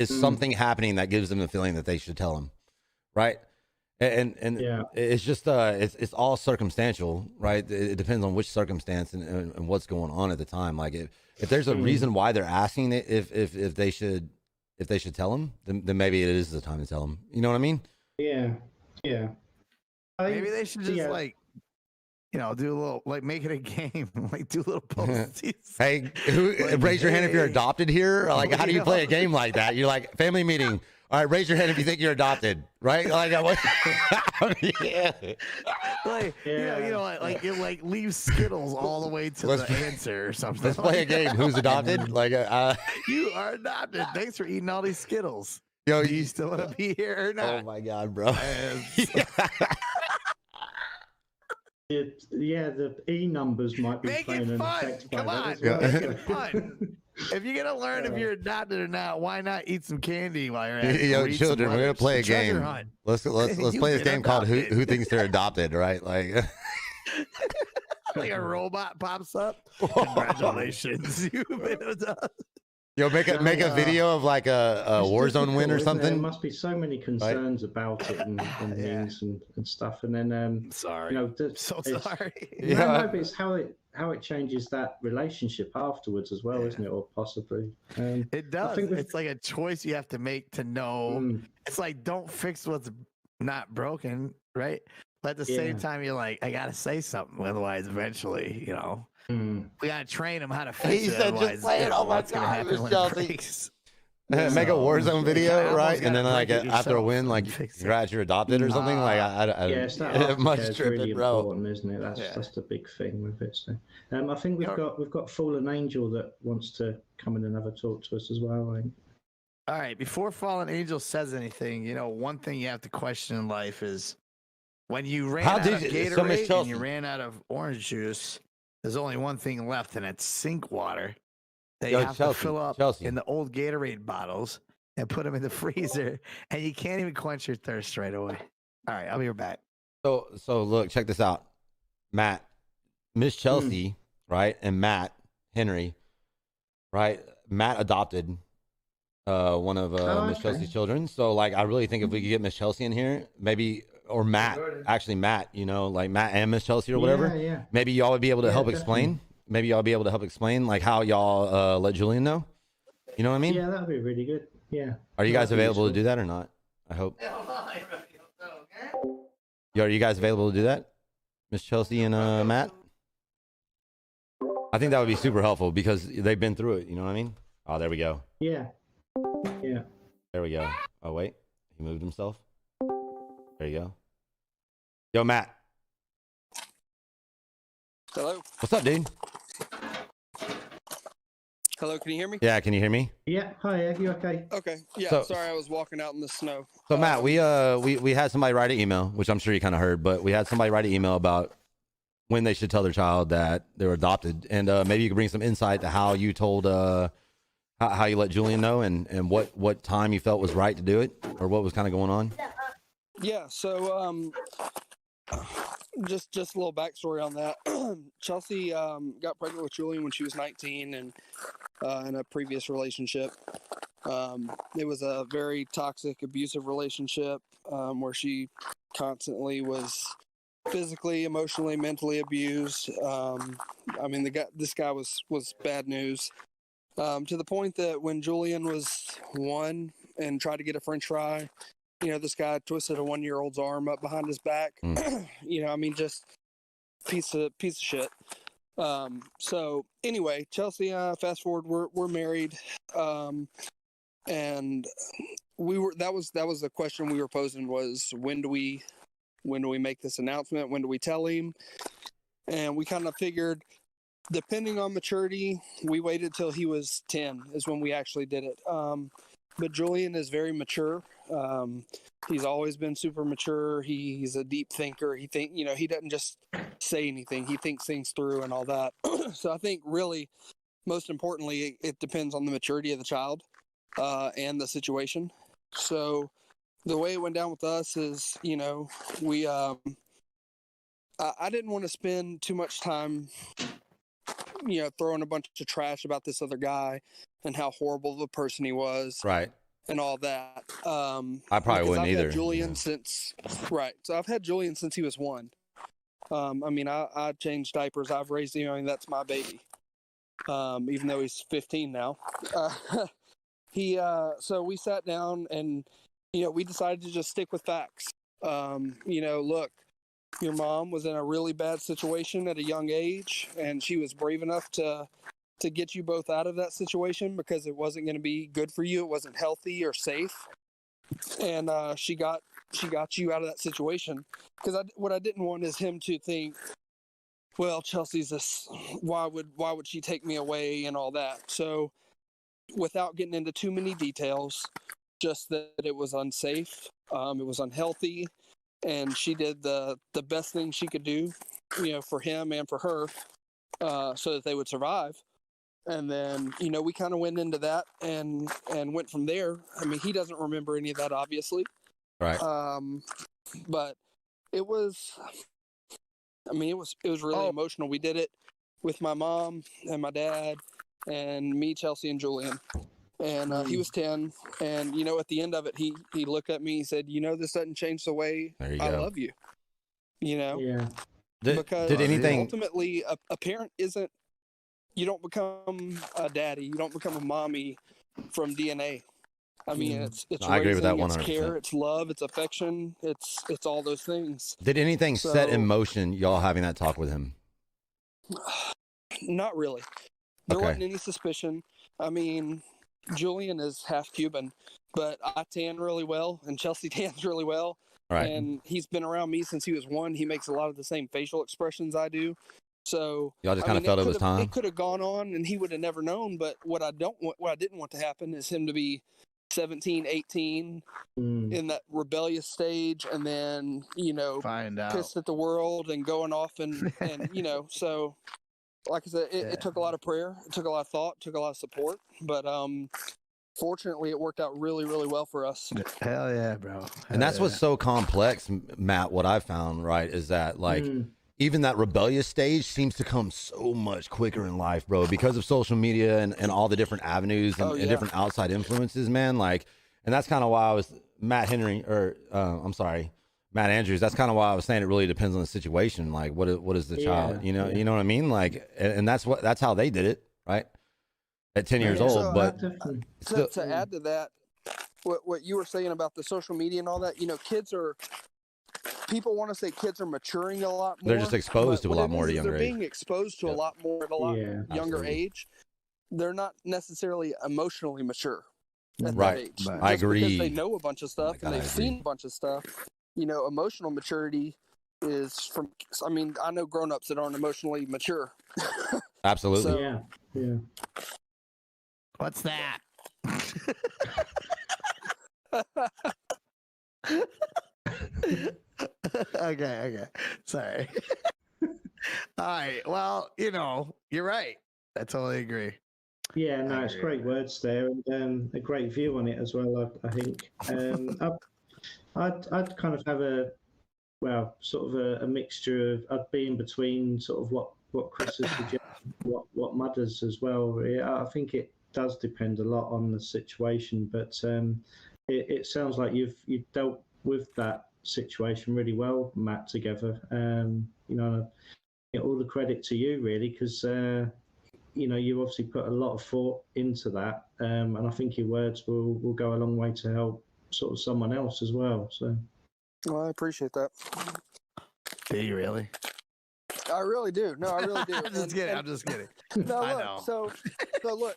Is something happening that gives them the feeling that they should tell them, right? And yeah, it's just it's all circumstantial, right? It depends on which circumstance and what's going on at the time. Like if there's a reason why they're asking if they should tell them, then maybe it is the time to tell them. You know what I mean? Yeah. Maybe they should just do a little, like, make it a game, like do little posties. Hey, raise your hand if you're adopted here. Like, how do you play a game like that? You're like, family meeting. All right, raise your hand if you think you're adopted, right? Like, yeah. Like you leave Skittles all the way to the answer or something. Let's play a game. Who's adopted? Like, you are adopted. Thanks for eating all these Skittles. Yo, do you still want to be here or not? Oh my God, bro. Yeah, the E numbers might be playing an effect. Come on, make it fun. If you're gonna learn if you're adopted or not, why not eat some candy while you're at it? Yo, children, we're gonna play a game. Let's play this game called Who Thinks They're Adopted, right? Like, like a robot pops up. Congratulations, you've been adopted. Yo, make a video of like a Warzone win or something. There must be so many concerns about it and things and stuff. And then sorry, so sorry. No, but it's how it changes that relationship afterwards as well, isn't it? Or possibly. It does. It's like a choice you have to make to know. It's like, don't fix what's not broken, right? But at the same time, you're like, I gotta say something, otherwise, eventually, we gotta train them how to fix it. He said, just play it. Oh my God, make a Warzone video, right? And then like after a win, like congrats, you're adopted or something. Like it's much tripping, really bro. Important, isn't it? That's the big thing with it. So, I think we've got Fallen Angel that wants to come in and have a talk to us as well. I think. All right, before Fallen Angel says anything, one thing you have to question in life is when you ran out of Gatorade and you ran out of orange juice. There's only one thing left, and it's sink water. They have to fill up in the old Gatorade bottles and put them in the freezer, and you can't even quench your thirst right away. All right, I'll be right back. So look, check this out, Matt, Miss Chelsea, right, and Matt Henry, right. Matt adopted one of Miss Chelsea's children. So like, I really think if we could get Miss Chelsea in here, maybe, or Matt, actually Matt, like Matt and Miss Chelsea or whatever. Yeah. Maybe y'all would be able to help definitely. explain. Maybe y'all be able to help explain like how y'all let Julian know. You know what I mean? Yeah, that'd be really good. Yeah. Are you guys available to do that or not? I hope. Yo, are you guys available to do that, Miss Chelsea and Matt? I think that would be super helpful because they've been through it. You know what I mean? Oh, there we go. Yeah. There we go. Oh, wait. He moved himself. There you go. Yo, Matt. Hello. What's up, dude? Hello, can you hear me? Yeah, can you hear me? Yeah. Hi, are you okay? Okay. Yeah, So- sorry, I was walking out in the snow. So, Matt, we had somebody write an email, which I'm sure you kind of heard, but we had somebody write an email about when they should tell their child that they were adopted, and maybe you could bring some insight to how you told how you let Julian know, and what time you felt was right to do it, or what was kind of going on. Yeah, so just a little backstory on that. Chelsea got pregnant with Julian when she was 19, and in a previous relationship. It was a very toxic, abusive relationship where she constantly was physically, emotionally, mentally abused. I mean, this guy was bad news. To the point that when Julian was 1 and tried to get a French fry, this guy twisted a 1-year-old's arm up behind his back. I mean, just piece of shit. So anyway, Chelsea, fast forward, we're married, and that was the question we were posing was when do we make this announcement? When do we tell him? And we kind of figured, depending on maturity, we waited till he was 10 is when we actually did it. But Julian is very mature. He's always been super mature. He's a deep thinker. He doesn't just say anything. He thinks things through and all that. So I think really, most importantly, it depends on the maturity of the child and the situation. So the way it went down with us is, we I didn't want to spend too much time throwing a bunch of trash about this other guy and how horrible of a person he was. Right. And all that. I probably wouldn't either. I've had Julian since I've had Julian since he was 1. I mean, I changed diapers. I've raised him. I mean, that's my baby. Even though he's 15 now. So we sat down and, we decided to just stick with facts. Look, your mom was in a really bad situation at a young age, and she was brave enough to get you both out of that situation because it wasn't going to be good for you. It wasn't healthy or safe. And she got you out of that situation. Because what I didn't want is him to think, well, Chelsea's this, why would she take me away and all that. So without getting into too many details, just that it was unsafe, it was unhealthy, and she did the best thing she could do, for him and for her, so that they would survive. And then, we kind of went into that and went from there. I mean, he doesn't remember any of that, obviously. Right. But it was really emotional. We did it with my mom and my dad and me, Chelsea, and Julian. And he was 10. And, at the end of it, he looked at me, he said, this doesn't change the way I love you. Yeah. Because did anything ultimately a parent isn't, you don't become a daddy, you don't become a mommy from DNA. I mean, it's I agree with that raising, 100%. It's care, it's love, it's affection, it's all those things. Did anything set in motion y'all having that talk with him? Not really. There wasn't any suspicion. I mean, Julian is half Cuban, but I tan really well, and Chelsea tans really well. Right. And he's been around me since he was 1. He makes a lot of the same facial expressions I do. So y'all just kind of felt it was time. It could have gone on, and he would have never known. But what I didn't want to happen is him to be 17, 18 in that rebellious stage, and then find out, pissed at the world and going off and So, like I said, it took a lot of prayer, it took a lot of thought, it took a lot of support. But fortunately, it worked out really, really well for us. Hell yeah, bro. And that's Hell what's so complex, Matt. What I found, right, is that like even that rebellious stage seems to come so much quicker in life, bro, because of social media and all the different avenues and, and different outside influences, man. Like, and that's kind of why I was Matt Andrews. That's kind of why I was saying it really depends on the situation. Like, what is the child? You know what I mean? Like, and that's how they did it, right? At 10 years old, So, but to add to that, what you were saying about the social media and all that, people want to say kids are maturing a lot more. They're just exposed to a lot more at a younger They're age. being exposed to a lot more at a lot younger absolutely. age. They're not necessarily emotionally mature at Right. that age. I Just agree. because they know a bunch of stuff God, and I they've agree. seen a bunch of stuff. Emotional maturity is from. I mean, I know grown-ups that aren't emotionally mature. Absolutely. So, Yeah. What's that? Okay. Sorry. All right. Well, you're right. I totally agree. Yeah, no, it's great words there, and a great view on it as well. I think I'd kind of have sort of a mixture of. I'd be in between sort of what Chris has suggested, what Mudders as well. I think it does depend a lot on the situation, but it sounds like you've dealt with that situation really well, Matt. Together, all the credit to you really, because. You obviously put a lot of thought into that, and I think your words will go a long way to help sort of someone else as well. So, well, I appreciate that. Do you really? I really do. No, I really do. I'm just kidding. No, I look, know. So look,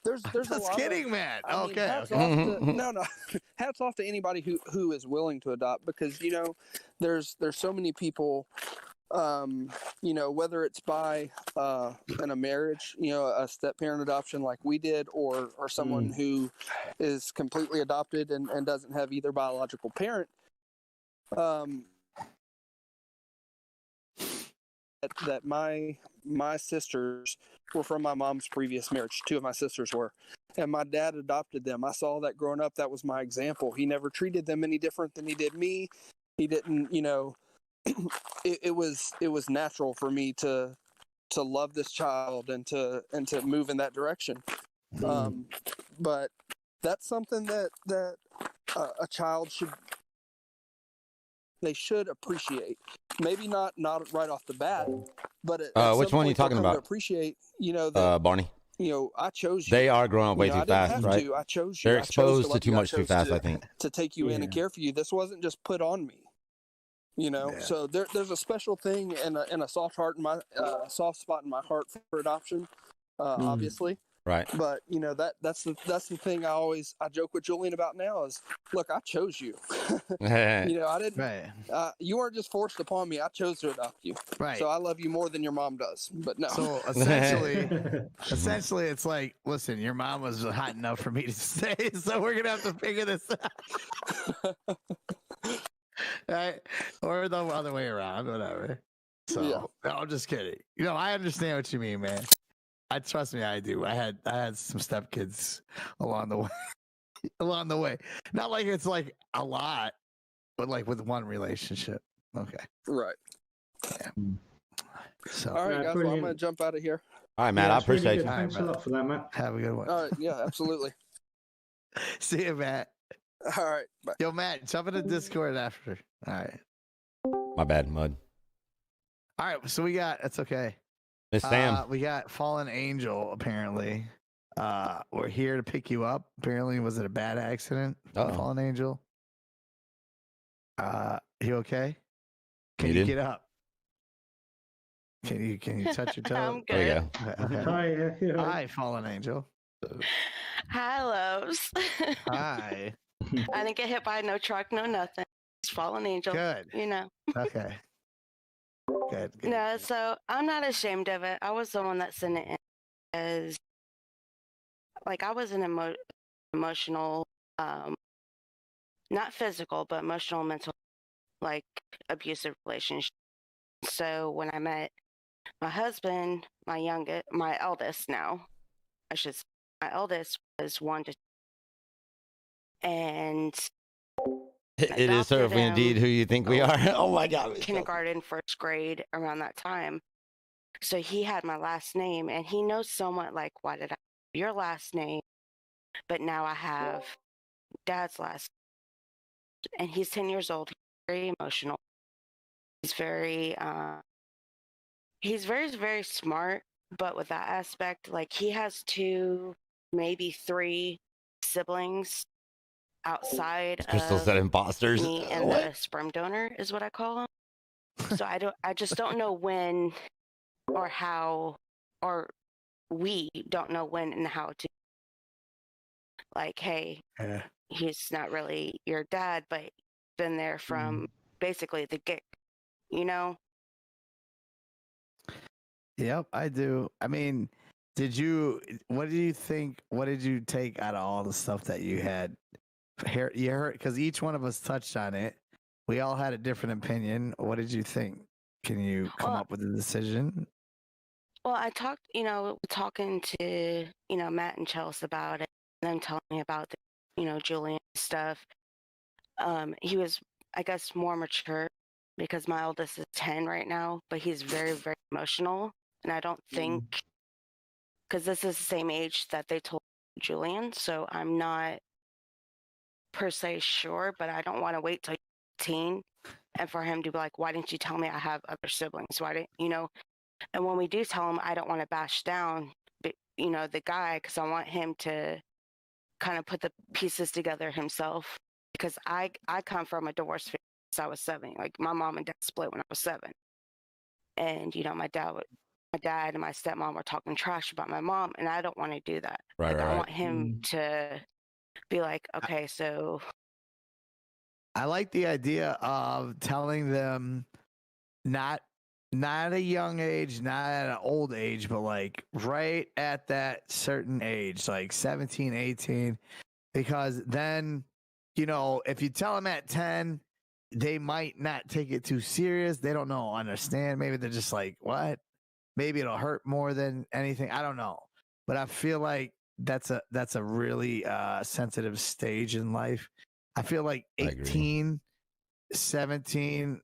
there's a lot. Kidding, man. Okay. Hats off to, hats off to anybody who is willing to adopt, because there's so many people. Whether it's by in a marriage, a step parent adoption like we did, or someone who is completely adopted and doesn't have either biological parent. That my sisters were from my mom's previous marriage. Two of my sisters were, and my dad adopted them. I saw that growing up. That was my example. He never treated them any different than he did me. He didn't, it was natural for me to love this child and to move in that direction. But that's something that a child should appreciate. Maybe not right off the bat, but which one are you talking about? To appreciate, that Barney. I chose you. They are growing up way too fast, right? I chose you. They're I chose exposed to love too you. much too fast, I think. To take you in and care for you. This wasn't just put on me. So there's a special thing and a soft soft spot in my heart for adoption, obviously. Right. But that's the thing I joke with Julian about now is, look, I chose you. I didn't. Right. You weren't just forced upon me. I chose to adopt you. Right. So I love you more than your mom does. But no. So essentially, it's like, listen, your mom was hot enough for me to stay, so we're gonna have to figure this out. Right? Or the other way around, whatever. So no, I'm just kidding. I understand what you mean, man. Trust me, I do. I had some stepkids along the way. Not like it's like a lot, but like with one relationship. Okay. Right. Yeah. So all right, guys. Well, I'm gonna jump out of here. All right, Matt. I appreciate you. Thanks a lot for that, Matt. Have a good one. All right. Yeah, absolutely. See you, Matt. All right. Bye. Yo, Matt, jump into Discord after. All right. My bad, Mud. All right. So it's okay. It's Sam. We got Fallen Angel, apparently. We're here to pick you up. Apparently, was it a bad accident? Fallen Angel? You okay? Can you get up? Can you touch your toe? I'm good. There you go. Okay. Hi, Fallen Angel. Hi, loves. Hi. I didn't get hit by no truck, no nothing. It's Fallen Angel. Good. Okay. Good. No, so I'm not ashamed of it. I was the one that sent it in as, like, I was an emotional, not physical, but emotional, mental, like, abusive relationship. So when I met my husband, my eldest now, I should say, my eldest was 1 to 2, and It is adopted certainly indeed him who you think we are. Oh my God. kindergarten, first grade, around that time. So he had my last name, and he knows somewhat like, why did I have your last name? But now I have dad's last name. And he's 10 years old. He's very emotional. He's very smart, but with that aspect, like he has 2, maybe 3 siblings outside Crystal said of imposters. me and What? the sperm donor is what I call them. So I just don't know when or how, or we don't know when and how to, like, hey, he's not really your dad, but been there from basically the get, you know? Yep, I do. I mean, what did you think? What did you take out of all the stuff that you had? You heard, because each one of us touched on it. We all had a different opinion. What did you think? Can you come Well, up with a decision? Well, I talked, talking to, Matt and Chelsea about it, and them telling me about the, Julian stuff. He was, I guess, more mature because my oldest is 10 right now, but he's very, very emotional. And I don't think, because this is the same age that they told Julian, so I'm not per se sure, but I don't want to wait till he's 18 and for him to be like, why didn't you tell me I have other siblings? Why didn't, And when we do tell him, I don't want to bash down, the guy, because I want him to kind of put the pieces together himself. Because I come from a divorce family since I was 7. Like my mom and dad split when I was 7, and my dad and my stepmom were talking trash about my mom, and I don't want to do that. Right, like, right, I right. want him to be like, okay, so I like the idea of telling them not at a young age, not at an old age, but like right at that certain age, like 17, 18, because then, if you tell them at 10, they might not take it too serious. They don't know, understand. Maybe they're just like, what? Maybe it'll hurt more than anything. I don't know. But I feel like that's a really sensitive stage in life. I feel like 18, 17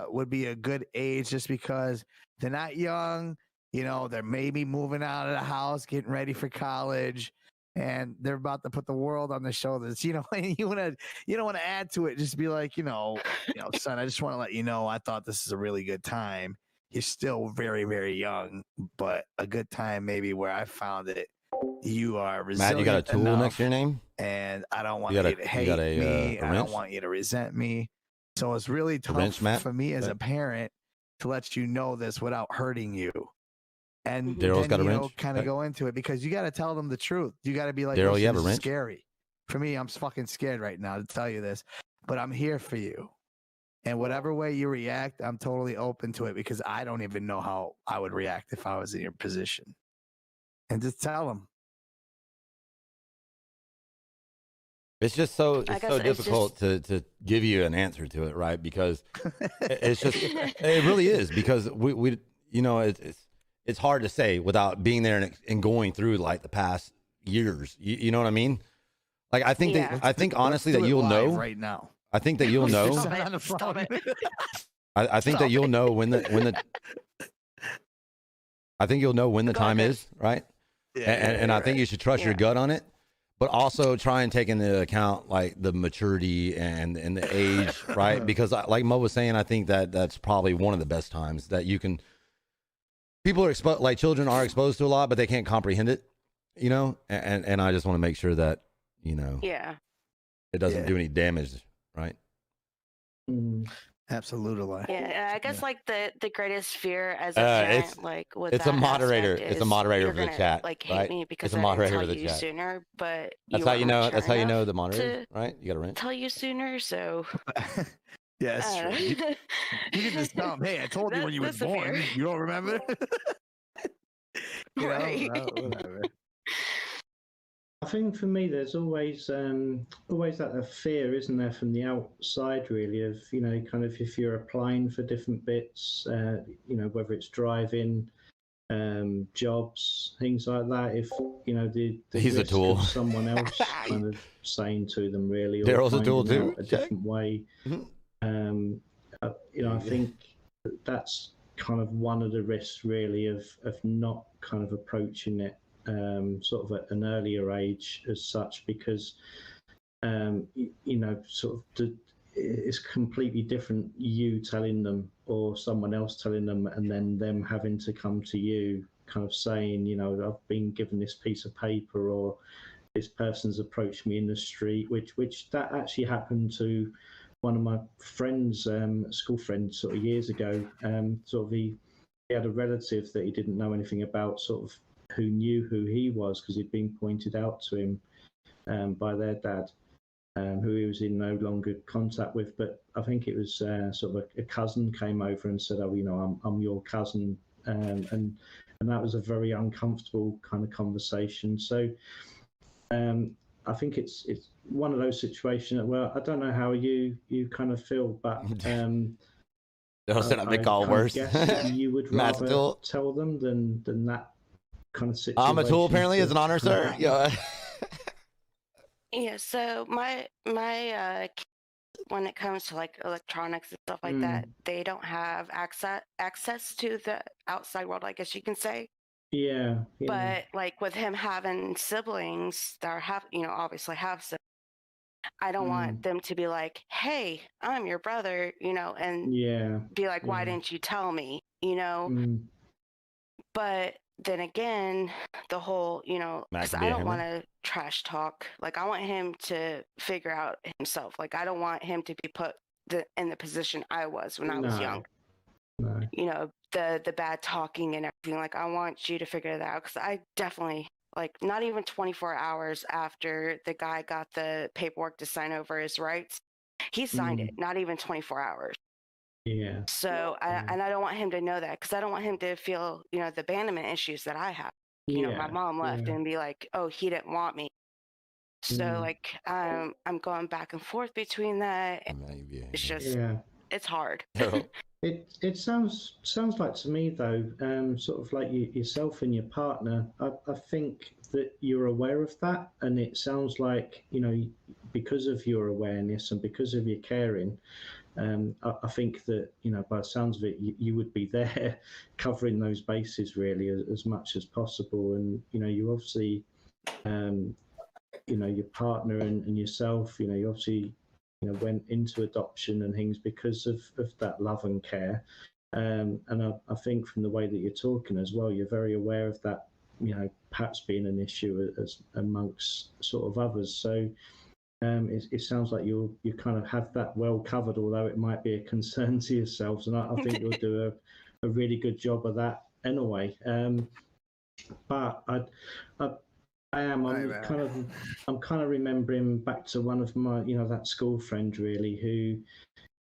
would be a good age just because they're not young. They're maybe moving out of the house, getting ready for college, and they're about to put the world on their shoulders. And you don't want to add to it. Just be like, son, I just want to let you know I thought this is a really good time. You're still very, very young, but a good time maybe where I found it. You are resilient. Matt, you got a tool enough, next to your name? and I don't want you to hate me. I don't want you to resent me. So it's really tough for me as a parent to let you know this without hurting you. And Daryl's then, got a wrench. kind of go into it because you got to tell them the truth. You got to be like, Daryl, you have a this is wrench? scary. For me, I'm fucking scared right now to tell you this, but I'm here for you. And whatever way you react, I'm totally open to it because I don't even know how I would react if I was in your position. And just tell them. It's just so difficult to give you an answer to it, right? Because it really is, because we it's hard to say without being there and going through like the past years. You know what I mean? Like I think honestly that you'll know right now. I think that you'll know. Stop it. I think that you'll know when the I think you'll know when the time is, right? Yeah, and I think you should trust your gut on it. But also try and take into account like the maturity and the age, right? Because like Mo was saying, I think that's probably one of the best times that you can. People are exposed, like children are exposed to a lot, but they can't comprehend it, And I just want to make sure that it doesn't do any damage, right? Absolutely. Yeah, I guess like the greatest fear as a parent, like with it's that a moderator. aspect It's a is moderator you're of the gonna, chat, like hate right? me because It's a I moderator didn't of tell the you chat. sooner, but That's how you know. That's how you know the moderator, right? You got a wrench. Tell you sooner, so yeah, that's true. You can just tell them, hey, I told you when you were born. You don't remember? Right. Whatever. I think for me, there's always that fear, isn't there, from the outside, really, of kind of if you're applying for different bits, whether it's driving, jobs, things like that. If the He's a risk tool. of someone else kind of saying to them really, or Daryl's a tool finding too, out a Jay? different way. I think that's kind of one of the risks really of not kind of approaching it sort of at an earlier age as such, because sort of it's completely different you telling them or someone else telling them, and then them having to come to you kind of saying, I've been given this piece of paper, or this person's approached me in the street, which that actually happened to one of my friends, school friends, sort of years ago. Sort of he had a relative that he didn't know anything about, sort of who knew who he was because he'd been pointed out to him by their dad, who he was in no longer contact with. But I think it was sort of a cousin came over and said, "Oh, I'm your cousin," and that was a very uncomfortable kind of conversation. So I think it's one of those situations where I don't know how you kind of feel, but Daryl said I've been called kind of worse. guess that you would Matt's a rather tool. tell them than that kind of situation. I'm a tool, apparently, is an honor, sir. Yeah. Yeah, so my when it comes to like electronics and stuff like that, they don't have access to the outside world, I guess you can say. Yeah. But like with him having siblings that are obviously have siblings, I don't want them to be like, "Hey, I'm your brother," and be like, "Why didn't you tell me?" But then again, the whole, because I don't want to trash talk. Like, I want him to figure out himself. Like, I don't want him to be put in the position I was when I was young. No. The bad talking and everything. Like, I want you to figure that out, because I definitely, like, not even 24 hours after the guy got the paperwork to sign over his rights, he signed it. Not even 24 hours. Yeah. So, and I don't want him to know that, because I don't want him to feel, the abandonment issues that I have. My mom left and be like, "Oh, he didn't want me." So, like, I'm going back and forth between that. It's just, it's hard. It sounds like to me though, sort of like yourself and your partner. I think that you're aware of that, and it sounds like because of your awareness and because of your caring. I think that by the sounds of it, you would be there covering those bases really as much as possible, and you obviously, your partner and yourself, you obviously, went into adoption and things because of that love and care, and I think from the way that you're talking as well, you're very aware of that, perhaps being an issue as amongst sort of others. So. It sounds like you kind of have that well covered, although it might be a concern to yourselves, and I think you'll do a really good job of that anyway. But I'm kind of remembering back to one of my that school friend really, who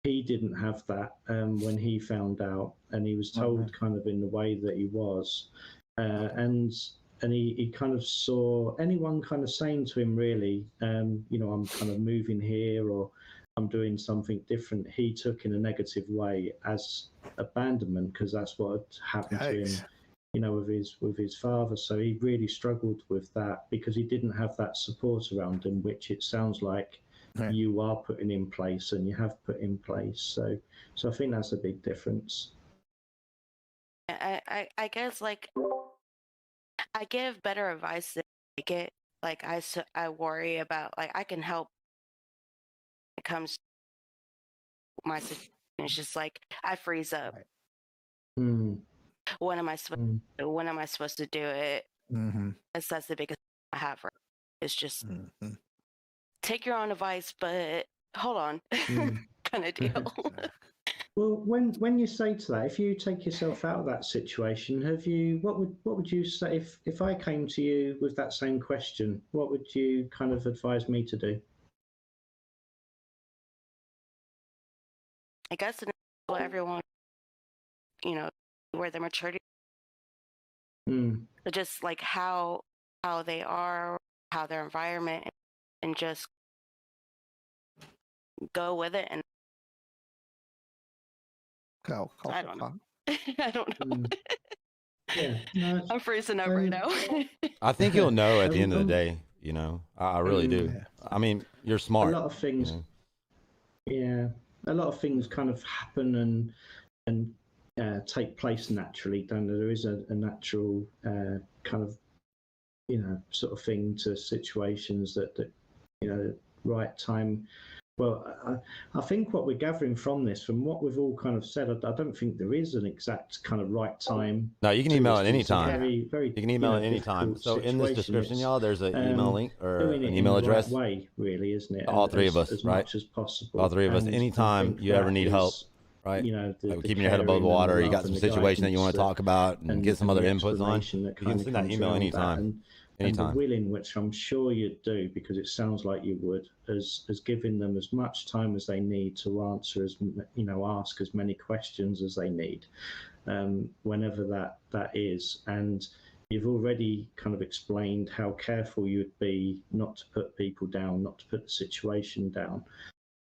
he didn't have that when he found out, and he was told kind of in the way that he was, and he kind of saw anyone kind of saying to him, really, I'm kind of moving here, or I'm doing something different. He took in a negative way as abandonment, because that's what had happened to him, with his father. So he really struggled with that because he didn't have that support around him, which it sounds like you are putting in place and you have put in place. So I think that's a big difference. I guess, like, I give better advice than I get. Like, I worry about, like, I can help when it comes to my situation. It's just like I freeze up. When am I supposed to do it? That's the biggest I have. Right? It's just take your own advice, but hold on, kind of deal. Well, when you say to that, if you take yourself out of that situation, what would you say if I came to you with that same question? What would you kind of advise me to do? I guess everyone, where their maturity, but just like how they are, how their environment, and just go with it. And I don't know. I don't know. Yeah, no, I'm freezing up right now. I think you'll know at the end of the um, day. I really do. Yeah. I mean, you're a smart. lot of things. Yeah, a lot of things kind of happen and take place naturally. Don't there? There is a natural kind of sort of thing to situations that right time. Well, I think what we're gathering from this, from what we've all kind of said, I don't think there is an exact kind of right time. No, you can to email this, at 'cause any it's a time. very, very, You can email at any time. difficult So in this situation. description, It's, y'all, there's an email link or doing an it in email the address. right way, really, isn't it? All three of us, as right? much as possible. All three of us. And I Anytime think you ever that need help, is, right? the Like keeping your head above the caring and water, the you got love some and the situation that you want to guidance talk about and get some and other the inputs on. explanation that You can kind of send that comes email around anytime. that. And the Anytime. willing, which I'm sure you'd do, because it sounds like you would, as giving them as much time as they need to answer, ask as many questions as they need, whenever that is. And you've already kind of explained how careful you'd be not to put people down, not to put the situation down,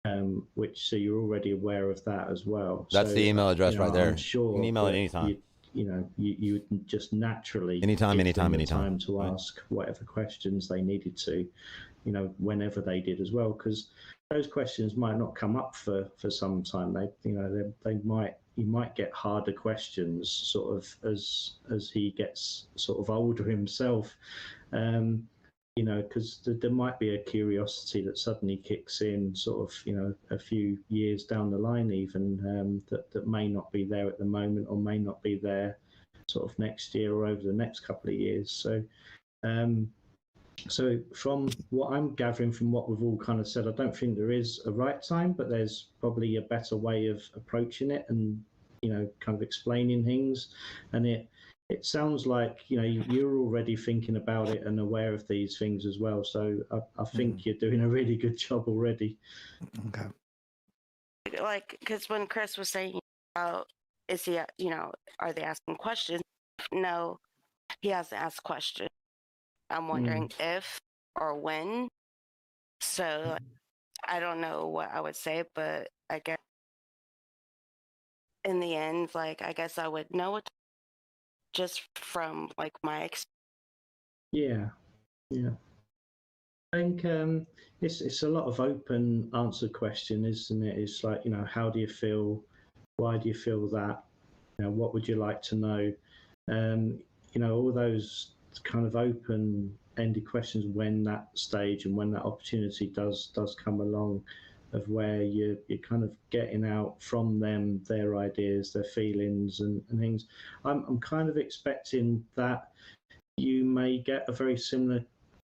so you're already aware of that as well. That's so, the email address right there. I'm sure you can email that at any time. you would just naturally Anytime, give anytime, them the anytime. time to Right. ask whatever questions they needed to, whenever they did as well, because those questions might not come up for some time. You might get harder questions sort of as he gets sort of older himself, because there might be a curiosity that suddenly kicks in sort of, a few years down the line even, that may not be there at the moment or may not be there sort of next year or over the next couple of years. So from what I'm gathering from what we've all kind of said, I don't think there is a right time, but there's probably a better way of approaching it and, kind of explaining things. And it sounds like, you're already thinking about it and aware of these things as well. So I think you're doing a really good job already. Okay. Like, because when Chris was saying about, is he, are they asking questions? No, he hasn't asked questions. I'm wondering if or when. So I don't know what I would say, but I guess in the end, like, I guess I would know it just from like my experience. Yeah. I think it's a lot of open answer question, isn't it? It's like, how do you feel? Why do you feel that? What would you like to know? All those kind of open-ended questions when that stage and when that opportunity does come along, of where you're kind of getting out from them their ideas, their feelings and things. I'm kind of expecting that you may get a very similar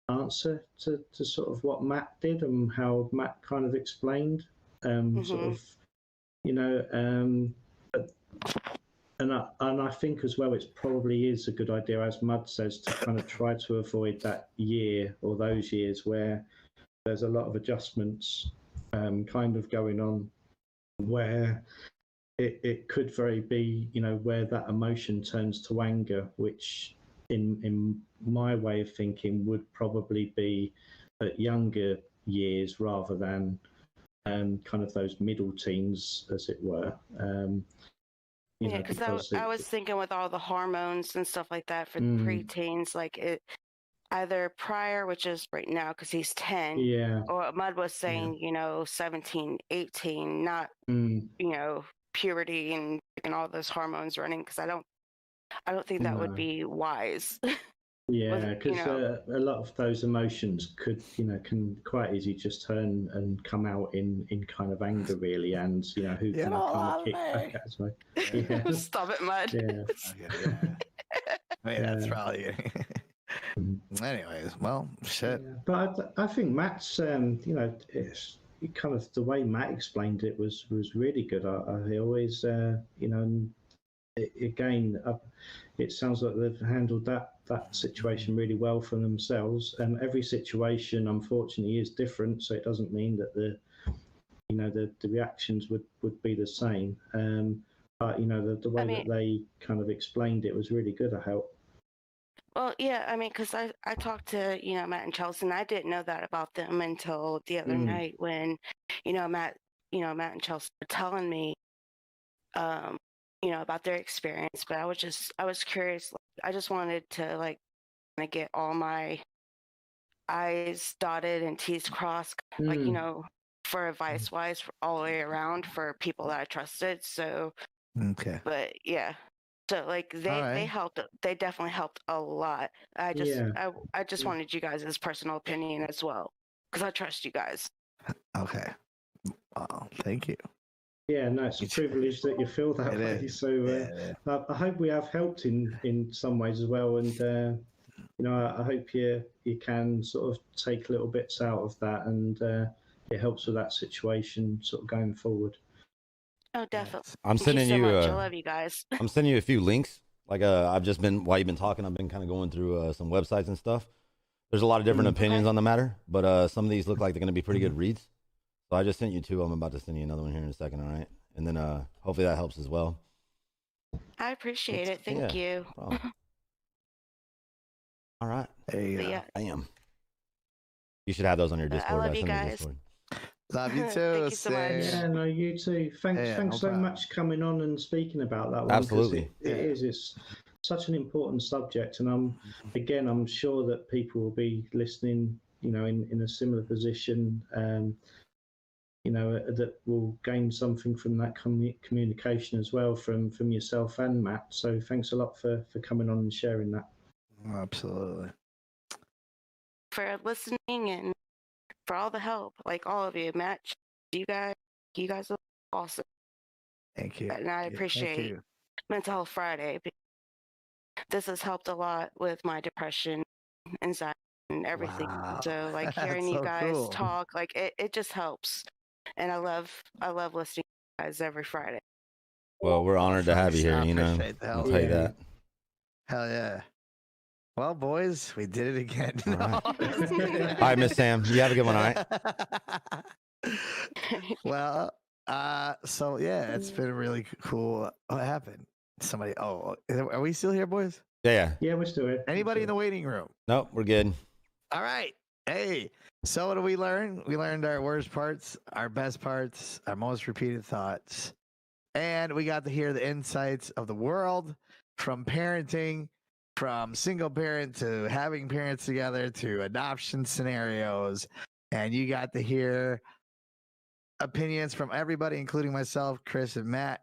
answer to sort of what Matt did and how Matt kind of explained, sort of, and I think as well, it probably is a good idea, as Mud says, to kind of try to avoid that year or those years where there's a lot of adjustments kind of going on, where it could very be, where that emotion turns to anger, which in my way of thinking would probably be at younger years rather than kind of those middle teens, as it were. Yeah, because I was thinking with all the hormones and stuff like that for preteens, like it either prior, which is right now because he's 10, or Mud was saying, 17, 18, not, puberty and all those hormones running, because I don't think that would be wise. Yeah, because a lot of those emotions can quite easily just turn and come out in kind of anger, really, and who can kind of kick back at us. Yeah. Stop it, Mud. Yeah. Okay, I mean, that's probably. Anyways, well, shit. Yeah. But I think Matt's, it's kind of the way Matt explained it was really good. I always, again, it sounds like they've handled that situation really well for themselves. Every situation, unfortunately, is different, so it doesn't mean that the reactions would be the same. But the way that they kind of explained it was really good. I hope. Well, yeah, I mean, because I talked to, Matt and Chelsea, and I didn't know that about them until the other night when, Matt and Chelsea were telling me, about their experience. But I was curious. I just wanted to like kind of get all my I's dotted and T's crossed, like, for advice wise, all the way around for people that I trusted. So, Okay. but yeah. So like they helped. They definitely helped a lot. I just wanted you guys' personal opinion as well, because I trust you guys. Okay. Well, thank you. Yeah, no, it's a privilege that you feel that way. So I hope we have helped in some ways as well. And I hope you can sort of take little bits out of that, and it helps with that situation sort of going forward. Oh, definitely. I'm Thank sending you so you. much. I love you guys. I'm sending you a few links. Like I've just been while you've been talking, I've been kind of going through some websites and stuff. There's a lot of different opinions on the matter, but some of these look like they're going to be pretty good reads. So I just sent you two. I'm about to send you another one here in a second. All right, and then hopefully that helps as well. I appreciate it. Thank you. All right. There you go. Yeah. Bam. You should have those on your Discord. I love you send you guys. Discord. Love you too. Thank you so much. Yeah, no, you too. Thanks so much coming on and speaking about that one. Absolutely. It's such an important subject, and I'm sure that people will be listening, in a similar position, that will gain something from that communication as well from yourself and Matt. So thanks a lot for coming on and sharing that. Absolutely. For listening and for all the help, like all of you, Matt, you guys are awesome. Thank you. And I appreciate Mental Health Friday. This has helped a lot with my depression, anxiety, and everything. Wow. So like hearing you guys talk, like it just helps. And I love listening to you guys every Friday. Well, we're honored to have you here. I'll tell you that. Hell yeah. Well, boys, we did it again. All right, Miss Sam, you have a good one. All right. Well, so yeah, it's been really cool. What happened? Somebody? Oh, are we still here, boys? Yeah. Yeah, we're still here. Anybody in the waiting room? Nope, we're good. All right. Hey, so what did we learn? We learned our worst parts, our best parts, our most repeated thoughts, and we got to hear the insights of the world from parenting. From single parent to having parents together to adoption scenarios. And you got to hear opinions from everybody, including myself, Chris, and Matt.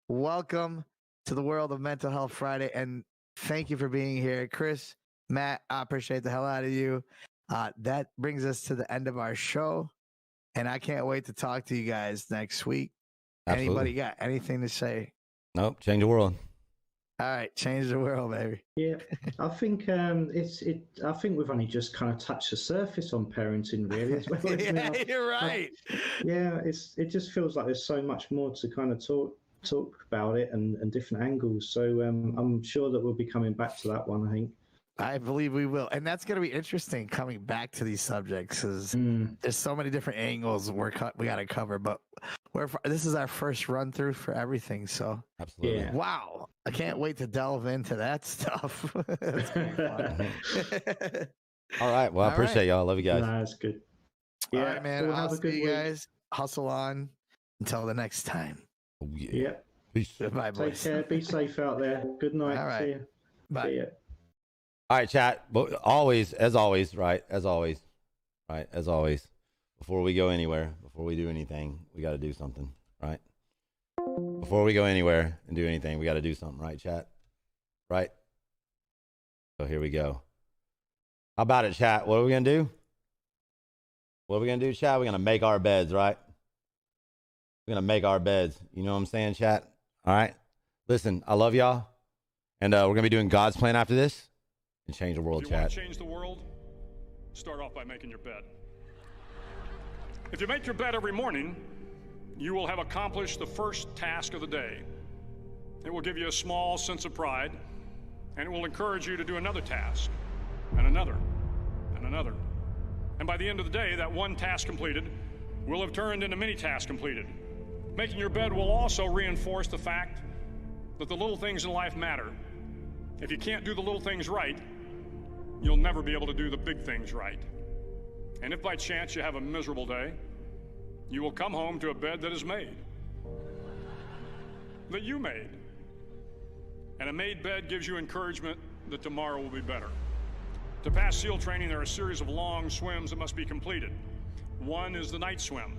Welcome to the world of Mental Health Friday. And thank you for being here. Chris, Matt, I appreciate the hell out of you. That brings us to the end of our show. And I can't wait to talk to you guys next week. Absolutely. Anybody got anything to say? Nope, change the world. All right, change the world, baby. Yeah, I think I think we've only just kind of touched the surface on parenting, really. As well, Yeah, you're right. It just feels like there's so much more to kind of talk about it and different angles. So I'm sure that we'll be coming back to that one. I think. I believe we will, and that's going to be interesting coming back to these subjects because there's so many different angles we got to cover. But this is our first run through for everything, so absolutely. Yeah. Wow, I can't wait to delve into that stuff. It's gonna be fun. All right, well, I appreciate y'all. I love you guys. Nah, that's good. Yeah, all right, man. We'll I'll have a good see you week. guys. Hustle on until the next time. Oh, yeah. Yeah. Peace. Bye, Take boys. care. Be safe out there. Good night. All right. See you. Bye. See ya. All right, chat. But always, as always, right? As always, right? As always, before we go anywhere, before we do anything, we got to do something, right? Before we go anywhere and do anything, we got to do something, right, chat? Right? So here we go. How about it, chat? What are we going to do? What are we going to do, chat? We're going to make our beds, right? We're going to make our beds. You know what I'm saying, chat? All right? Listen, I love y'all. And we're going to be doing God's plan after this. And change the world, If you chat. want to change the world, start off by making your bed. If you make your bed every morning, you will have accomplished the first task of the day. It will give you a small sense of pride, and it will encourage you to do another task, and another, and another. And by the end of the day, that one task completed will have turned into many tasks completed. Making your bed will also reinforce the fact that the little things in life matter. If you can't do the little things right, you'll never be able to do the big things right. And if by chance you have a miserable day, you will come home to a bed that is made, that you made. And a made bed gives you encouragement that tomorrow will be better. To pass SEAL training, there are a series of long swims that must be completed. One is the night swim.